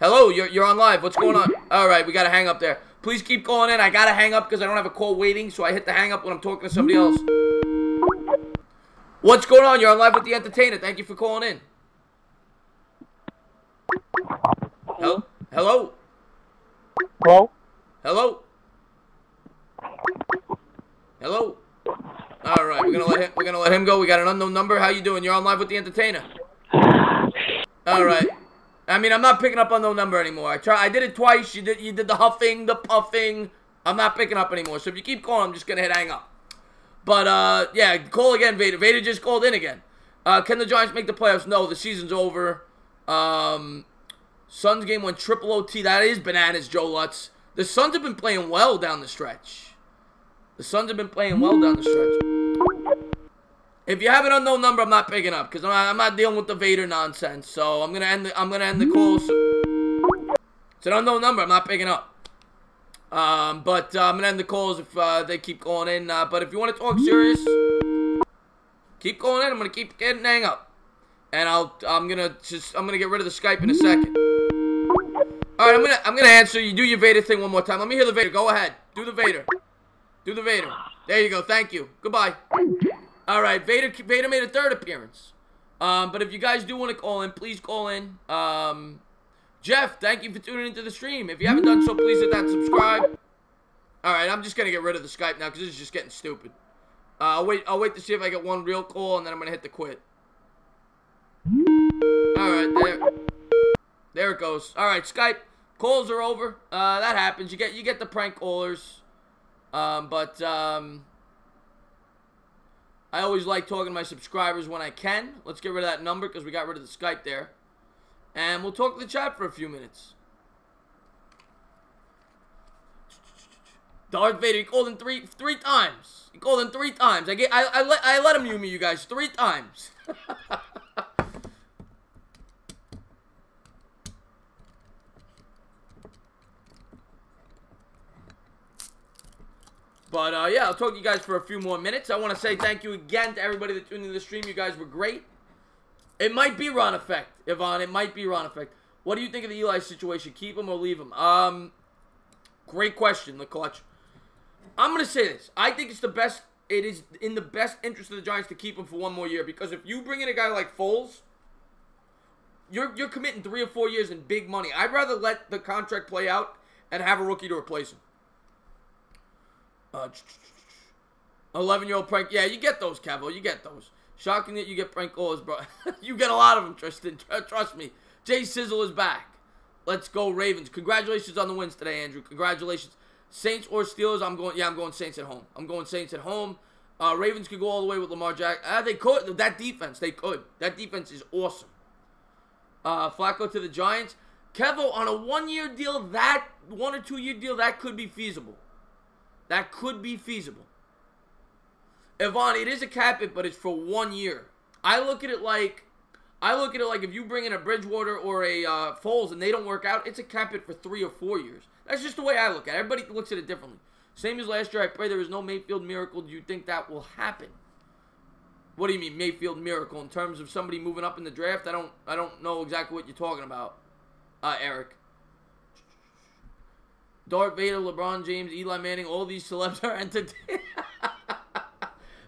Hello, you're on live. What's going on? All right, we got to hang up there. Please keep calling in. I got to hang up because I don't have a call waiting, so I hit the hang up when I'm talking to somebody else. What's going on? You're on live with the entertainer. Thank you for calling in. Hello? Hello? Hello? Hello? Hello? All right, we're gonna let him go. We got an unknown number. How you doing? You're on live with the entertainer. All right. I mean, I'm not picking up unknown number anymore. I did it twice. You did the huffing, the puffing. I'm not picking up anymore. So if you keep calling, I'm just gonna hit hang up. But yeah, call again, Vader. Vader just called in again. Can the Giants make the playoffs? No, the season's over. Suns game went triple OT. That is bananas, Joe Lutz. The Suns have been playing well down the stretch. If you have an unknown number, I'm not picking up because I'm not dealing with the Vader nonsense. So I'm gonna end the call. It's an unknown number. I'm not picking up. But I'm gonna end the calls if they keep calling in. But if you want to talk serious, keep calling in. I'm gonna keep getting hang up, and I'm gonna get rid of the Skype in a second. All right, I'm gonna answer. You do your Vader thing one more time. Let me hear the Vader. Go ahead. Do the Vader. Do the Vader. There you go. Thank you. Goodbye. All right, Vader made a third appearance. But if you guys do want to call in, please call in. Jeff, thank you for tuning into the stream. If you haven't done so, please hit that subscribe. All right, I'm just gonna get rid of the Skype now because this is just getting stupid. I'll wait to see if I get one real call, and then I'm gonna hit the quit. All right, there it goes. All right, Skype calls are over. That happens. You get the prank callers. But I always like talking to my subscribers when I can. Let's get rid of that number because we got rid of the Skype there. And we'll talk to the chat for a few minutes. Darth Vader, he called in three times. He called in 3 times. I let him humor you guys 3 times. But, yeah, I'll talk to you guys for a few more minutes. I want to say thank you again to everybody that tuned into the stream. You guys were great. It might be Ron Effect, Yvonne. It might be Ron Effect. What do you think of the Eli situation? Keep him or leave him? Great question, the clutch. I'm going to say this. I think it's the best it is in the best interest of the Giants to keep him for one more year, because if you bring in a guy like Foles, you're committing 3 or 4 years in big money. I'd rather let the contract play out and have a rookie to replace him. 11-year-old prank. Yeah, you get those, Cavo. You get those. Shocking that you get prank calls, bro. You get a lot of them, Tristan. Trust me. Jay Sizzle is back. Let's go, Ravens. Congratulations on the wins today, Andrew. Congratulations. Saints or Steelers? I'm going Saints at home. I'm going Saints at home. Ravens could go all the way with Lamar Jackson. They could. That defense, they could. That defense is awesome. Flacco to the Giants. Kevo, on a 1-year deal, that 1 or 2 year deal, that could be feasible. That could be feasible. Yvonne, it is a cap it, but it's for 1 year. I look at it like if you bring in a Bridgewater or a Foles and they don't work out, it's a cap it for 3 or 4 years. That's just the way I look at it. Everybody looks at it differently. Same as last year. I pray there is no Mayfield miracle. Do you think that will happen? What do you mean Mayfield miracle in terms of somebody moving up in the draft? I don't know exactly what you're talking about, Eric. Darth Vader, LeBron James, Eli Manning, all these celebs are entertained.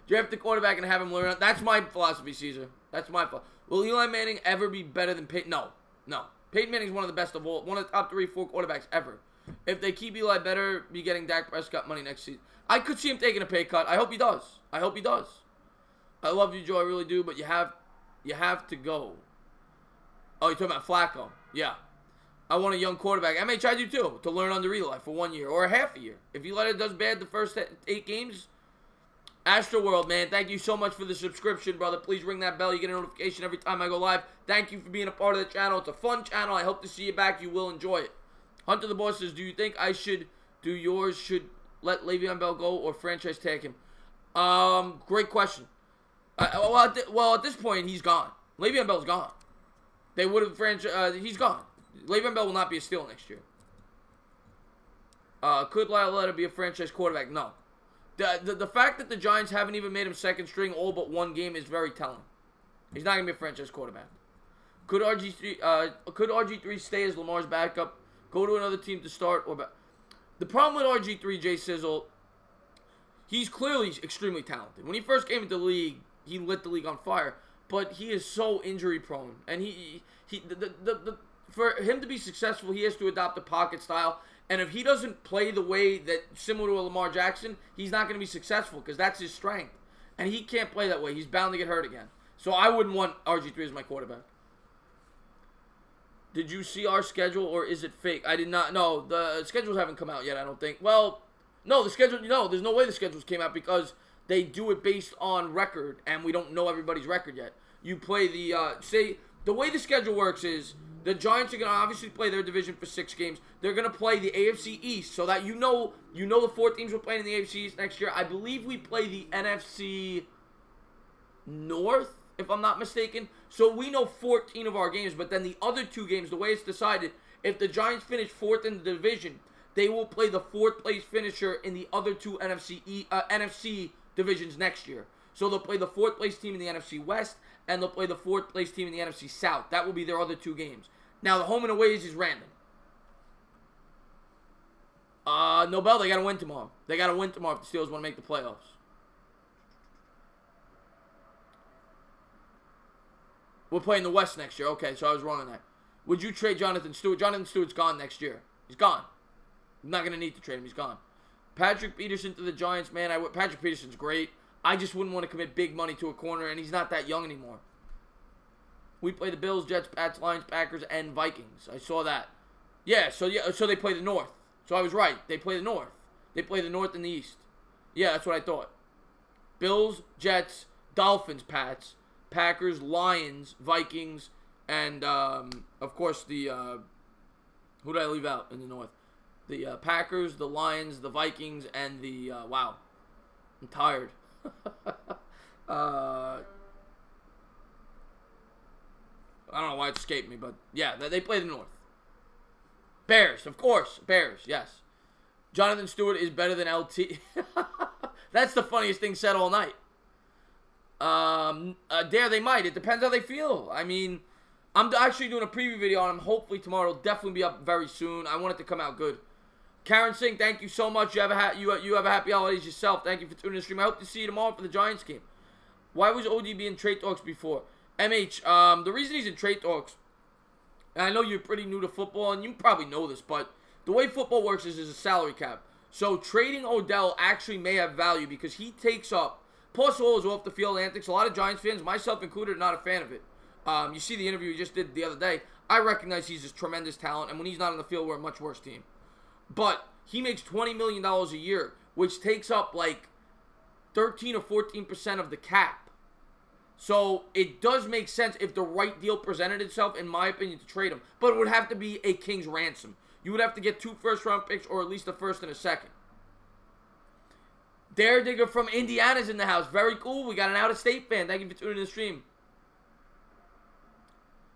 Draft the quarterback and have him learn. That's my philosophy, Caesar. That's my philosophy. Will Eli Manning ever be better than Peyton? No. Peyton Manning's one of the best of all, one of the top 3 or 4 quarterbacks ever. If they keep Eli, better be getting Dak Prescott money next season. I could see him taking a pay cut. I hope he does. I love you, Joe. I really do, but you have to go. Oh, you're talking about Flacco. Yeah. I want a young quarterback. MH, I do too, to learn under Eli for 1 year or a half a year. If Eli does bad the first 8 games, Astro World, man, thank you so much for the subscription, brother. Please ring that bell. You get a notification every time I go live. Thank you for being a part of the channel. It's a fun channel. I hope to see you back. You will enjoy it. Hunter the Boss says, do you think I should do yours? Should let Le'Veon Bell go or franchise tag him? Great question. Well, at this point, he's gone. Le'Veon Bell's gone. They would have he's gone. Le'Veon Bell will not be a steal next year. Could Lyle Letter be a franchise quarterback? No. The fact that the Giants haven't even made him second string all but 1 game is very telling. He's not going to be a franchise quarterback. Could RG3 stay as Lamar's backup? Go to another team to start? The problem with RG3, Jay Sizzle, he's clearly extremely talented. When he first came into the league, he lit the league on fire. But he is so injury prone. And for him to be successful, he has to adopt a pocket style. And if he doesn't play the way that, similar to a Lamar Jackson, he's not going to be successful because that's his strength. And he can't play that way. He's bound to get hurt again. So I wouldn't want RG3 as my quarterback. Did you see our schedule or is it fake? I did not. No, the schedules haven't come out yet, I don't think. Well, no, the schedule, no, there's no way the schedules came out because they do it based on record and we don't know everybody's record yet. You play the, the way the schedule works is the Giants are going to obviously play their division for 6 games. They're going to play the AFC East so that you know the 4 teams we're playing in the AFC East next year. I believe we play the NFC North, if I'm not mistaken. So we know 14 of our games, but then the other 2 games, the way it's decided, if the Giants finish 4th in the division, they will play the 4th place finisher in the other 2 NFC divisions next year. So they'll play the 4th place team in the NFC West, and they'll play the 4th place team in the NFC South. That will be their other 2 games. Now, the home and away is random. Nobel, they got to win tomorrow. They got to win tomorrow if the Steelers want to make the playoffs. We're playing the West next year. Okay, so I was wrong on that. Would you trade Jonathan Stewart? Jonathan Stewart's gone next year. He's gone. I'm not going to need to trade him. He's gone. Patrick Peterson to the Giants, man. Patrick Peterson's great. I just wouldn't want to commit big money to a corner, and he's not that young anymore. We play the Bills, Jets, Pats, Lions, Packers, and Vikings. I saw that. Yeah, so they play the North. So I was right. They play the North. They play the North and the East. Yeah, that's what I thought. Bills, Jets, Dolphins, Pats, Packers, Lions, Vikings, and, of course, the, who did I leave out in the North? The Packers, the Lions, the Vikings, and the, wow, I'm tired. I don't know why it escaped me, but yeah, they play the North. Bears, of course. Bears, yes. Jonathan Stewart is better than LT. That's the funniest thing said all night. Dare they might. It depends how they feel. I mean, I'm actually doing a preview video on him. Hopefully tomorrow. It'll definitely be up very soon. I want it to come out good. Karen Singh, thank you so much. You have a happy holidays yourself. Thank you for tuning in the stream. I hope to see you tomorrow for the Giants game. Why was ODB in trade talks before? MH, the reason he's in trade talks, and I know you're pretty new to football, and you probably know this, but the way football works is there's a salary cap. So trading Odell actually may have value because he takes up, plus all his off the field antics. A lot of Giants fans, myself included, are not a fan of it. You see the interview he just did the other day. I recognize he's a tremendous talent, and when he's not on the field, we're a much worse team. But he makes $20 million a year, which takes up like 13 or 14% of the cap. So it does make sense if the right deal presented itself, in my opinion, to trade him. But it would have to be a king's ransom. You would have to get 2 first-round picks or at least a first and a second. Dare Digger from Indiana's in the house. Very cool. We got an out-of-state fan. Thank you for tuning in the stream.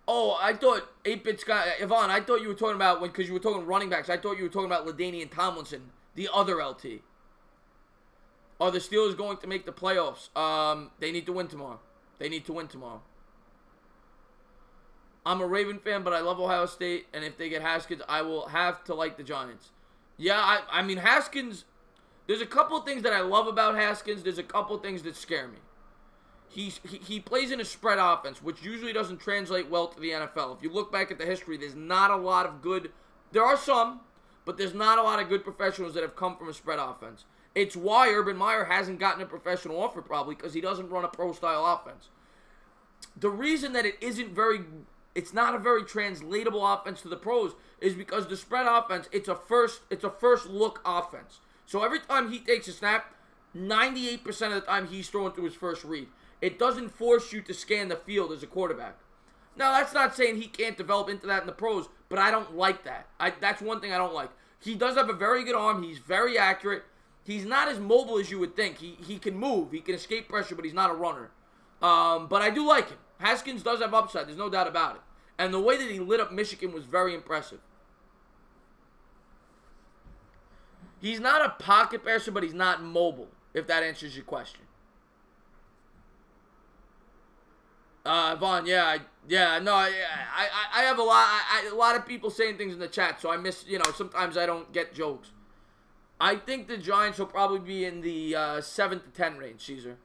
Oh, I thought 8-Bit Scott, Yvonne, I thought you were talking about, because you were talking running backs, I thought you were talking about LaDainian Tomlinson, the other LT. Are the Steelers going to make the playoffs? They need to win tomorrow. They need to win tomorrow. I'm a Raven fan, but I love Ohio State, and if they get Haskins, I will have to like the Giants. Yeah, I mean, Haskins, there's a couple things that I love about Haskins. There's a couple things that scare me. He plays in a spread offense, which usually doesn't translate well to the NFL. If you look back at the history, there's not a lot of good... There are some, but there's not a lot of good professionals that have come from a spread offense. It's why Urban Meyer hasn't gotten a professional offer, probably, because he doesn't run a pro-style offense. The reason that it's not a very translatable offense to the pros is because the spread offense, it's a first look offense. So every time he takes a snap, 98% of the time he's throwing through his first read. It doesn't force you to scan the field as a quarterback. Now, that's not saying he can't develop into that in the pros, but I don't like that. That's one thing I don't like. He does have a very good arm. He's very accurate. He's not as mobile as you would think. He can move. He can escape pressure, but he's not a runner. But I do like him. Haskins does have upside. There's no doubt about it. And the way that he lit up Michigan was very impressive. He's not a pocket passer, but he's not mobile, if that answers your question. Vaughn, I have a lot of people saying things in the chat, so I miss, sometimes I don't get jokes. I think the Giants will probably be in the 7 to 10 range, Caesar.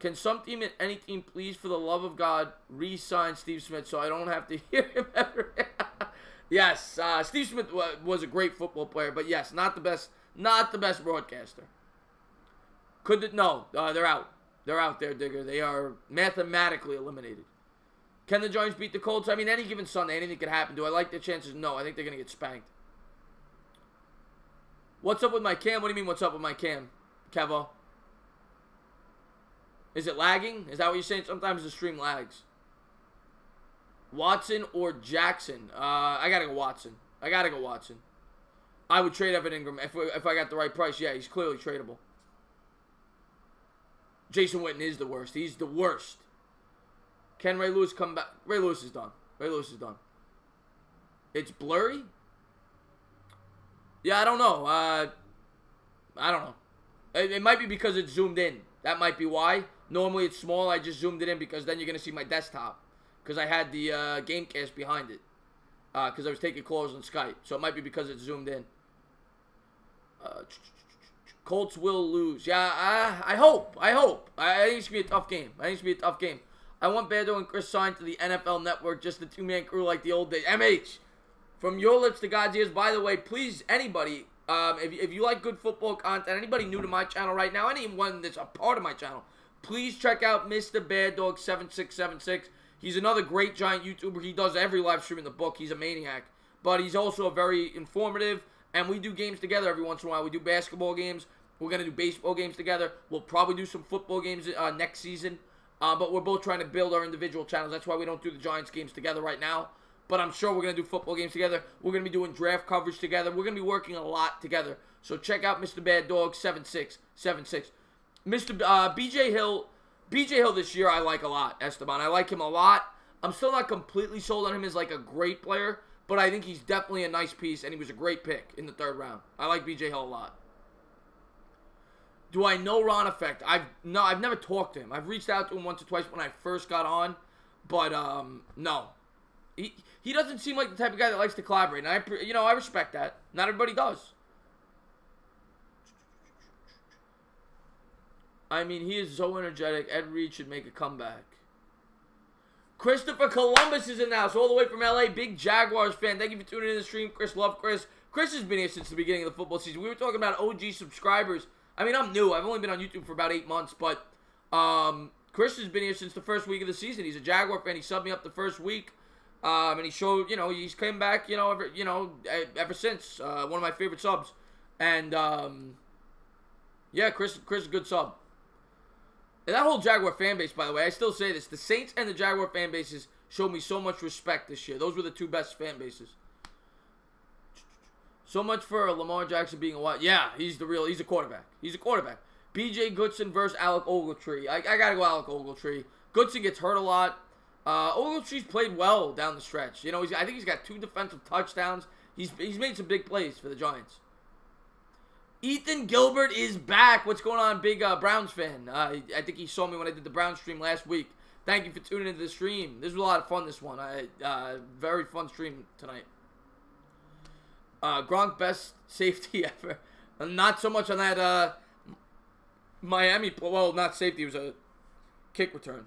Can some team and any team please, for the love of God, re-sign Steve Smith so I don't have to hear him ever? Yes, Steve Smith was a great football player, but yes, not the best broadcaster. They're out. They're out there, Digger. They are mathematically eliminated. Can the Giants beat the Colts? I mean, any given Sunday, anything could happen. Do I like their chances? No, I think they're going to get spanked. What's up with my cam? What do you mean, what's up with my cam, Kevo? Is it lagging? Is that what you're saying? Sometimes the stream lags. Watson or Jackson? I got to go Watson. I would trade Evan Ingram if I got the right price. Yeah, he's clearly tradable. Jason Witten is the worst. He's the worst. Can Ray Lewis come back? Ray Lewis is done. It's blurry? Yeah, I don't know. It might be because it's zoomed in. That might be why. Normally it's small. I just zoomed it in because then you're going to see my desktop. Because I had the Gamecast behind it. Because I was taking calls on Skype. So it might be because it's zoomed in. Colts will lose. Yeah, I hope. I think it's going to be a tough game. I want Bando and Chris signed to the NFL Network, just the two-man crew like the old days. MH, from your lips to God's ears. By the way, please, anybody, if you like good football content, anybody new to my channel right now, anyone that's a part of my channel, please check out Mr. Bad Dog 7676. He's another great Giant YouTuber. He does every live stream in the book. He's a maniac. But he's also a very informative, and we do games together every once in a while. We do basketball games. We're going to do baseball games together. We'll probably do some football games next season. But we're both trying to build our individual channels. That's why we don't do the Giants games together right now. But I'm sure we're going to do football games together. We're going to be doing draft coverage together. We're going to be working a lot together. So check out Mr. Bad Dog 7676. Mr. BJ Hill. BJ Hill this year I like a lot, Esteban. I like him a lot. I'm still not completely sold on him as like a great player. But I think he's definitely a nice piece. And he was a great pick in the 3rd round. I like BJ Hill a lot. Do I know Ron Effect? I've never talked to him. I've reached out to him once or twice when I first got on, but no. He doesn't seem like the type of guy that likes to collaborate. And I respect that. Not everybody does. I mean, he is so energetic. Ed Reed should make a comeback. Christopher Columbus is in the house, all the way from LA. Big Jaguars fan. Thank you for tuning in to the stream. Chris, love Chris. Chris has been here since the beginning of the football season. We were talking about OG subscribers. I mean, I'm new. I've only been on YouTube for about 8 months, but Chris has been here since the first week of the season. He's a Jaguar fan. He subbed me up the first week, and he showed, he's came back, ever since. One of my favorite subs, and yeah, Chris, is a good sub. And that whole Jaguar fan base, by the way, I still say this: the Saints and the Jaguar fan bases showed me so much respect this year. Those were the two best fan bases. So much for Lamar Jackson being a what? Yeah, he's a quarterback. He's a quarterback. B.J. Goodson versus Alec Ogletree. I gotta go Alec Ogletree. Goodson gets hurt a lot. Ogletree's played well down the stretch. I think he's got 2 defensive touchdowns. He's made some big plays for the Giants. Ethan Gilbert is back. What's going on, big Browns fan? I think he saw me when I did the Browns stream last week. Thank you for tuning into the stream. This was a lot of fun, this one. Very fun stream tonight. Gronk, best safety ever. Not so much on that Miami. Well, not safety. It was a kick return.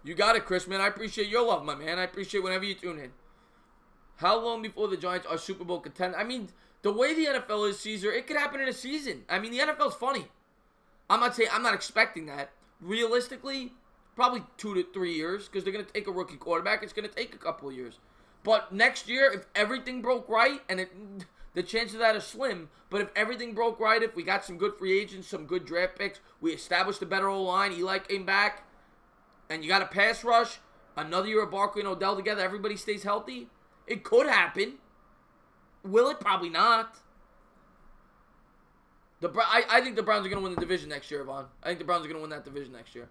You got it, Chris, man. I appreciate your love, my man. I appreciate whenever you tune in. How long before the Giants are Super Bowl contenders? I mean, the way the NFL is, Caesar, it could happen in a season. I mean, the NFL's funny. I'm not expecting that. Realistically, probably 2 to 3 years, because they're going to take a rookie quarterback. It's going to take a couple of years. But next year, if everything broke right, and the chances of that are slim, but if everything broke right, if we got some good free agents, some good draft picks, we established a better O-line, Eli came back, and you got a pass rush, another year of Barkley and Odell together, everybody stays healthy, it could happen. Will it? Probably not. I think the Browns are going to win the division next year, Yvonne. I think the Browns are going to win that division next year.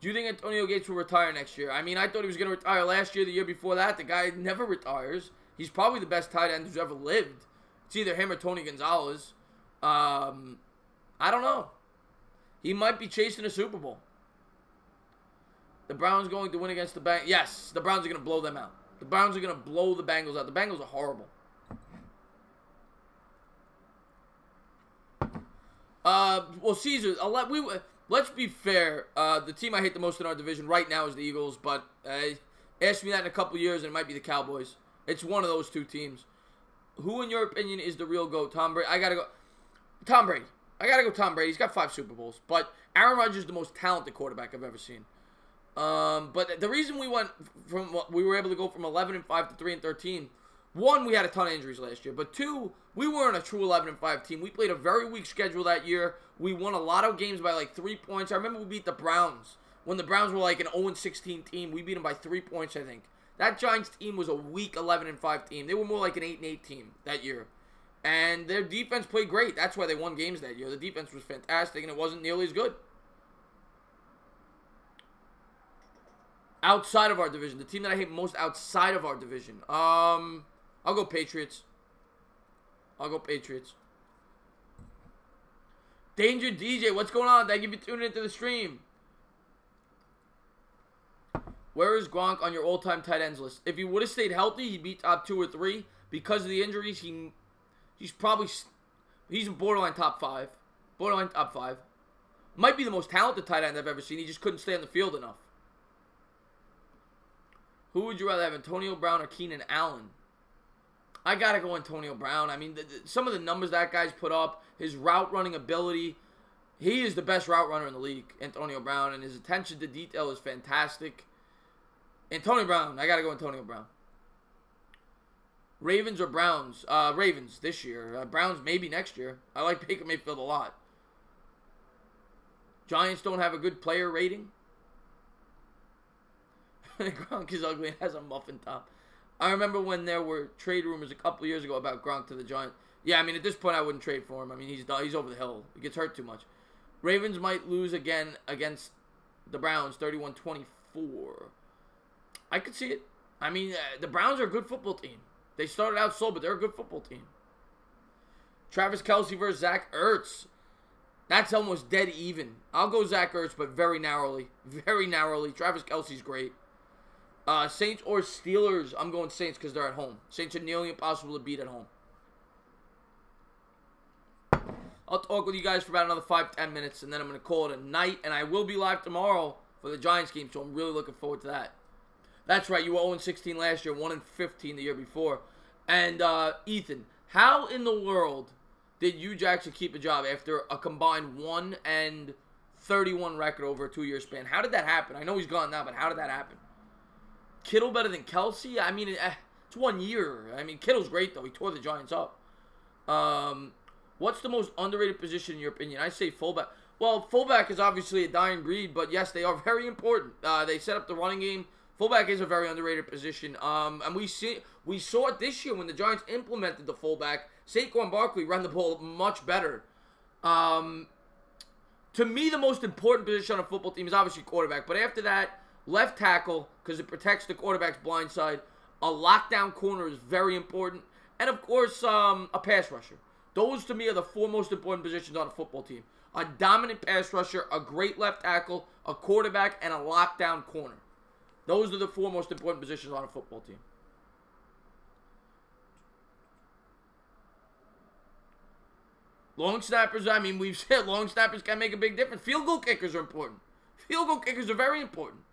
Do you think Antonio Gates will retire next year? I mean, I thought he was going to retire last year, the year before that. The guy never retires. He's probably the best tight end who's ever lived. It's either him or Tony Gonzalez. I don't know. He might be chasing a Super Bowl. The Browns going to win against the Bengals. Yes, the Browns are going to blow them out. The Browns are going to blow the Bengals out. The Bengals are horrible. Well, Caesar, let's be fair. The team I hate the most in our division right now is the Eagles, but ask me that in a couple years and it might be the Cowboys. It's one of those two teams. Who, in your opinion, is the real GOAT? Tom Brady? I gotta go Tom Brady. He's got 5 Super Bowls, but Aaron Rodgers is the most talented quarterback I've ever seen. But the reason we were able to go from 11-5 to 3-13. 1, we had a ton of injuries last year, but 2, we weren't a true 11-5 team. We played a very weak schedule that year. We won a lot of games by like 3 points. I remember we beat the Browns when the Browns were like an 0-16 team. We beat them by 3 points, I think. That Giants team was a weak 11-5 team. They were more like an 8-8 team that year. And their defense played great. That's why they won games that year. The defense was fantastic, and it wasn't nearly as good. Outside of our division, the team that I hate most outside of our division. I'll go Patriots. Danger DJ, what's going on? Thank you for tuning into the stream. Where is Gronk on your all-time tight ends list? If he would have stayed healthy, he'd be top 2 or 3. Because of the injuries, he's a borderline top 5. Borderline top 5. Might be the most talented tight end I've ever seen. He just couldn't stay on the field enough. Who would you rather have, Antonio Brown or Keenan Allen? I gotta go Antonio Brown. I mean, some of the numbers that guy's put up, his route running ability, he is the best route runner in the league, Antonio Brown, and his attention to detail is fantastic. Antonio Brown. I gotta go Antonio Brown. Ravens or Browns? Ravens this year. Browns maybe next year. I like Baker Mayfield a lot. Giants don't have a good player rating. Gronk is ugly and has a muffin top. I remember when there were trade rumors a couple years ago about Gronk to the Giants. Yeah, I mean, at this point, I wouldn't trade for him. I mean, he's over the hill. He gets hurt too much. Ravens might lose again against the Browns, 31-24. I could see it. I mean, the Browns are a good football team. They started out slow, but they're a good football team. Travis Kelce versus Zach Ertz. That's almost dead even. I'll go Zach Ertz, but very narrowly. Very narrowly. Travis Kelce's great. Saints or Steelers? I'm going Saints because they're at home. Saints are nearly impossible to beat at home. I'll talk with you guys for about another 5-10 minutes, and then I'm going to call it a night. And I will be live tomorrow for the Giants game, so I'm really looking forward to that. That's right, you were 0-16 last year, 1-15 the year before. And, Ethan, how in the world did Hugh Jackson keep a job after a combined 1-31 record over a 2-year span? How did that happen? I know he's gone now, but how did that happen? Kittle better than Kelsey? I mean, it's 1 year. I mean, Kittle's great, though. He tore the Giants up. What's the most underrated position in your opinion? I say fullback. Well, fullback is obviously a dying breed, but yes, they are very important. They set up the running game. Fullback is a very underrated position. And we saw it this year when the Giants implemented the fullback. Saquon Barkley ran the ball much better. To me, the most important position on a football team is obviously quarterback. But after that, left tackle, because it protects the quarterback's blind side. A lockdown corner is very important. And, of course, a pass rusher. Those, to me, are the 4 most important positions on a football team. A dominant pass rusher, a great left tackle, a quarterback, and a lockdown corner. Those are the 4 most important positions on a football team. Long snappers, I mean, we've said long snappers can make a big difference. Field goal kickers are important. Field goal kickers are very important.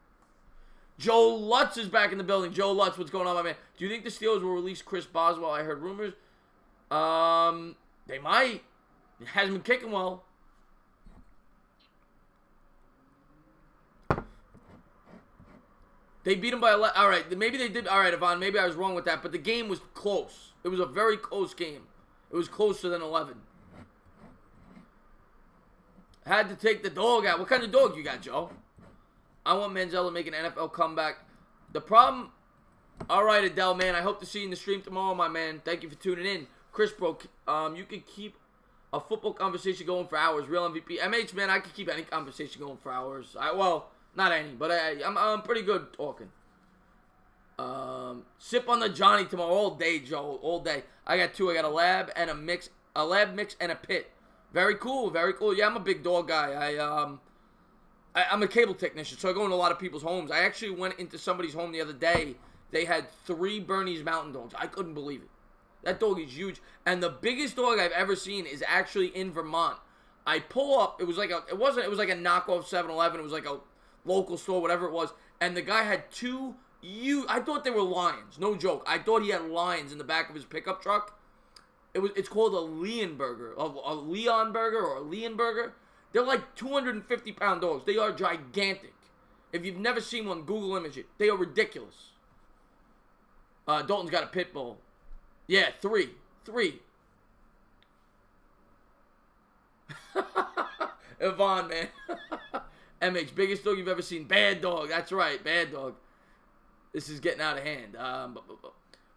Joe Lutz is back in the building. Joe Lutz, what's going on, my man? Do you think the Steelers will release Chris Boswell? I heard rumors. They might. He hasn't been kicking well. They beat him by 11. All right, maybe they did. All right, Yvonne, maybe I was wrong with that. But the game was close. It was a very close game. It was closer than 11. Had to take the dog out. What kind of dog you got, Joe? I want Manziel to make an NFL comeback. The problem... All right, Adele, man. I hope to see you in the stream tomorrow, my man. Thank you for tuning in. Chris, bro, you can keep a football conversation going for hours. Real MVP. MH, man, I can keep any conversation going for hours. Well, not any, but I'm pretty good talking. Sip on the Johnny tomorrow all day, Joe. All day. I got 2. I got a lab and a mix. A lab mix and a pit. Very cool. Very cool. Yeah, I'm a big dog guy. I'm a cable technician, so I go into a lot of people's homes. I actually went into somebody's home the other day. They had 3 Bernese Mountain Dogs. I couldn't believe it. That dog is huge. And the biggest dog I've ever seen is actually in Vermont. I pull up. It was like a knockoff 7-Eleven. It was like a local store, whatever it was. And the guy had 2 huge, I thought they were lions. No joke. I thought he had lions in the back of his pickup truck. It's called a Leonberger. A Leonberger or a Leonberger. They're like 250-pound dogs. They are gigantic. If you've never seen one, Google image it. They are ridiculous. Dalton's got a pit bull. Yeah, 3. Yvonne, man. MH, biggest dog you've ever seen. Bad dog. That's right, bad dog. This is getting out of hand.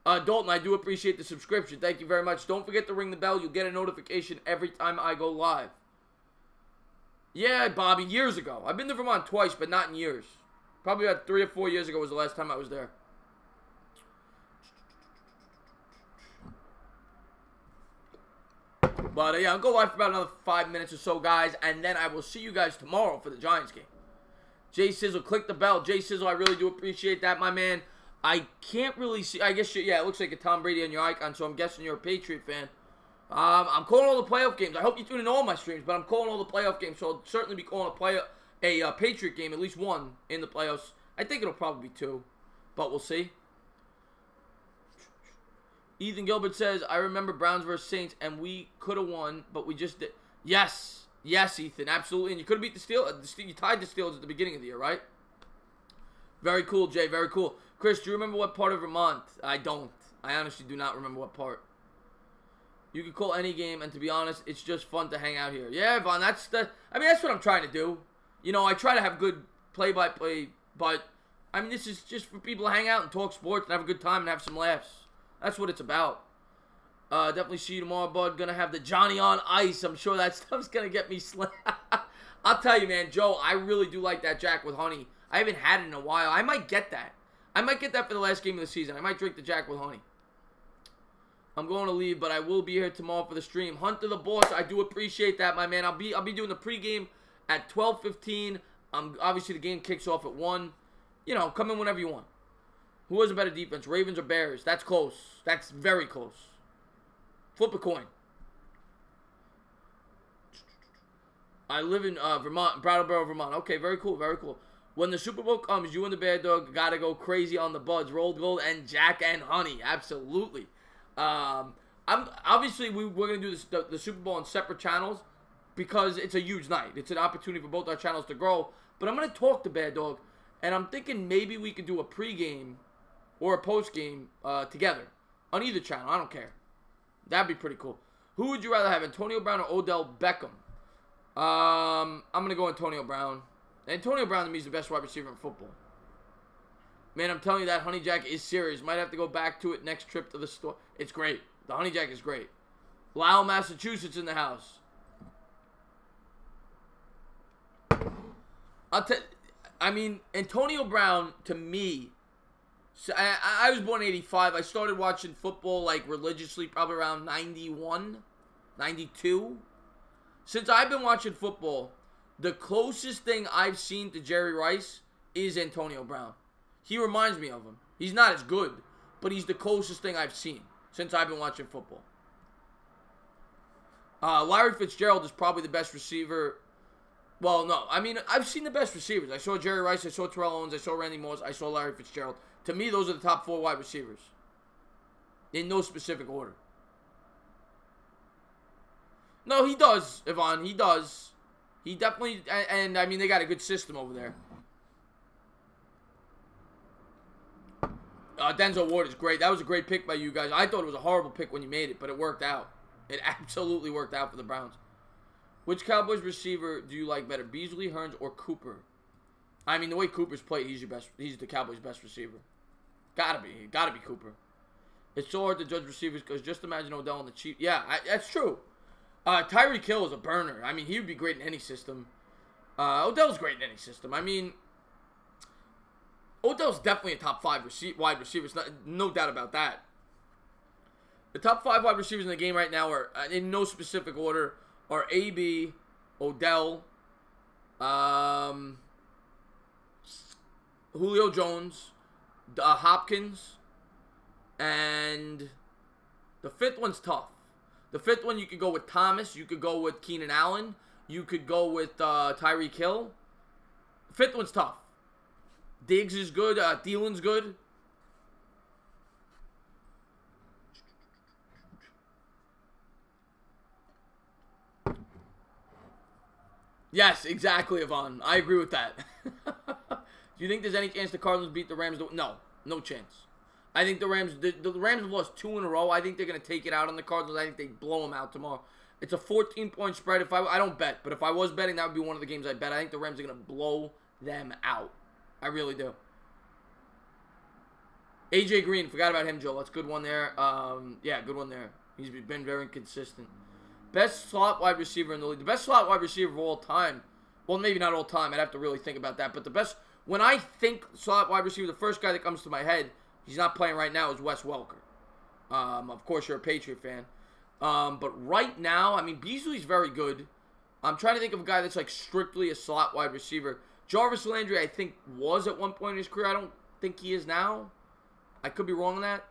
Dalton, I do appreciate the subscription. Thank you very much. Don't forget to ring the bell. You'll get a notification every time I go live. Yeah, Bobby, years ago. I've been to Vermont twice, but not in years. Probably about 3 or 4 years ago was the last time I was there. But, yeah, I'll go live for about another 5 minutes or so, guys. And then I will see you guys tomorrow for the Giants game. Jay Sizzle, click the bell. Jay Sizzle, I really do appreciate that, my man. I can't really see. I guess, yeah, it looks like a Tom Brady on your icon, so I'm guessing you're a Patriot fan. I'm calling all the playoff games. I hope you tune in all my streams, but I'm calling all the playoff games, so I'll certainly be calling a Patriot game, at least 1 in the playoffs. I think it'll probably be 2, but we'll see. Ethan Gilbert says, I remember Browns versus Saints, and we could have won, but we just did. Yes, Ethan, absolutely. And you could have beat the Steelers. You tied the Steelers at the beginning of the year, right? Very cool, Jay, very cool. Chris, do you remember what part of Vermont? I don't. I honestly do not remember what part. You can call any game, and to be honest, it's just fun to hang out here. Yeah, Vaughn, that's what I'm trying to do. You know, I try to have good play-by-play, but, I mean, this is just for people to hang out and talk sports and have a good time and have some laughs. That's what it's about. Definitely see you tomorrow, bud. Gonna have the Johnny on ice. I'm sure that stuff's gonna get me slammed. I'll tell you, man, Joe, I really do like that Jack with honey. I haven't had it in a while. I might get that. I might get that for the last game of the season. I might drink the Jack with honey. I'm going to leave, but I will be here tomorrow for the stream. Hunter the Boss, I do appreciate that, my man. I'll be doing the pregame at 12:15. Obviously, the game kicks off at 1. You know, come in whenever you want. Who has a better defense, Ravens or Bears? That's close. That's very close. Flip a coin. I live in Vermont, Brattleboro, Vermont. Okay, very cool, very cool. When the Super Bowl comes, you and the Bear Dog gotta go crazy on the buds, rolled gold, and Jack and Honey. Absolutely. I'm obviously we're gonna do this, the Super Bowl on separate channels because it's a huge night. It's an opportunity for both our channels to grow. But I'm gonna talk to Bear Dog, and I'm thinking maybe we could do a pregame or a postgame together on either channel. I don't care. That'd be pretty cool. Who would you rather have, Antonio Brown or Odell Beckham? I'm gonna go Antonio Brown. Antonio Brown to me is the best wide receiver in football. Man, I'm telling you, that Honey Jack is serious. Might have to go back to it next trip to the store. It's great. The Honey Jack is great. Lowell, Massachusetts in the house. I mean, Antonio Brown, to me, so I was born in 85. I started watching football, like, religiously probably around 91, 92. Since I've been watching football, the closest thing I've seen to Jerry Rice is Antonio Brown. He reminds me of him. He's not as good, but he's the closest thing I've seen since I've been watching football. Larry Fitzgerald is probably the best receiver. Well, no. I mean, I've seen the best receivers. I saw Jerry Rice. I saw Terrell Owens. I saw Randy Moss. I saw Larry Fitzgerald. To me, those are the top 4 wide receivers. In no specific order. No, he does, Yvonne. He does. He definitely, and I mean, they got a good system over there. Denzel Ward is great. That was a great pick by you guys. I thought it was a horrible pick when you made it, but it worked out. It absolutely worked out for the Browns. Which Cowboys receiver do you like better, Beasley, Hearns, or Cooper? I mean, the way Cooper's played, he's the Cowboys' best receiver. Gotta be Cooper. It's so hard to judge receivers because just imagine Odell and the Chiefs. Yeah, that's true. Tyreek Hill is a burner. I mean, he would be great in any system. Odell's great in any system. I mean, Odell's definitely a top 5 wide receiver. No doubt about that. The top 5 wide receivers in the game right now are, in no specific order, are AB, Odell, Julio Jones, Hopkins, and the 5th one's tough. The 5th one, you could go with Thomas. You could go with Keenan Allen. You could go with Tyreek Hill. The 5th one's tough. Diggs is good. Thielen's good. Yes, exactly, Yvonne. I agree with that. Do you think there's any chance the Cardinals beat the Rams? No, no chance. I think the Rams have lost 2 in a row. I think they're going to take it out on the Cardinals. I think they blow them out tomorrow. It's a 14-point spread. I don't bet, but if I was betting, that would be one of the games I bet. I think the Rams are going to blow them out. I really do. AJ Green, forgot about him, Joe. That's a good one there. Yeah, good one there. He's been very consistent. Best slot wide receiver in the league. The best slot wide receiver of all time. Well, maybe not all time. I'd have to really think about that. But the best, when I think slot wide receiver, the first guy that comes to my head, he's not playing right now, is Wes Welker. Of course, you're a Patriot fan. But right now, I mean, Beasley's very good. I'm trying to think of a guy that's like strictly a slot wide receiver. Jarvis Landry, I think, was at one point in his career. I don't think he is now. I could be wrong on that.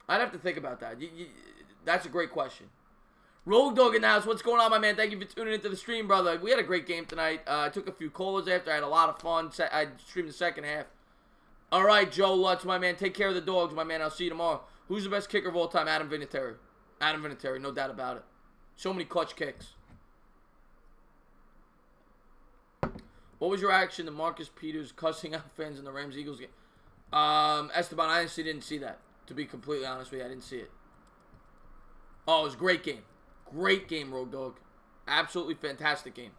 I'd have to think about that. That's a great question. Rogue Dog in the house. What's going on, my man? Thank you for tuning into the stream, brother. We had a great game tonight. I took a few callers after. I had a lot of fun. I streamed the second half. All right, Joe Lutz, my man. Take care of the dogs, my man. I'll see you tomorrow. Who's the best kicker of all time? Adam Vinatieri. Adam Vinatieri, no doubt about it. So many clutch kicks. What was your reaction to Marcus Peters cussing out fans in the Rams-Eagles game? Esteban, I honestly didn't see that. To be completely honest with you, I didn't see it. Oh, it was a great game. Great game, Road Dog. Absolutely fantastic game.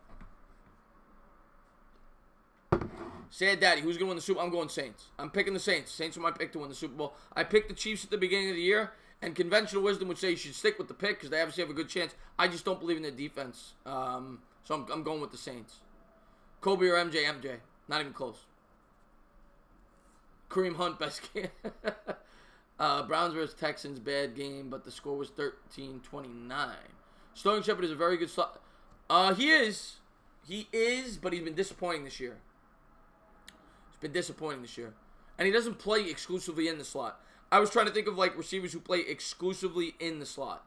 Sad Daddy, who's going to win the Super Bowl? I'm going Saints. I'm picking the Saints. Saints are my pick to win the Super Bowl. I picked the Chiefs at the beginning of the year, and conventional wisdom would say you should stick with the pick because they obviously have a good chance. I just don't believe in their defense. So I'm going with the Saints. Kobe or MJ? MJ. Not even close. Kareem Hunt, best game. Browns vs. Texans, bad game, but the score was 13-29. Sterling Shepard is a very good slot. He is, but he's been disappointing this year. It's been disappointing this year. And he doesn't play exclusively in the slot. I was trying to think of, like, receivers who play exclusively in the slot.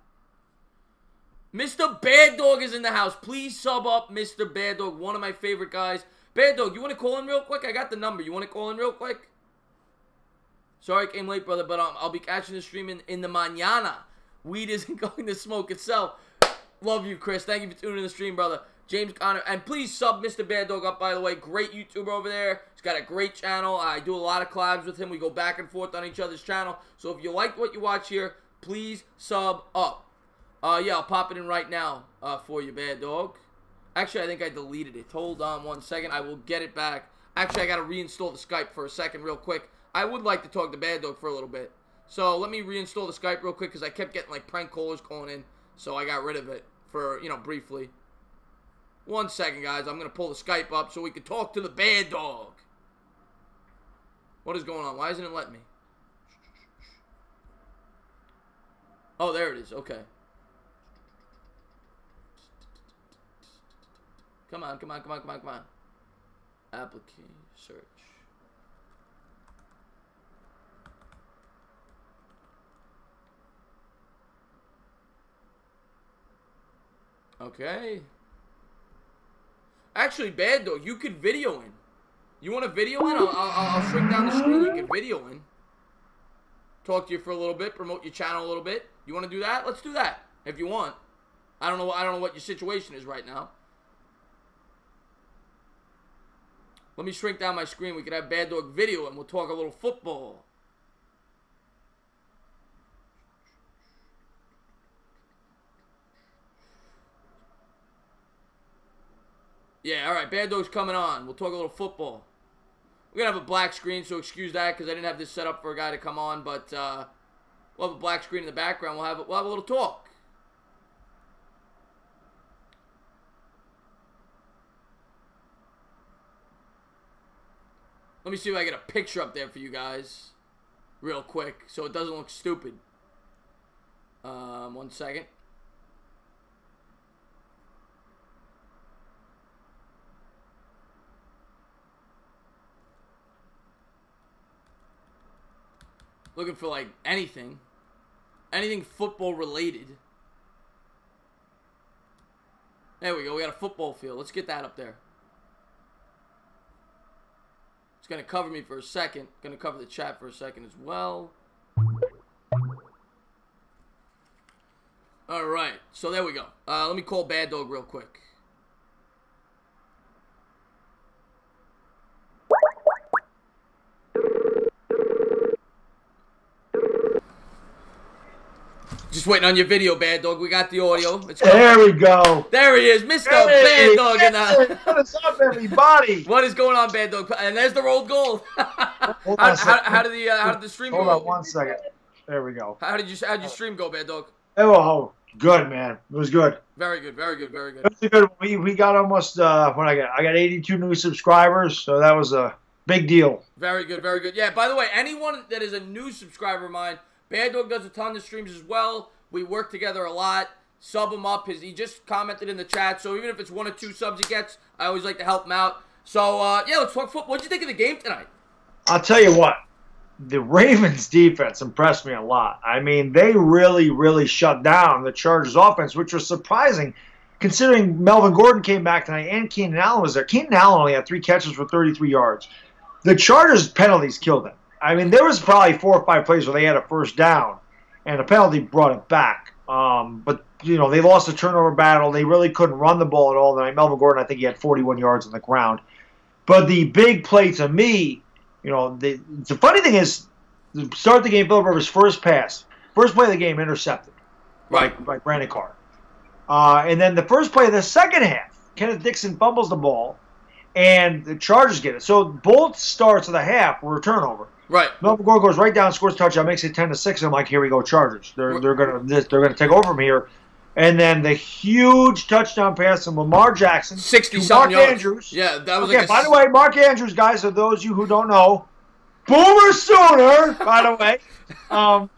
Mr. Bad Dog is in the house. Please sub up Mr. Bad Dog, one of my favorite guys. Bad Dog, you want to call in real quick? I got the number. You want to call in real quick? Sorry I came late, brother, but I'll be catching the stream in the mañana. Weed isn't going to smoke itself. Love you, Chris. Thank you for tuning in the stream, brother. James Conner. And please sub Mr. Bad Dog up, by the way. Great YouTuber over there. He's got a great channel. I do a lot of collabs with him. We go back and forth on each other's channel. So if you like what you watch here, please sub up. Yeah, I'll pop it in right now for you, Bad Dog. Actually, I think I deleted it. Hold on one second. I will get it back. Actually, I got to reinstall the Skype for a second real quick. I would like to talk to Bad Dog for a little bit. So let me reinstall the Skype real quick because I kept getting like prank callers calling in. So I got rid of it for, briefly. 1 second, guys. I'm going to pull the Skype up so we can talk to the Bad Dog. What is going on? Why isn't it letting me? Oh, there it is. Okay. Come on, come on, come on, come on, come on. Application search. Okay. Actually, Bad Dog, you could video in. You want to video in? I'll shrink down the screen. You can video in. Talk to you for a little bit. Promote your channel a little bit. You want to do that? Let's do that if you want. I don't know what your situation is right now. Let me shrink down my screen. We could have Bad Dog video and we'll talk a little football. Yeah, all right. Bad Dog's coming on. We'll talk a little football. We're going to have a black screen, so excuse that because I didn't have this set up for a guy to come on. But we'll have a black screen in the background. We'll have a little talk. Let me see if I get a picture up there for you guys real quick so it doesn't look stupid. 1 second. Looking for like anything football related. There we go. We got a football field. Let's get that up there. It's going to cover me for a second. Going to cover the chat for a second as well. All right. So there we go. Let me call Bad Dog real quick. Just waiting on your video, Bad Dog. We got the audio. There we go. There he is, Mr. Bad Dog. What is up, everybody? What is going on, Bad Dog? And there's the rolled goal. How did the stream go? Hold on 1 second. There we go. How'd your stream go, Bad Dog? Oh, good, man. It was good. Very good, very good, very good. It was good. We got almost what I got 82 new subscribers, so that was a big deal. Very good, very good. Yeah, by the way, anyone that is a new subscriber of mine, Bad Dog does a ton of streams as well. We work together a lot. Sub him up. He just commented in the chat, so even if it's 1 or 2 subs he gets, I always like to help him out. So, yeah, let's talk football. What'd you think of the game tonight? I'll tell you what. The Ravens defense impressed me a lot. I mean, they really, really shut down the Chargers offense, which was surprising considering Melvin Gordon came back tonight and Keenan Allen was there. Keenan Allen only had 3 catches for 33 yards. The Chargers' penalties killed them. I mean, there was probably 4 or 5 plays where they had a first down, and a penalty brought it back. But, they lost the turnover battle. They really couldn't run the ball at all tonight. Melvin Gordon, I think he had 41 yards on the ground. But the big play to me, the funny thing is, to start the game, Philip Rivers' first play of the game, intercepted by Brandon Carr. And then the first play of the second half, Kenneth Dixon fumbles the ball, and the Chargers get it. So both starts of the half were a turnover. Right. Melvin Gordon goes right down, scores a touchdown, makes it 10-6. I'm like, here we go, Chargers. They're gonna take over from here. And then the huge touchdown pass from Lamar Jackson 60-something Mark yards. Andrews. Yeah, that was by the way, Mark Andrews, guys, for those of you who don't know, Boomer Sooner, by the way. I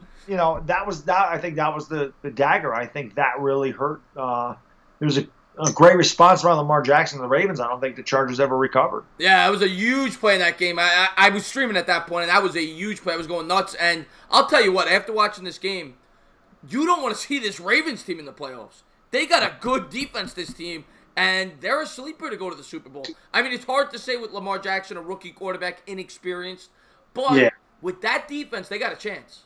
think that was the dagger. I think that really hurt. There was a a great response around Lamar Jackson and the Ravens. I don't think the Chargers ever recovered. Yeah, it was a huge play in that game. I was streaming at that point, and that was a huge play. I was going nuts. And I'll tell you what, after watching this game, you don't want to see this Ravens team in the playoffs. They got a good defense, this team, and they're a sleeper to go to the Super Bowl. I mean, it's hard to say with Lamar Jackson, a rookie quarterback, inexperienced. But with that defense, they got a chance.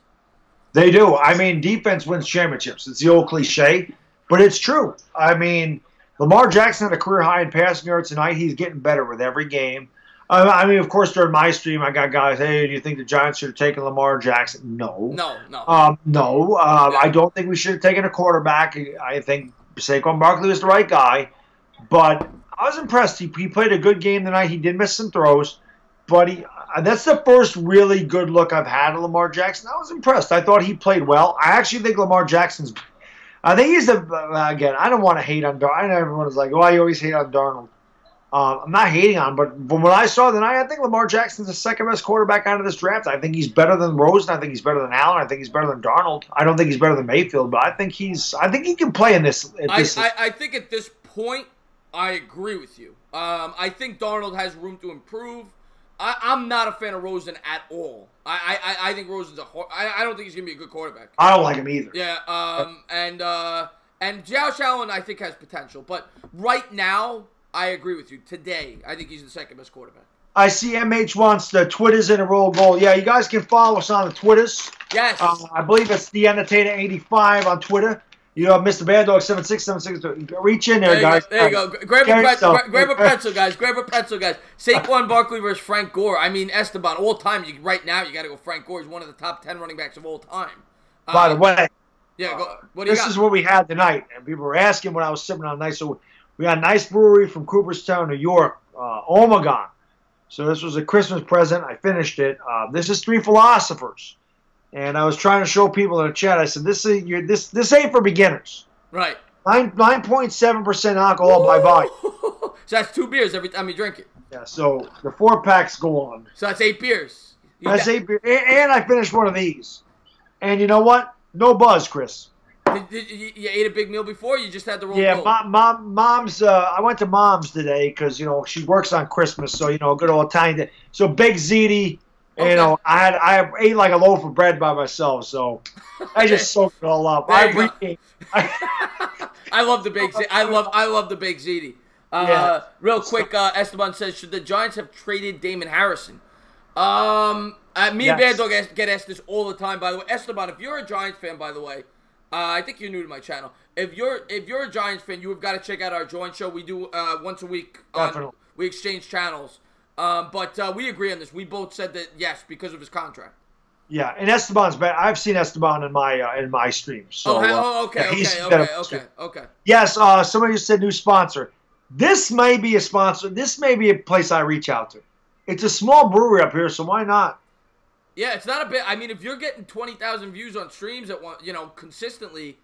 They do. I mean, defense wins championships. It's the old cliche, but it's true. I mean, Lamar Jackson had a career high in passing yards tonight. He's getting better with every game. I mean, of course, during my stream, I got guys, hey, do you think the Giants should have taken Lamar Jackson? No. No. I don't think we should have taken a quarterback. I think Saquon Barkley was the right guy. But I was impressed. He played a good game tonight. He did miss some throws. But that's the first really good look I've had of Lamar Jackson. I was impressed. I thought he played well. I actually think Lamar Jackson's – I think he's again, I don't want to hate on Darnold. I know everyone's like, oh, you always hate on Darnold. I'm not hating on him, but from what I saw tonight, I think Lamar Jackson's the second best quarterback out of this draft. I think he's better than Rosen. I think he's better than Allen. I think he's better than Darnold. I don't think he's better than Mayfield, but I think he can play in this. I think at this point, I agree with you. I think Darnold has room to improve. I'm not a fan of Rosen at all. I think Rosen's I don't think he's gonna be a good quarterback. I don't like him either. Yeah. And Josh Allen I think has potential, but right now I agree with you. Today I think he's the second best quarterback. I see MH wants the Twitters in a roll goal. Yeah, you guys can follow us on the Twitters. Yes. I believe it's the Annotator85 on Twitter. You know, Mr. Bad Dog 7676. Reach in there, guys. There you go. Grab a pretzel, guys. Grab a pretzel, guys. Saquon Barkley versus Frank Gore. I mean, Esteban, all time. Right now, you got to go Frank Gore. He's one of the top 10 running backs of all time. By the way, yeah. What do you got? This is what we had tonight, and people were asking what I was sipping on tonight. So we got a nice brewery from Cooperstown, New York, Omegon. So this was a Christmas present. I finished it. This is Three Philosophers. And I was trying to show people in the chat. I said, "This ain't for beginners." Right. 9.7% alcohol by volume. So that's 2 beers every time you drink it. Yeah. So the 4-packs go on. So that's 8 beers. That's 8 beers, and I finished one of these. And you know what? No buzz, Chris. You ate a big meal before? You just had the roll. Yeah, mom's. I went to mom's today because she works on Christmas, so good old Italian day. So big ziti. Okay. I ate like a loaf of bread by myself, so I just soaked it all up. I love the big ziti. I love the big ziti. Real quick, Esteban says, should the Giants have traded Damon Harrison? Me and Bad Dog get asked this all the time. By the way, Esteban, if you're a Giants fan, by the way, I think you're new to my channel. If you're a Giants fan, you have got to check out our joint show. We do once a week. We exchange channels. But we agree on this. We both said that yes, because of his contract. Yeah, and Esteban's bad. I've seen Esteban in my streams. So, okay. Yes, somebody just said new sponsor. This may be a sponsor. This may be a place I reach out to. It's a small brewery up here, so why not? Yeah, it's not a bit. I mean, if you're getting 20,000 views on streams at one, consistently.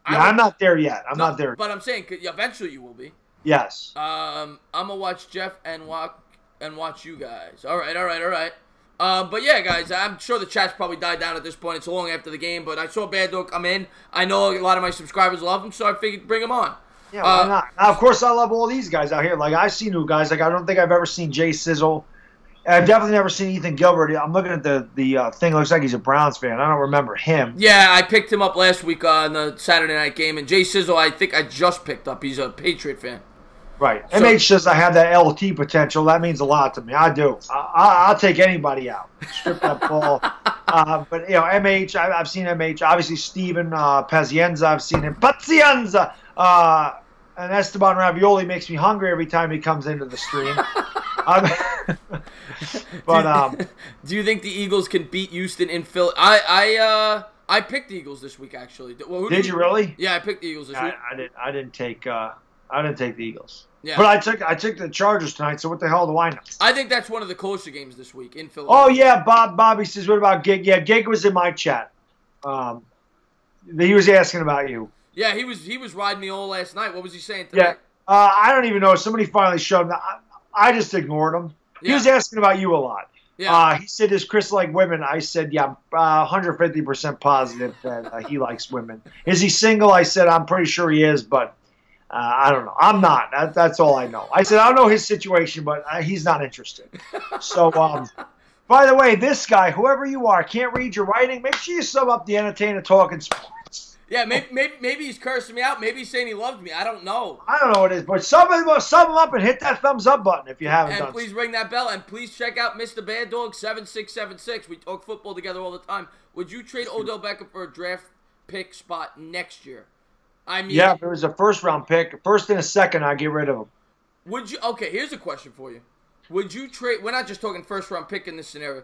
I'm not there yet. I'm not there. But I'm saying eventually you will be. Yes. I'm gonna watch Jeff and watch you guys. All right. But yeah, guys, I'm sure the chat's probably died down at this point. It's long after the game, but I saw Bad Dog come in. I know a lot of my subscribers love him, so I figured bring him on. Yeah, why not? Now, of course, I love all these guys out here. Like, I see new guys. Like, I don't think I've ever seen Jay Sizzle. I've definitely never seen Ethan Gilbert. I'm looking at the thing. It looks like he's a Browns fan. I don't remember him. Yeah, I picked him up last week on the Saturday night game, and Jay Sizzle, I think I just picked up. He's a Patriot fan. Right. So, MH says I have that LT potential. That means a lot to me. I do. I'll take anybody out. Strip that ball. But, MH, I've seen MH. Obviously, Steven Pazienza, I've seen him. Pazienza! And Esteban Ravioli makes me hungry every time he comes into the stream. Do you think the Eagles can beat Houston in Philly? I picked the Eagles this week, actually. Well, did you really? Yeah, I picked the Eagles this week. I didn't take the Eagles. Yeah. But I took the Chargers tonight, so what the hell do I know? I think that's one of the closer games this week in Philly. Oh, yeah, Bobby says, what about Gig? Yeah, Gig was in my chat. He was asking about you. Yeah, he was riding me all last night. What was he saying today? Yeah, I don't even know. Somebody finally showed him. I just ignored him. He was asking about you a lot. Yeah. He said, does Chris like women? I said, yeah, 150% positive that he likes women. Is he single? I said, I'm pretty sure he is, but I don't know. I'm not. That's all I know. I said I don't know his situation, but he's not interested. So, by the way, this guy, whoever you are, can't read your writing. Make sure you sum up the entertainer talking sports. Yeah, maybe he's cursing me out. Maybe he's saying he loved me. I don't know. I don't know what it is, but sum him up and hit that thumbs up button if you haven't done. And please ring that bell, and please check out Mr. Bad Dog 7676. We talk football together all the time. Would you trade Odell Beckham for a draft pick spot next year? I mean, yeah, if it was a first-round pick, first and a second, I'd get rid of him. Would you? Okay, here's a question for you. Would you trade? We're not just talking first-round pick in this scenario,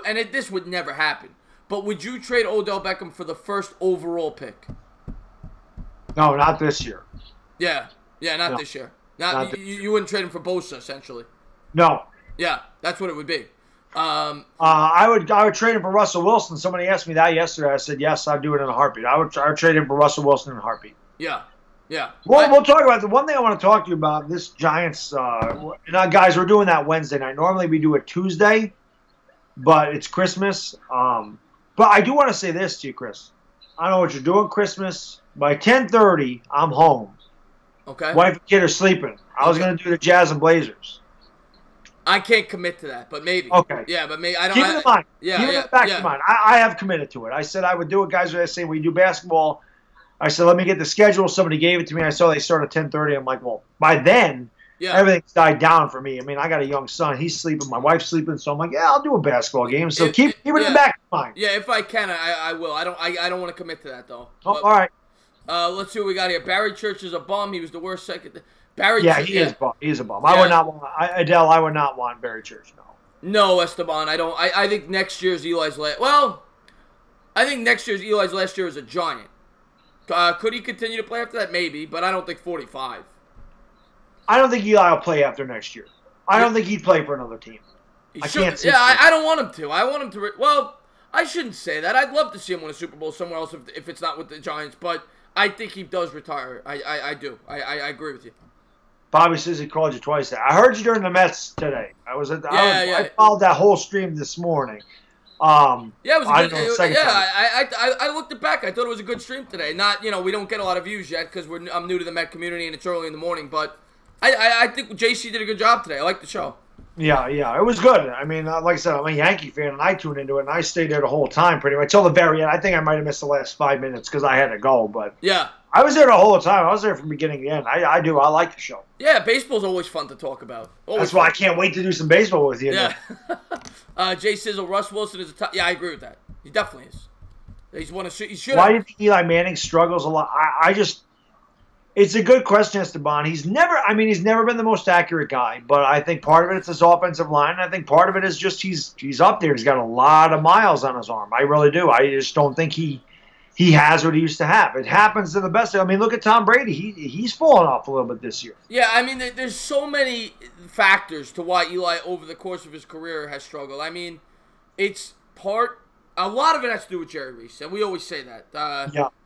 and this would never happen. But would you trade Odell Beckham for the first overall pick? No, not this year. Yeah, not this year. You wouldn't trade him for Bosa, essentially. No. Yeah, that's what it would be. I would trade him for Russell Wilson. Somebody asked me that yesterday. I said yes, I'd do it in a heartbeat. I would trade him for Russell Wilson in a heartbeat. Yeah. We'll talk about the one thing I want to talk to you about. This Giants, guys, we're doing that Wednesday night. Normally we do it Tuesday, but it's Christmas. But I do want to say this to you, Chris. I don't know what you're doing Christmas. By 10:30, I'm home. Okay. Wife and kid are sleeping. I was going to do the Jazz and Blazers. I can't commit to that, but maybe. Okay. Yeah, but maybe I don't. Keep it in mind. Yeah, Keep it in the back of your mind. I have committed to it. I said I would do it, guys. I say we do basketball. I said let me get the schedule. Somebody gave it to me. I saw they start at 10:30. I'm like, well, by then, everything's died down for me. I mean, I got a young son. He's sleeping. My wife's sleeping. So I'm like, yeah, I'll do a basketball game. So keep it in the back of your mind. Yeah, if I can, I will. I don't want to commit to that though. Oh, all right. Let's see what we got here. Barry Church is a bum. He was the worst second. Church, he is a bum. He's a bum. Yeah. I would not want Adele. I would not want Barry Church. No, Esteban. I don't. I think next year's Eli's last. Well, I think next year's Eli's last year is a Giant. Could he continue to play after that? Maybe, but I don't think 45. I don't think Eli will play after next year. I don't think he'd play for another team. I can't see. Yeah, I don't want him to. I want him to. Well, I shouldn't say that. I'd love to see him win a Super Bowl somewhere else if it's not with the Giants, but I think he does retire. I do. I agree with you. Bobby says he called you twice. I heard you during the Mets today. I followed that whole stream this morning. It was a good. I looked it back. I thought it was a good stream today. Not, we don't get a lot of views yet because I'm new to the Met community and it's early in the morning. But I think JC did a good job today. I like the show. Yeah, it was good. I mean, like I said, I'm a Yankee fan and I tuned into it and I stayed there the whole time pretty much till the very end. I think I might have missed the last 5 minutes because I had to go, but yeah. I was there the whole time. I was there from beginning to end. I do. I like the show. Yeah, baseball's always fun to talk about. That's why I can't wait to do some baseball with you. Yeah. Jay Sizzle, Russ Wilson is a top. Yeah, I agree with that. He definitely is. He should. Why do you think Eli Manning struggles a lot? It's a good question, Esteban. He's never been the most accurate guy, but I think part of it is his offensive line. I think part of it is just he's up there. He's got a lot of miles on his arm. I really do. I just don't think he has what he used to have. It happens to the best. I mean, look at Tom Brady. He's fallen off a little bit this year. Yeah, I mean, there's so many factors to why Eli, over the course of his career, has struggled. I mean, a lot of it has to do with Jerry Reese, and we always say that.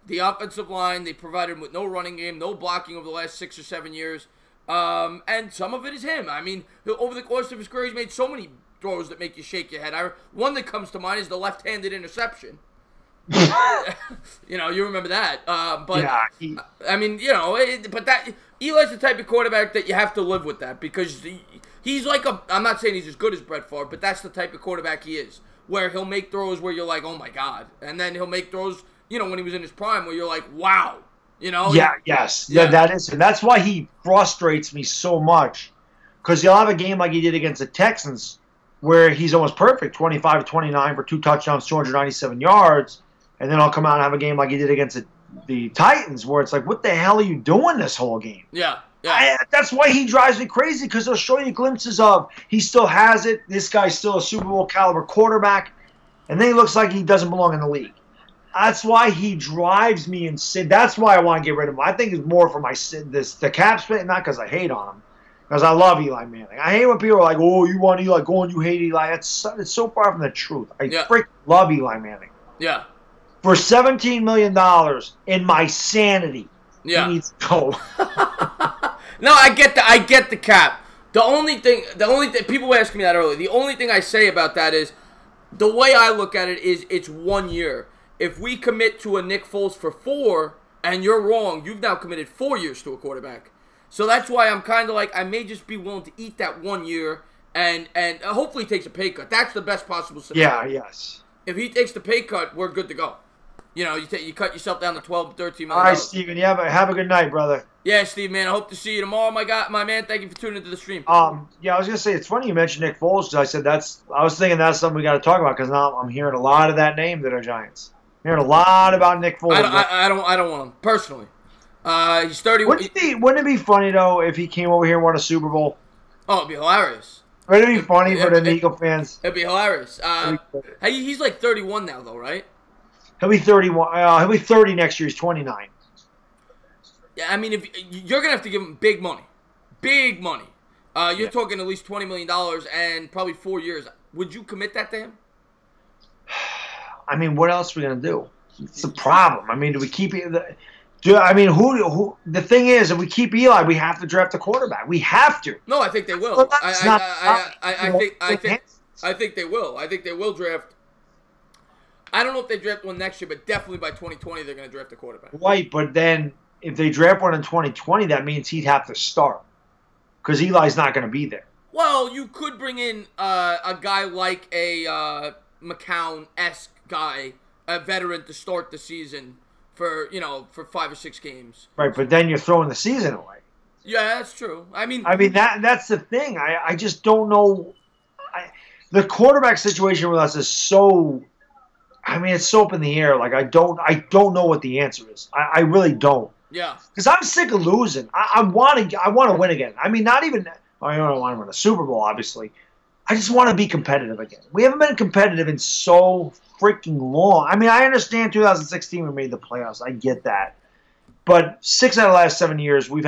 The offensive line, they provided him with no running game, no blocking over the last 6 or 7 years, and some of it is him. I mean, over the course of his career, he's made so many throws that make you shake your head. One that comes to mind is the left-handed interception. You remember that. Eli's the type of quarterback that you have to live with that because he's like I'm not saying he's as good as Brett Favre, but that's the type of quarterback he is, where he'll make throws where you're like, oh my God, and then he'll make throws, when he was in his prime, where you're like, wow, that is, and that's why he frustrates me so much, because he'll have a game like he did against the Texans, where he's almost perfect, 25-29 for 2 touchdowns, 297 yards. And then I'll come out and have a game like he did against the Titans, where it's like, what the hell are you doing this whole game? Yeah. That's why he drives me crazy, because he'll show you glimpses of he still has it. This guy's still a Super Bowl caliber quarterback. And then he looks like he doesn't belong in the league. That's why he drives me insane. That's why I want to get rid of him. I think it's more for the cap split, not because I hate on him, because I love Eli Manning. I hate when people are like, oh, you want Eli, go and you hate Eli. It's so far from the truth. I freaking love Eli Manning. Yeah. For $17 million in my sanity, he needs to go. No, I get the cap. The only thing people were asking me that earlier. The only thing I say about that is the way I look at it is it's 1 year. If we commit to a Nick Foles for 4, And you're wrong. You've now committed 4 years to a quarterback. So that's why I'm kind of like, I may just be willing to eat that 1 year and hopefully he takes a pay cut. That's the best possible scenario. Yeah, yes. If he takes the pay cut, we're good to go. You know, you cut yourself down to $12, $13 million. All right, Steven. Have a good night, brother. Yeah, Steve, man. I hope to see you tomorrow, my man. Thank you for tuning into the stream. Yeah, I was gonna say it's funny you mentioned Nick Foles. I said I was thinking that's something we got to talk about because now I'm hearing a lot of that name that are Giants. I'm hearing a lot about Nick Foles. I don't want him personally. He's 30. Wouldn't it be funny though if he came over here and won a Super Bowl? Oh, it'd be hilarious. Wouldn't it be funny for the Eagle fans? It'd be hilarious. He's like 31 now, though, right? He'll be 31. He'll be 30 next year. He's 29. Yeah, I mean, if you're gonna have to give him big money. You're talking at least $20 million and probably 4 years. Would you commit that to him? I mean, what else are we gonna do? It's the problem. I mean, do we keep it? Who? The thing is, if we keep Eli, we have to draft a quarterback. We have to. No, I think they will. Well, I think they will. I think they will draft. I don't know if they draft one next year, but definitely by 2020 they're going to draft a quarterback. Right, but then if they draft one in 2020, that means he'd have to start because Eli's not going to be there. Well, you could bring in a guy like a McCown-esque guy, a veteran, to start the season for 5 or 6 games. Right, but then you're throwing the season away. Yeah, that's true. I mean that's the thing. I just don't know. The quarterback situation with us is so. I mean, it's so up in the air. Like I don't know what the answer is. I really don't. Yeah. Because I'm sick of losing. I want to win again. I mean, not even. I don't want to win a Super Bowl, obviously. I just want to be competitive again. We haven't been competitive in so freaking long. I mean, I understand 2016 we made the playoffs. I get that. But 6 out of the last 7 years we've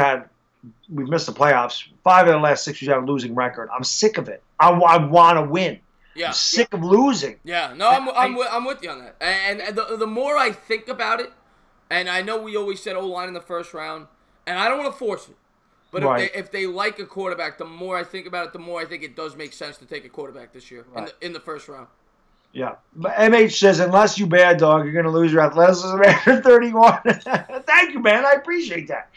missed the playoffs. 5 out of the last 6 we've had a losing record. I'm sick of it. I want to win. Yeah. I'm sick of losing. Yeah, no, I'm with you on that. And the more I think about it, and I know we always said O-line in the first round, and I don't want to force it, but right. if they like a quarterback, the more I think about it, the more I think it does make sense to take a quarterback this year in the first round. Yeah. But MH says, unless you bad dog, you're going to lose your athleticism after 31. Thank you, man. I appreciate that.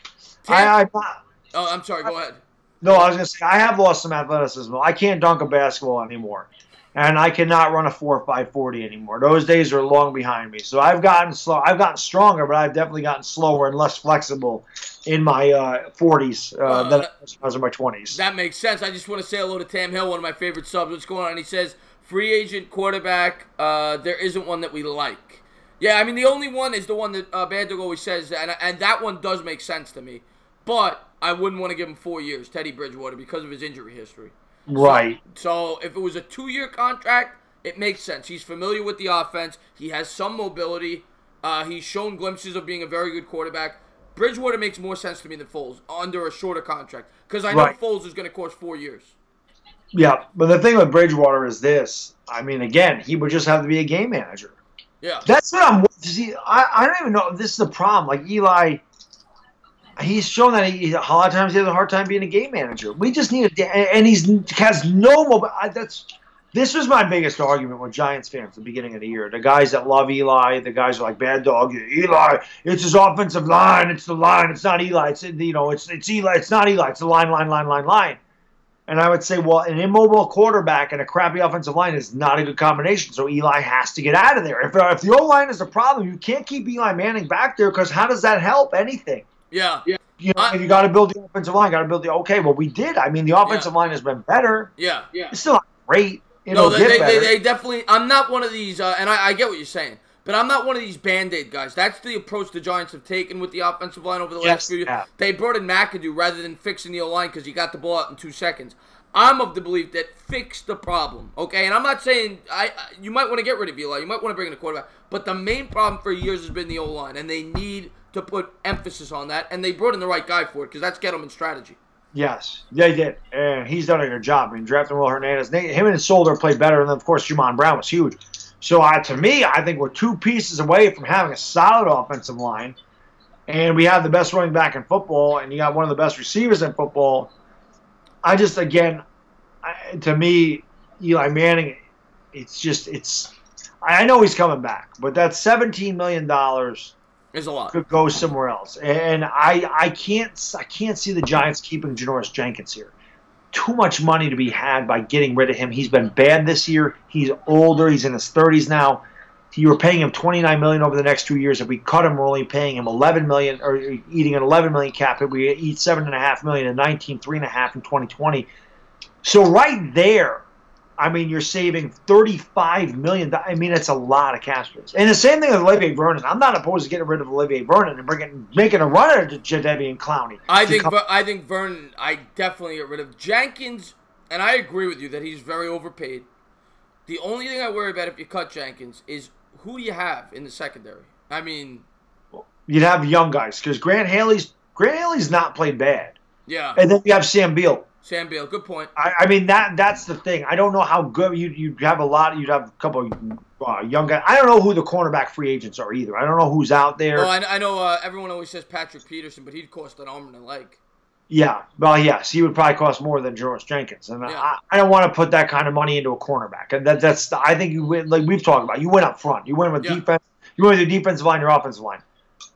I'm sorry. Go ahead. No, I was going to say, I have lost some athleticism. I can't dunk a basketball anymore. And I cannot run a 4.5 40 anymore. Those days are long behind me. So I've gotten slow. I've gotten stronger, but I've definitely gotten slower and less flexible in my 40s than I was in my 20s. That makes sense. I just want to say hello to Tam Hill, one of my favorite subs. What's going on? And he says, free agent quarterback, there isn't one that we like. Yeah, I mean, the only one is the one that Bad Dog always says, and that one does make sense to me. But I wouldn't want to give him 4 years, Teddy Bridgewater, because of his injury history. Right. So if it was a 2-year contract, it makes sense. He's familiar with the offense. He has some mobility. He's shown glimpses of being a very good quarterback. Bridgewater makes more sense to me than Foles under a shorter contract because I know Foles is going to cost 4 years. Yeah, but the thing with Bridgewater is this. I mean, again, he would just have to be a game manager. Yeah. That's what I'm – see, I don't even know – this is the problem. Like, Eli – he's shown that a lot of times he has a hard time being a game manager. We just need and he has no mobile. This was my biggest argument with Giants fans at the beginning of the year. The guys that love Eli, the guys are like, bad dog, Eli, it's his offensive line, it's the line, it's not Eli, it's Eli, it's not Eli, it's the line. And I would say, well, an immobile quarterback and a crappy offensive line is not a good combination, so Eli has to get out of there. If the O-line is a problem, you can't keep Eli Manning back there because how does that help anything? Yeah. You know, if you got to build the offensive line, okay, well, we did. I mean, the offensive line has been better. Yeah. It's still not great. They definitely – I'm not one of these and I get what you're saying, but I'm not one of these Band-Aid guys. That's the approach the Giants have taken with the offensive line over the last few years. Yeah. They brought in McAdoo rather than fixing the O-line because he got the ball out in 2 seconds. I'm of the belief that fix the problem, okay? And I'm not saying you might want to get rid of Eli. You might want to bring in a quarterback. But the main problem for years has been the O-line, and they need – to put emphasis on that, and they brought in the right guy for it because that's Gettleman's strategy. Yes, they did, and he's done a good job. I mean, drafting Will Hernandez, him and Solder played better, and then, of course, Jamon Brown was huge. So, to me, I think we're 2 pieces away from having a solid offensive line, and we have the best running back in football, and you got one of the best receivers in football. I just, again, to me, Eli Manning, I know he's coming back, but that's $17 million There's a lot. Could go somewhere else. And I can't see the Giants keeping Janoris Jenkins here. Too much money to be had by getting rid of him. He's been bad this year. He's older. He's in his 30s now. You were paying him $29 million over the next 2 years. If we cut him, we're only paying him $11 million, or eating an $11 million cap. If we eat $7.5 million in 19, $3.5 in 2020. So right there, I mean, you're saving $35 million. I mean, it's a lot of cash flows. And the same thing with Olivier Vernon. I'm not opposed to getting rid of Olivier Vernon and making a run at Jadeveon Clowney. I think Vernon, I definitely get rid of. Jenkins, and I agree with you that he's very overpaid. The only thing I worry about if you cut Jenkins is who do you have in the secondary? I mean, you'd have young guys because Grant Haley's not played bad. Yeah. And then you have Sam Beal. Sam Beal, good point. I mean that's the thing. I don't know how good you'd have a couple of young guys. I don't know who the cornerback free agents are either. I don't know who's out there. Oh, I know everyone always says Patrick Peterson, but he'd cost an arm and a leg. Yeah, well, yes, he would probably cost more than Janoris Jenkins, and yeah. I don't want to put that kind of money into a cornerback. And I think you win, like we've talked about. You win up front. You win with defense. You win with your defensive line, your offensive line.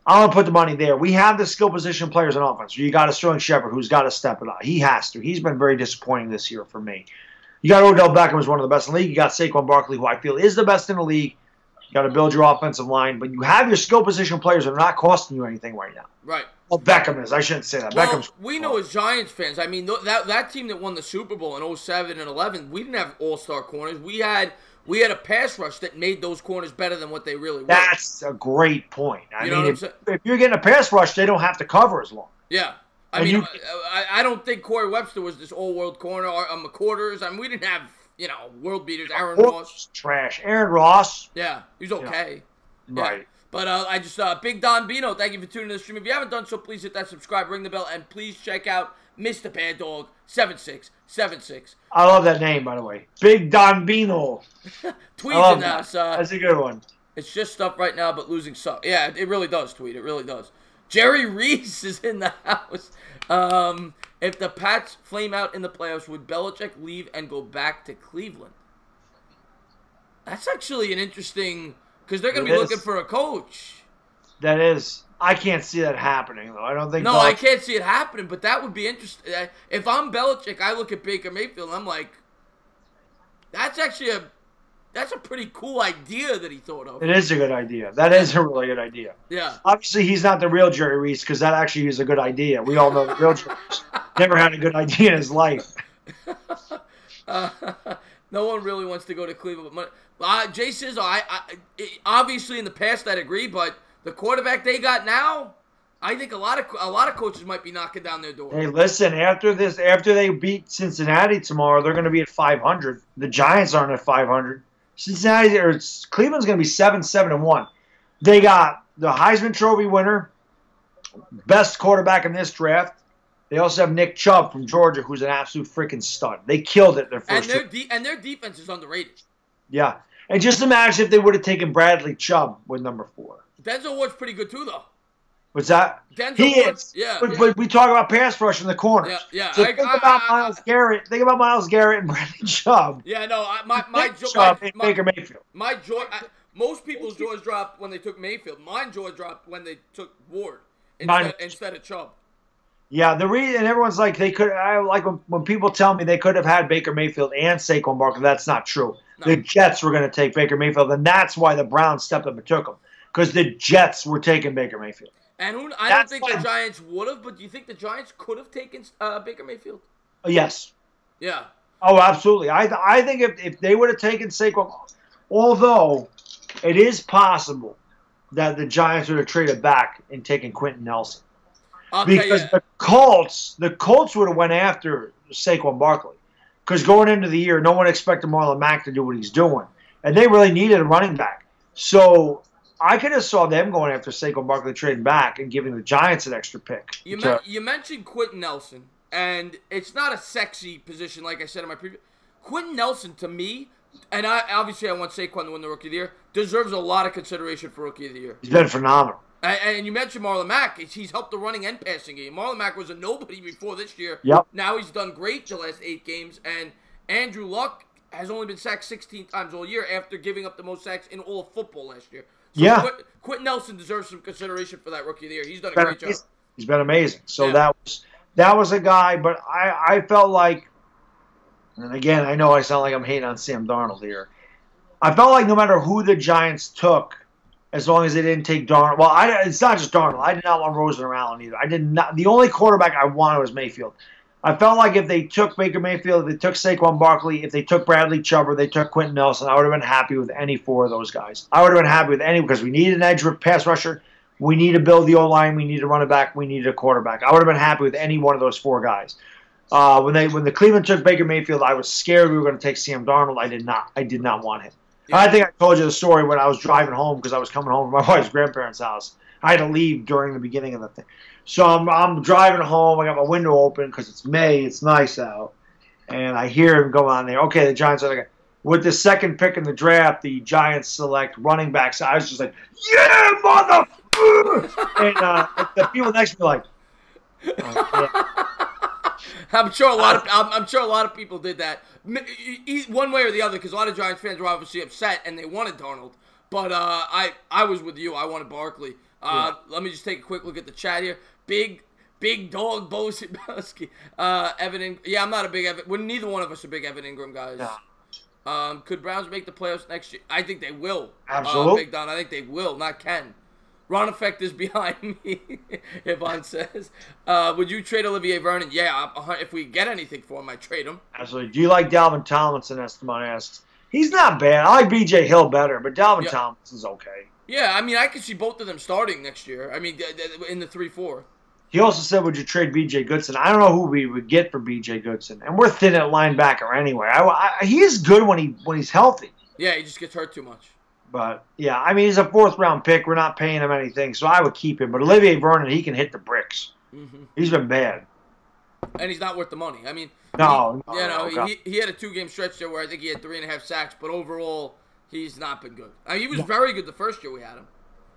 I want to put the money there. We have the skill position players on offense. You got a Sterling Shepard who's got to step it up. He has to. He's been very disappointing this year for me. You got Odell Beckham, who's one of the best in the league. You got Saquon Barkley, who I feel is the best in the league. You got to build your offensive line, but you have your skill position players that are not costing you anything right now. Right. Well, Beckham is. I shouldn't say that. Well, Beckham's. We know as Giants fans. I mean, that team that won the Super Bowl in 07 and 11, we didn't have all-star corners. We had a pass rush that made those corners better than what they really were. That's a great point. I You know mean, what I'm if you're getting a pass rush, they don't have to cover as long. Yeah. I And mean, I don't think Corey Webster was this all-world corner or McCorders. I mean, we didn't have, world beaters. Aaron Ross. Trash. Aaron Ross. Yeah, he's okay. Yeah. Right. But I just, Big Don Bino, thank you for tuning in to the stream. If you haven't done so, please hit that subscribe, ring the bell, and please check out Mr. Bad Dog 7676. I love that name, by the way. Big Don Bino. Tweeting us. That's a good one. It's just stuff right now, but losing sucks. Yeah, it really does, Tweet. It really does. Jerry Reese is in the house. If the Pats flame out in the playoffs, would Belichick leave and go back to Cleveland? That's actually an interesting... Because they're going to be looking for a coach. That is. I can't see that happening, though. I don't think... No, I can't see it happening, but that would be interesting. If I'm Belichick, I look at Baker Mayfield, and I'm like, that's actually that's a pretty cool idea that he thought of. It is a good idea. That is a really good idea. Yeah. Obviously, he's not the real Jerry Reese, because that actually is a good idea. We all know the real Jerry Reese never had a good idea in his life. No one really wants to go to Cleveland. Jay Sizzo, obviously in the past I'd agree, but the quarterback they got now, I think a lot of coaches might be knocking down their door. Hey, listen, after they beat Cincinnati tomorrow, they're going to be at 500. The Giants aren't at 500. Cleveland's going to be 7-1. They got the Heisman Trophy winner, best quarterback in this draft. They also have Nick Chubb from Georgia, who's an absolute freaking stud. They killed it their first year. And their defense is underrated. Yeah. And just imagine if they would have taken Bradley Chubb with number 4. Denzel Ward's pretty good too, though. What's that? Denzel Ward, yeah. But we talk about pass rush in the corner. Yeah. So think about Myles Garrett. Think about Myles Garrett and Bradley Chubb. Yeah, no, Baker Mayfield. My jaw. Most people's jaws dropped when they took Mayfield. Mine jaw dropped when they took Ward instead of Chubb. Yeah, the reason everyone's like they could. I like when people tell me they could have had Baker Mayfield and Saquon Barkley. That's not true. No. The Jets were going to take Baker Mayfield, and that's why the Browns stepped up and took him, because the Jets were taking Baker Mayfield. And I don't think the Giants would have, but do you think the Giants could have taken Baker Mayfield? Yes. Yeah. Oh, absolutely. I think if they would have taken Saquon, although it is possible that the Giants would have traded back and taken Quentin Nelson. Because the Colts would have went after Saquon Barkley. Because going into the year, no one expected Marlon Mack to do what he's doing. And they really needed a running back. So I could have saw them going after Saquon Barkley, trading back and giving the Giants an extra pick. You mentioned Quentin Nelson, and it's not a sexy position like I said in my previous. Quentin Nelson, to me, and I want Saquon to win the Rookie of the Year, deserves a lot of consideration for Rookie of the Year. He's been phenomenal. And you mentioned Marlon Mack. He's helped the running and passing game. Marlon Mack was a nobody before this year. Yep. Now he's done great the last 8 games. And Andrew Luck has only been sacked 16 times all year after giving up the most sacks in all of football last year. So Yeah. Quentin Nelson deserves some consideration for that Rookie of the Year. He's done a great job. He's been amazing. So that was a guy, but I felt like, and again, I know I sound like I'm hating on Sam Darnold here. I felt like no matter who the Giants took, as long as they didn't take Darnold. Well, it's not just Darnold. I did not want Rosen or Allen either. I did not. The only quarterback I wanted was Mayfield. I felt like if they took Baker Mayfield, if they took Saquon Barkley, if they took Bradley Chubb, or they took Quentin Nelson, I would have been happy with any four of those guys. I would have been happy with any because we need an edge pass rusher. We need to build the O-line. We need to run it back. We need a quarterback. I would have been happy with any one of those four guys. When the Cleveland took Baker Mayfield, I was scared we were going to take Sam Darnold. I did not want him. Yeah. I think I told you the story when I was driving home because I was coming home from my wife's grandparents' house. I had to leave during the beginning of the thing. So I'm driving home. I got my window open because it's May. It's nice out. And I hear him go on there. Okay, the Giants are like, with the second pick in the draft, the Giants select running backs. I was just like, yeah, motherfucker! And the people next to me were like, oh, yeah. I'm sure a lot of people did that, one way or the other, because a lot of Giants fans were obviously upset and they wanted Darnold. But I was with you. I wanted Barkley. Let me just take a quick look at the chat here. Big dog Bosky. Evan. Yeah, I'm not a big Evan. Well, neither one of us are big Evan Ingram guys. No. Could Browns make the playoffs next year? I think they will. Absolutely. Big Don. I think they will, not can. Ron Effect is behind me, Yvonne says. Would you trade Olivier Vernon? Yeah, if we get anything for him, I'd trade him. Absolutely. Do you like Dalvin Tomlinson, Esteban asks? He's not bad. I like B.J. Hill better, but Dalvin Tomlinson's okay. Yeah, I mean, I could see both of them starting next year. I mean, in the 3-4. He also said, would you trade B.J. Goodson? I don't know who we would get for B.J. Goodson. And we're thin at linebacker anyway. He's good when he's healthy. Yeah, he just gets hurt too much. But, yeah, I mean, he's a fourth-round pick. We're not paying him anything, so I would keep him. But Olivier Vernon, he can hit the bricks. Mm-hmm. He's been bad. And he's not worth the money. I mean, he had a 2-game stretch there where I think he had 3.5 sacks, but overall, he's not been good. I mean, he was very good the first year we had him.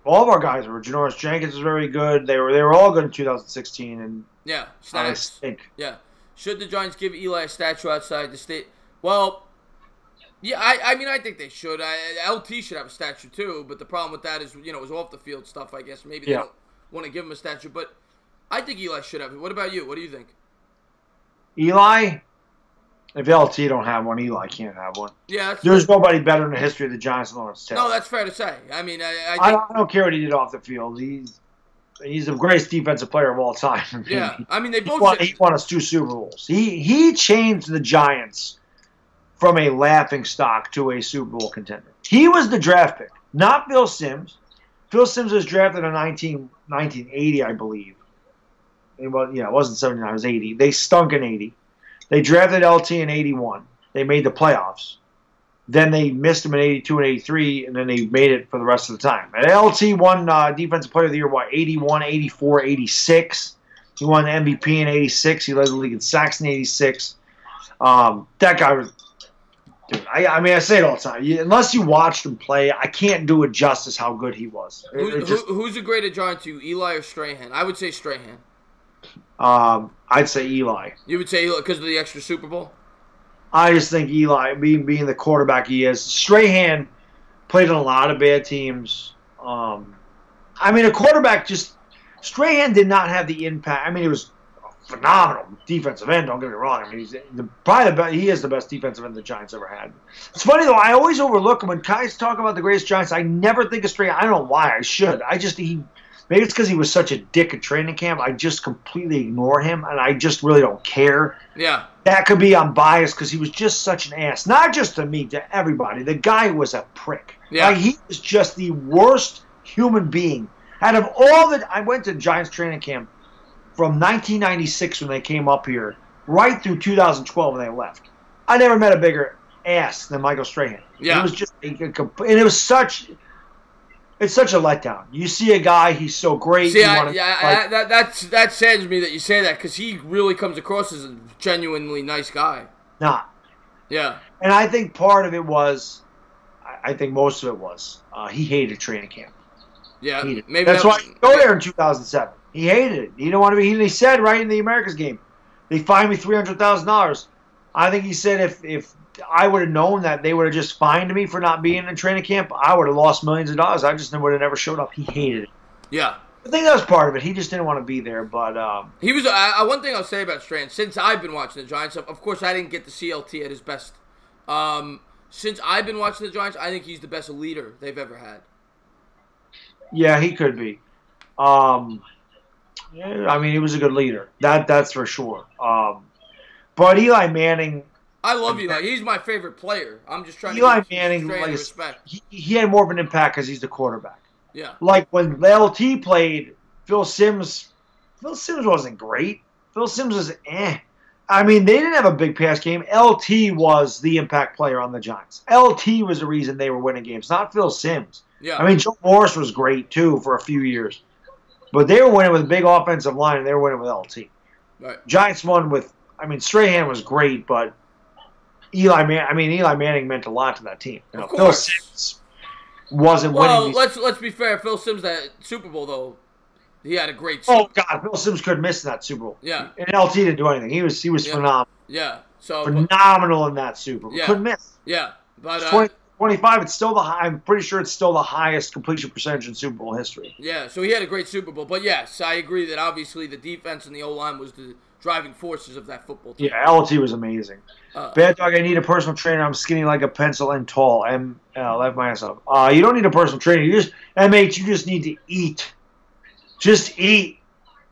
All of our guys were. Janoris Jenkins was very good. They were all good in 2016. And yeah, stats. Yeah. Should the Giants give Eli a statue outside the state? Well, yeah, I mean, I think they should. LT should have a statue too, but the problem with that is, it was off the field stuff, I guess. Maybe they don't want to give him a statue, but I think Eli should have it. What about you? What do you think? Eli? If LT don't have one, Eli can't have one. Yeah, there's nobody better in the history of the Giants than Lawrence Taylor. No, that's fair to say. I mean, I don't care what he did off the field. He's the greatest defensive player of all time. Yeah, I mean, they both. He won us 2 Super Bowls. He changed the Giants from a laughing stock to a Super Bowl contender. He was the draft pick, not Phil Simms. Phil Simms was drafted in 1980, I believe. It wasn't 79, it was 80. They stunk in 80. They drafted LT in 81. They made the playoffs. Then they missed him in 82 and 83, and then they made it for the rest of the time. And LT won Defensive Player of the Year, 81, 84, 86. He won the MVP in 86. He led the league in sacks in 86. That guy was... Dude, I mean, I say it all the time. Unless you watched him play, I can't do it justice how good he was. Who's a greater Giant to you, Eli or Strahan? I would say Strahan. I'd say Eli. You would say Eli because of the extra Super Bowl? I just think Eli, being the quarterback he is, Strahan played on a lot of bad teams. I mean, a quarterback Strahan did not have the impact. I mean, he was a phenomenal defensive end, don't get me wrong. I mean, he is the best defensive end the Giants ever had. It's funny, though, I always overlook him. When guys talk about the greatest Giants, I never think of Strahan. I don't know why I should. Maybe it's because he was such a dick at training camp. I just completely ignore him, and I just really don't care. Yeah. That could be I'm biased because he was just such an ass. Not just to me, to everybody. The guy was a prick. Yeah. He was just the worst human being. Out of all that, I went to Giants training camp from 1996 when they came up here, right through 2012 when they left. I never met a bigger ass than Michael Strahan. Yeah. It was just, and it was such... It's such a letdown. You see a guy, he's so great. See, that saddens me that you say that because he really comes across as a genuinely nice guy. Nah. Yeah. And I think part of it was, I think most of it was, he hated training camp. Yeah. Maybe that's why he go there in 2007. He hated it. He didn't want to be. He said right in the Americas game, they fined me $300,000. I think he said if I would have known that they would have just fined me for not being in training camp, I would have lost millions of dollars. I just would have never showed up. He hated it. Yeah. I think that was part of it. He just didn't want to be there. But he was. One thing I'll say about Strand, since I've been watching the Giants, of course I didn't get to see LT at his best. Since I've been watching the Giants, I think he's the best leader they've ever had. Yeah, he could be. I mean, he was a good leader. That's for sure. But Eli Manning. I love Eli. He's my favorite player. I'm just trying Eli to give Manning, Strand like, respect. He had more of an impact because he's the quarterback. Yeah. Like when LT played, Phil Simms wasn't great. Phil Simms was I mean, they didn't have a big pass game. LT was the impact player on the Giants. LT was the reason they were winning games, not Phil Simms. Yeah. I mean, Joe Morris was great too for a few years, but they were winning with a big offensive line, and they were winning with LT. Right. Giants won with. I mean, Strahan was great, but Eli Manning meant a lot to that team. You know, of course. Phil Simms wasn't winning. Well, let's be fair. Phil Simms, that Super Bowl though, he had a great. Super Oh God, Phil Simms couldn't miss in that Super Bowl. Yeah. And LT didn't do anything. He was phenomenal. Yeah. So phenomenal in that Super Bowl. Yeah. Couldn't miss. Yeah, but 25. It's still I'm pretty sure it's still the highest completion percentage in Super Bowl history. Yeah. So he had a great Super Bowl, but yes, I agree that obviously the defense and the O-line was the driving forces of that football team. Yeah, LT was amazing. Bad Dog, I need a personal trainer. I'm skinny like a pencil and tall. Left myself. You don't need a personal trainer. You just need to eat. Just eat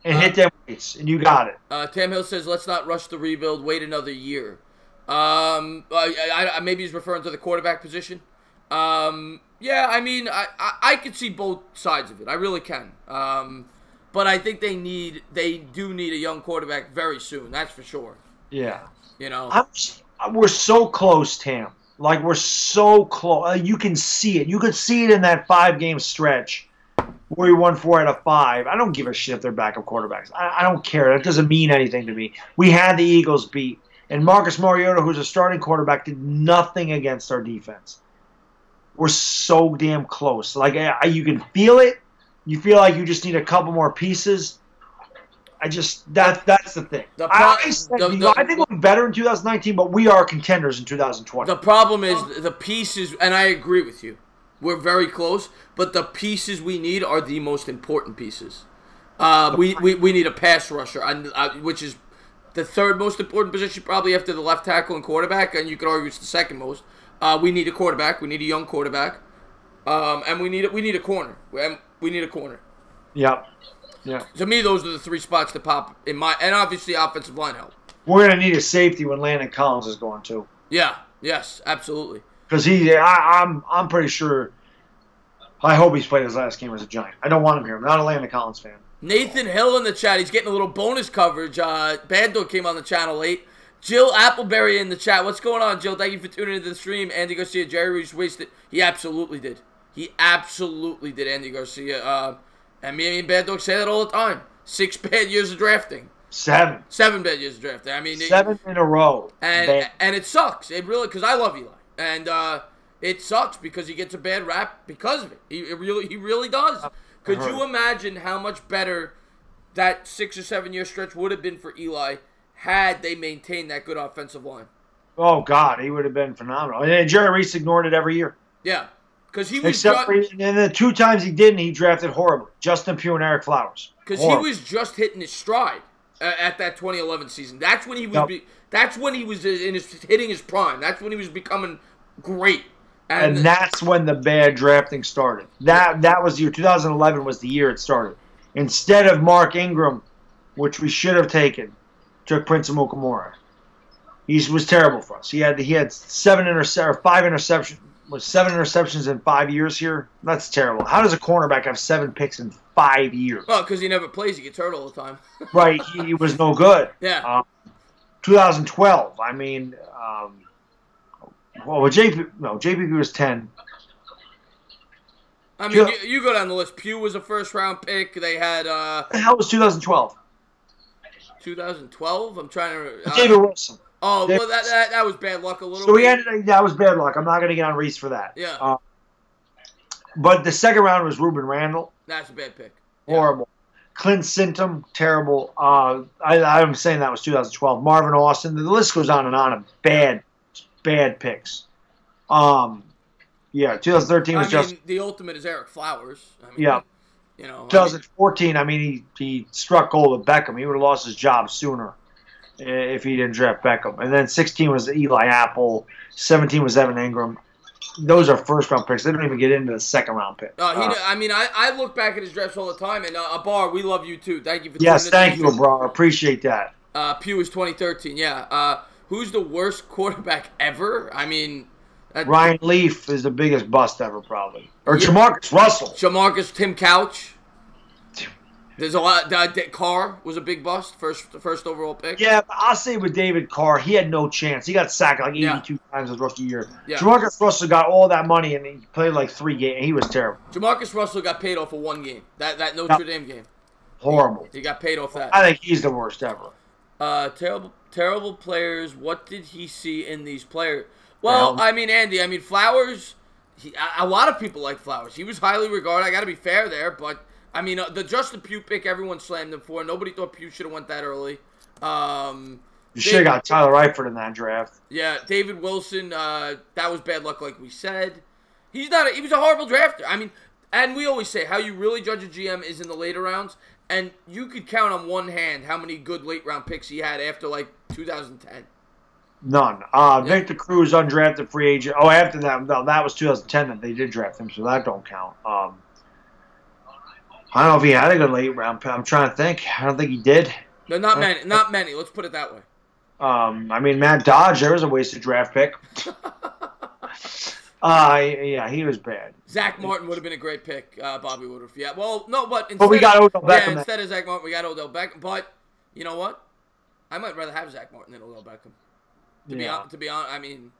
and hit them weights, and you got it. Tam Hill says, let's not rush the rebuild. Wait another year. Maybe he's referring to the quarterback position. Yeah, I mean, I could see both sides of it. I really can. But I think they do need a young quarterback very soon. That's for sure. Yeah. You know, we're so close, Tam. Like, we're so close. You can see it. You could see it in that 5-game stretch where we won 4 out of 5. I don't give a shit if they're backup quarterbacks. I don't care. That doesn't mean anything to me. We had the Eagles beat. And Marcus Mariota, who's a starting quarterback, did nothing against our defense. We're so damn close. Like, you can feel it. You feel like you just need a couple more pieces. That's the thing. I think we'll be better in 2019, but we are contenders in 2020. The problem is the pieces, and I agree with you. We're very close, but the pieces we need are the most important pieces. We need a pass rusher, which is the third most important position probably after the left tackle and quarterback, and you could argue it's the second most. We need a quarterback. We need a young quarterback. And we need a corner. We need a corner. Yep. Yeah. To me, those are the 3 spots to pop and obviously offensive line help. We're gonna need a safety when Landon Collins is going too. Yeah. Yes. Absolutely. Because I'm pretty sure. I hope he's played his last game as a Giant. I don't want him here. I'm not a Landon Collins fan. Nathan Hill in the chat. He's getting a little bonus coverage. Bad Dog came on the channel late. Jill Appleberry in the chat. What's going on, Jill? Thank you for tuning into the stream. Andy Garcia, Jerry Reese wasted. He absolutely did. He absolutely did, Andy Garcia. And me and Bad Dog say that all the time. 6 bad years of drafting. 7. 7 bad years of drafting. I mean, 7 in a row. And it sucks. It really, because I love Eli. And it sucks because he gets a bad rap because of it. He really does. Could you imagine how much better that 6 or 7 year stretch would have been for Eli had they maintained that good offensive line? Oh, God, he would have been phenomenal. And Jerry Reese ignored it every year. Yeah. Because he was and the 2 times he didn't, he drafted horribly. Justin Pugh and Eric Flowers. Because he was just hitting his stride at that 2011 season. That's when he was. That's when he was hitting his prime. That's when he was becoming great. And that's when the bad drafting started. That was the year. 2011 was the year it started. Instead of Mark Ingram, which we should have taken, took Prince Amukamara. He was terrible for us. He had 7 interceptions in 5 years here. That's terrible. How does a cornerback have 7 picks in 5 years? Well, because he never plays. He gets hurt all the time. Right. He was no good. Yeah. 2012. I mean, JPP was 10. I mean, you go down the list. Pugh was a first-round pick. They had. What the hell was 2012? 2012. I'm trying to. David Wilson. Oh, well, that was bad luck a little bit. So that was bad luck. I'm not going to get on Reese for that. Yeah. But the second round was Ruben Randall. That's a bad pick. Horrible. Yeah. Clint Sintum, terrible. I'm saying that was 2012. Marvin Austin. The list goes on and on of bad bad picks. Yeah, 2013 was just the ultimate is Eric Flowers. I mean, yeah. You know, 2014. I mean, he struck gold with Beckham. He would have lost his job sooner if he didn't draft Beckham. And then 16 was Eli Apple. 17 was Evan Ingram. Those are first round picks. They don't even get into the second round pick. I look back at his drafts all the time, and Abar, we love you too. Thank you for yes, thank you, Abar. Appreciate that. Pew is 2013. Yeah. Who's the worst quarterback ever? I mean, Ryan Leaf is the biggest bust ever, probably. Or Jamarcus Russell. Tim Couch. There's a lot. Carr was a big bust, first overall pick. Yeah, but I'll say with David Carr, he had no chance. He got sacked like 82 times his rookie year. Yeah. Jamarcus Russell got all that money and he played like 3 games. He was terrible. Jamarcus Russell got paid off for 1 game. That Notre Dame game. Horrible. He got paid off that. I think he's the worst ever. Terrible players. What did he see in these players? Well, I mean, Andy. Flowers. A lot of people like Flowers. He was highly regarded. I got to be fair there, but. I mean, the Justin Pugh pick, everyone slammed him for. Nobody thought Pugh should have went that early. You should have got Tyler Eifert in that draft. Yeah, David Wilson, that was bad luck, like we said. He was a horrible drafter. I mean, and we always say how you really judge a GM is in the later rounds, and you could count on one hand how many good late-round picks he had after, like, 2010. None. Victor Cruz, undrafted free agent. Oh, after that, no, that was 2010 that they did draft him, so that don't count. I don't know if he had a good late round pick. I'm trying to think. I don't think he did. No, not many. Not many. Let's put it that way. I mean, Matt Dodge, there was a wasted draft pick. Yeah, he was bad. Zach Martin would have been a great pick. Bobby Woodruff. Yeah. Well, no, but instead, we got Odell Beckham. Yeah, instead of Zach Martin, we got Odell Beckham. But you know what? I might rather have Zach Martin than Odell Beckham. To be honest, I mean.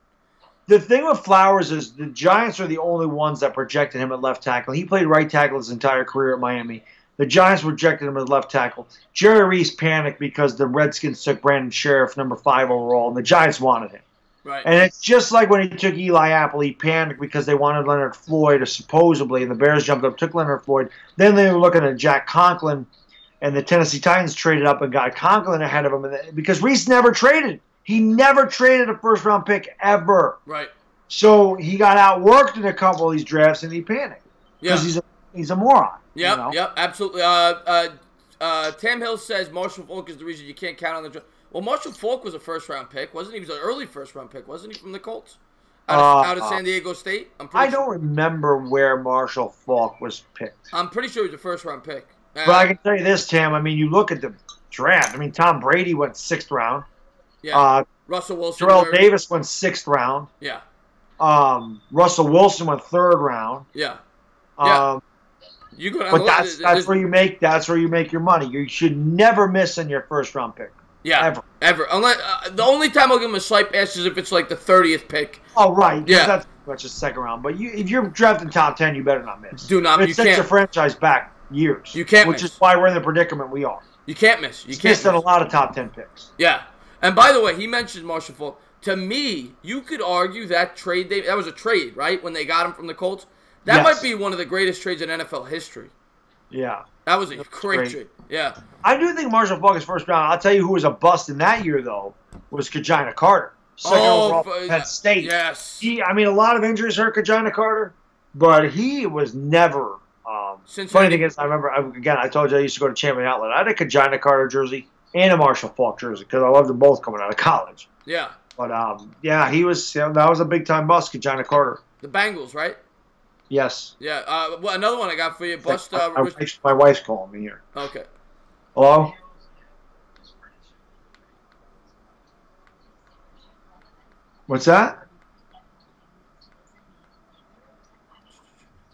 The thing with Flowers is the Giants are the only ones that projected him at left tackle. He played right tackle his entire career at Miami. The Giants projected him as left tackle. Jerry Reese panicked because the Redskins took Brandon Sheriff, number 5 overall, and the Giants wanted him. Right. And it's just like when he took Eli Apple, he panicked because they wanted Leonard Floyd, or supposedly, and the Bears jumped up, took Leonard Floyd. Then they were looking at Jack Conklin, and the Tennessee Titans traded up and got Conklin ahead of him because Reese never traded. He never traded a first-round pick ever. Right. So he got outworked in a couple of these drafts, and he panicked. Because he's a moron. Yep, you know? Yep, absolutely. Tam Hill says Marshall Faulk is the reason you can't count on the draft. Well, Marshall Faulk was a first-round pick, wasn't he? He was an early first-round pick, wasn't he, from the Colts? Out of San Diego State? I don't remember where Marshall Faulk was picked. I'm pretty sure he was a first-round pick. But I can tell you this, Tam. I mean, you look at the draft. I mean, Tom Brady went 6th round. Yeah. Russell Wilson. Terrell Davis went 6th round. Yeah. Russell Wilson went 3rd round. Yeah. You go. But that's where you make your money. You should never miss on your first round pick. Yeah. Ever. Unless the only time I'll give him a slight pass is if it's like the 30th pick. Oh right. Yeah. That's much a second round. But if you're drafting top 10, you better not miss. Do not. It sets your franchise back years. You can't. Which is why we're in the predicament we are. You can't miss. You can't missed on a lot of top 10 picks. Yeah. And by the way, he mentioned Marshall Faulk. To me, you could argue that trade, that was a trade, right? When they got him from the Colts. That might be one of the greatest trades in NFL history. Yeah. That was a great trade. Yeah. I do think Marshall Faulk is first round. I'll tell you who was a bust in that year, though, was Kajina Carter. Second overall Penn State. Yes. I mean, a lot of injuries hurt Kajina Carter, but he was never funny thing is, I remember, I told you I used to go to Champion Outlet. I had a Kajina Carter jersey and a Marshall Faulk jersey because I loved them both coming out of college. Yeah. But, he was that was a big-time bust, Kajina Carter. The Bengals, right? Yes. Yeah. Well, another one I got for you. Bust. My wife's calling me here. Okay. Hello? What's that?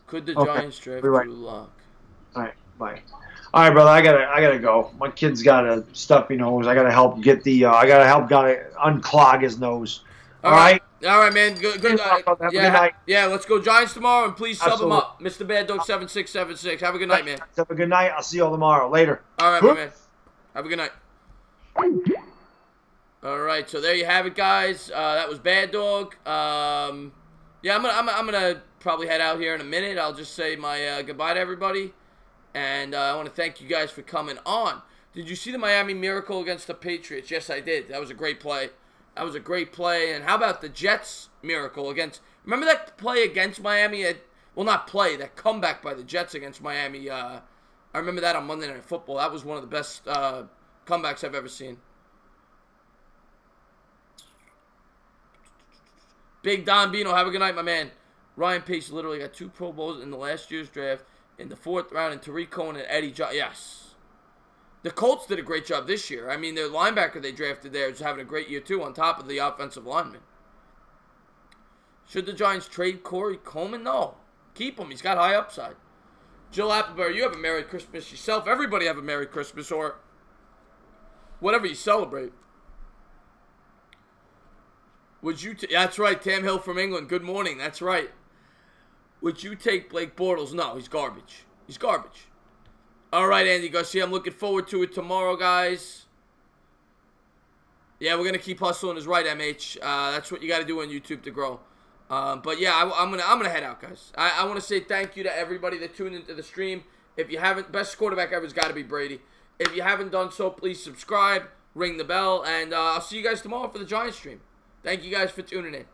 Could the Giants draft Drew Lock? All right. Bye. All right, brother. I gotta go. My kid's got a stuffy nose. I gotta help get the. I gotta help unclog his nose. All right. All right, man. Good. Good night. Yeah. Let's go Giants tomorrow, and please sub him up, Mr. Bad Dog 7676. Have a good night, man. Have a good night. I'll see you all tomorrow. Later. All right, my man. Have a good night. All right, so there you have it, guys. That was Bad Dog. I'm gonna probably head out here in a minute. I'll just say my goodbye to everybody. And I want to thank you guys for coming on. Did you see the Miami Miracle against the Patriots? Yes, I did. That was a great play. That was a great play. And how about the Jets miracle against... Remember that play against Miami? Well, not play. That comeback by the Jets against Miami. I remember that on Monday Night Football. That was one of the best comebacks I've ever seen. Big Don Bino, have a good night, my man. Ryan Pace literally got 2 Pro Bowls in the last year's draft in the 4th round, and Tariq Cohen and Eddie Johnson. Yes. The Colts did a great job this year. I mean, their linebacker they drafted there is having a great year, too, on top of the offensive lineman. Should the Giants trade Corey Coleman? No. Keep him. He's got high upside. Jill Appleberry, you have a Merry Christmas yourself. Everybody have a Merry Christmas or whatever you celebrate. Would you... That's right, Tam Hill from England. Good morning. That's right. Would you take Blake Bortles? No, he's garbage. He's garbage. All right, Andy Garcia, I'm looking forward to it tomorrow, guys. Yeah, we're going to keep hustling is right, MH. That's what you got to do on YouTube to grow. But yeah, I'm gonna head out, guys. I want to say thank you to everybody that tuned into the stream. If you haven't, best quarterback ever's got to be Brady. If you haven't done so, please subscribe, ring the bell, and I'll see you guys tomorrow for the Giants stream. Thank you guys for tuning in.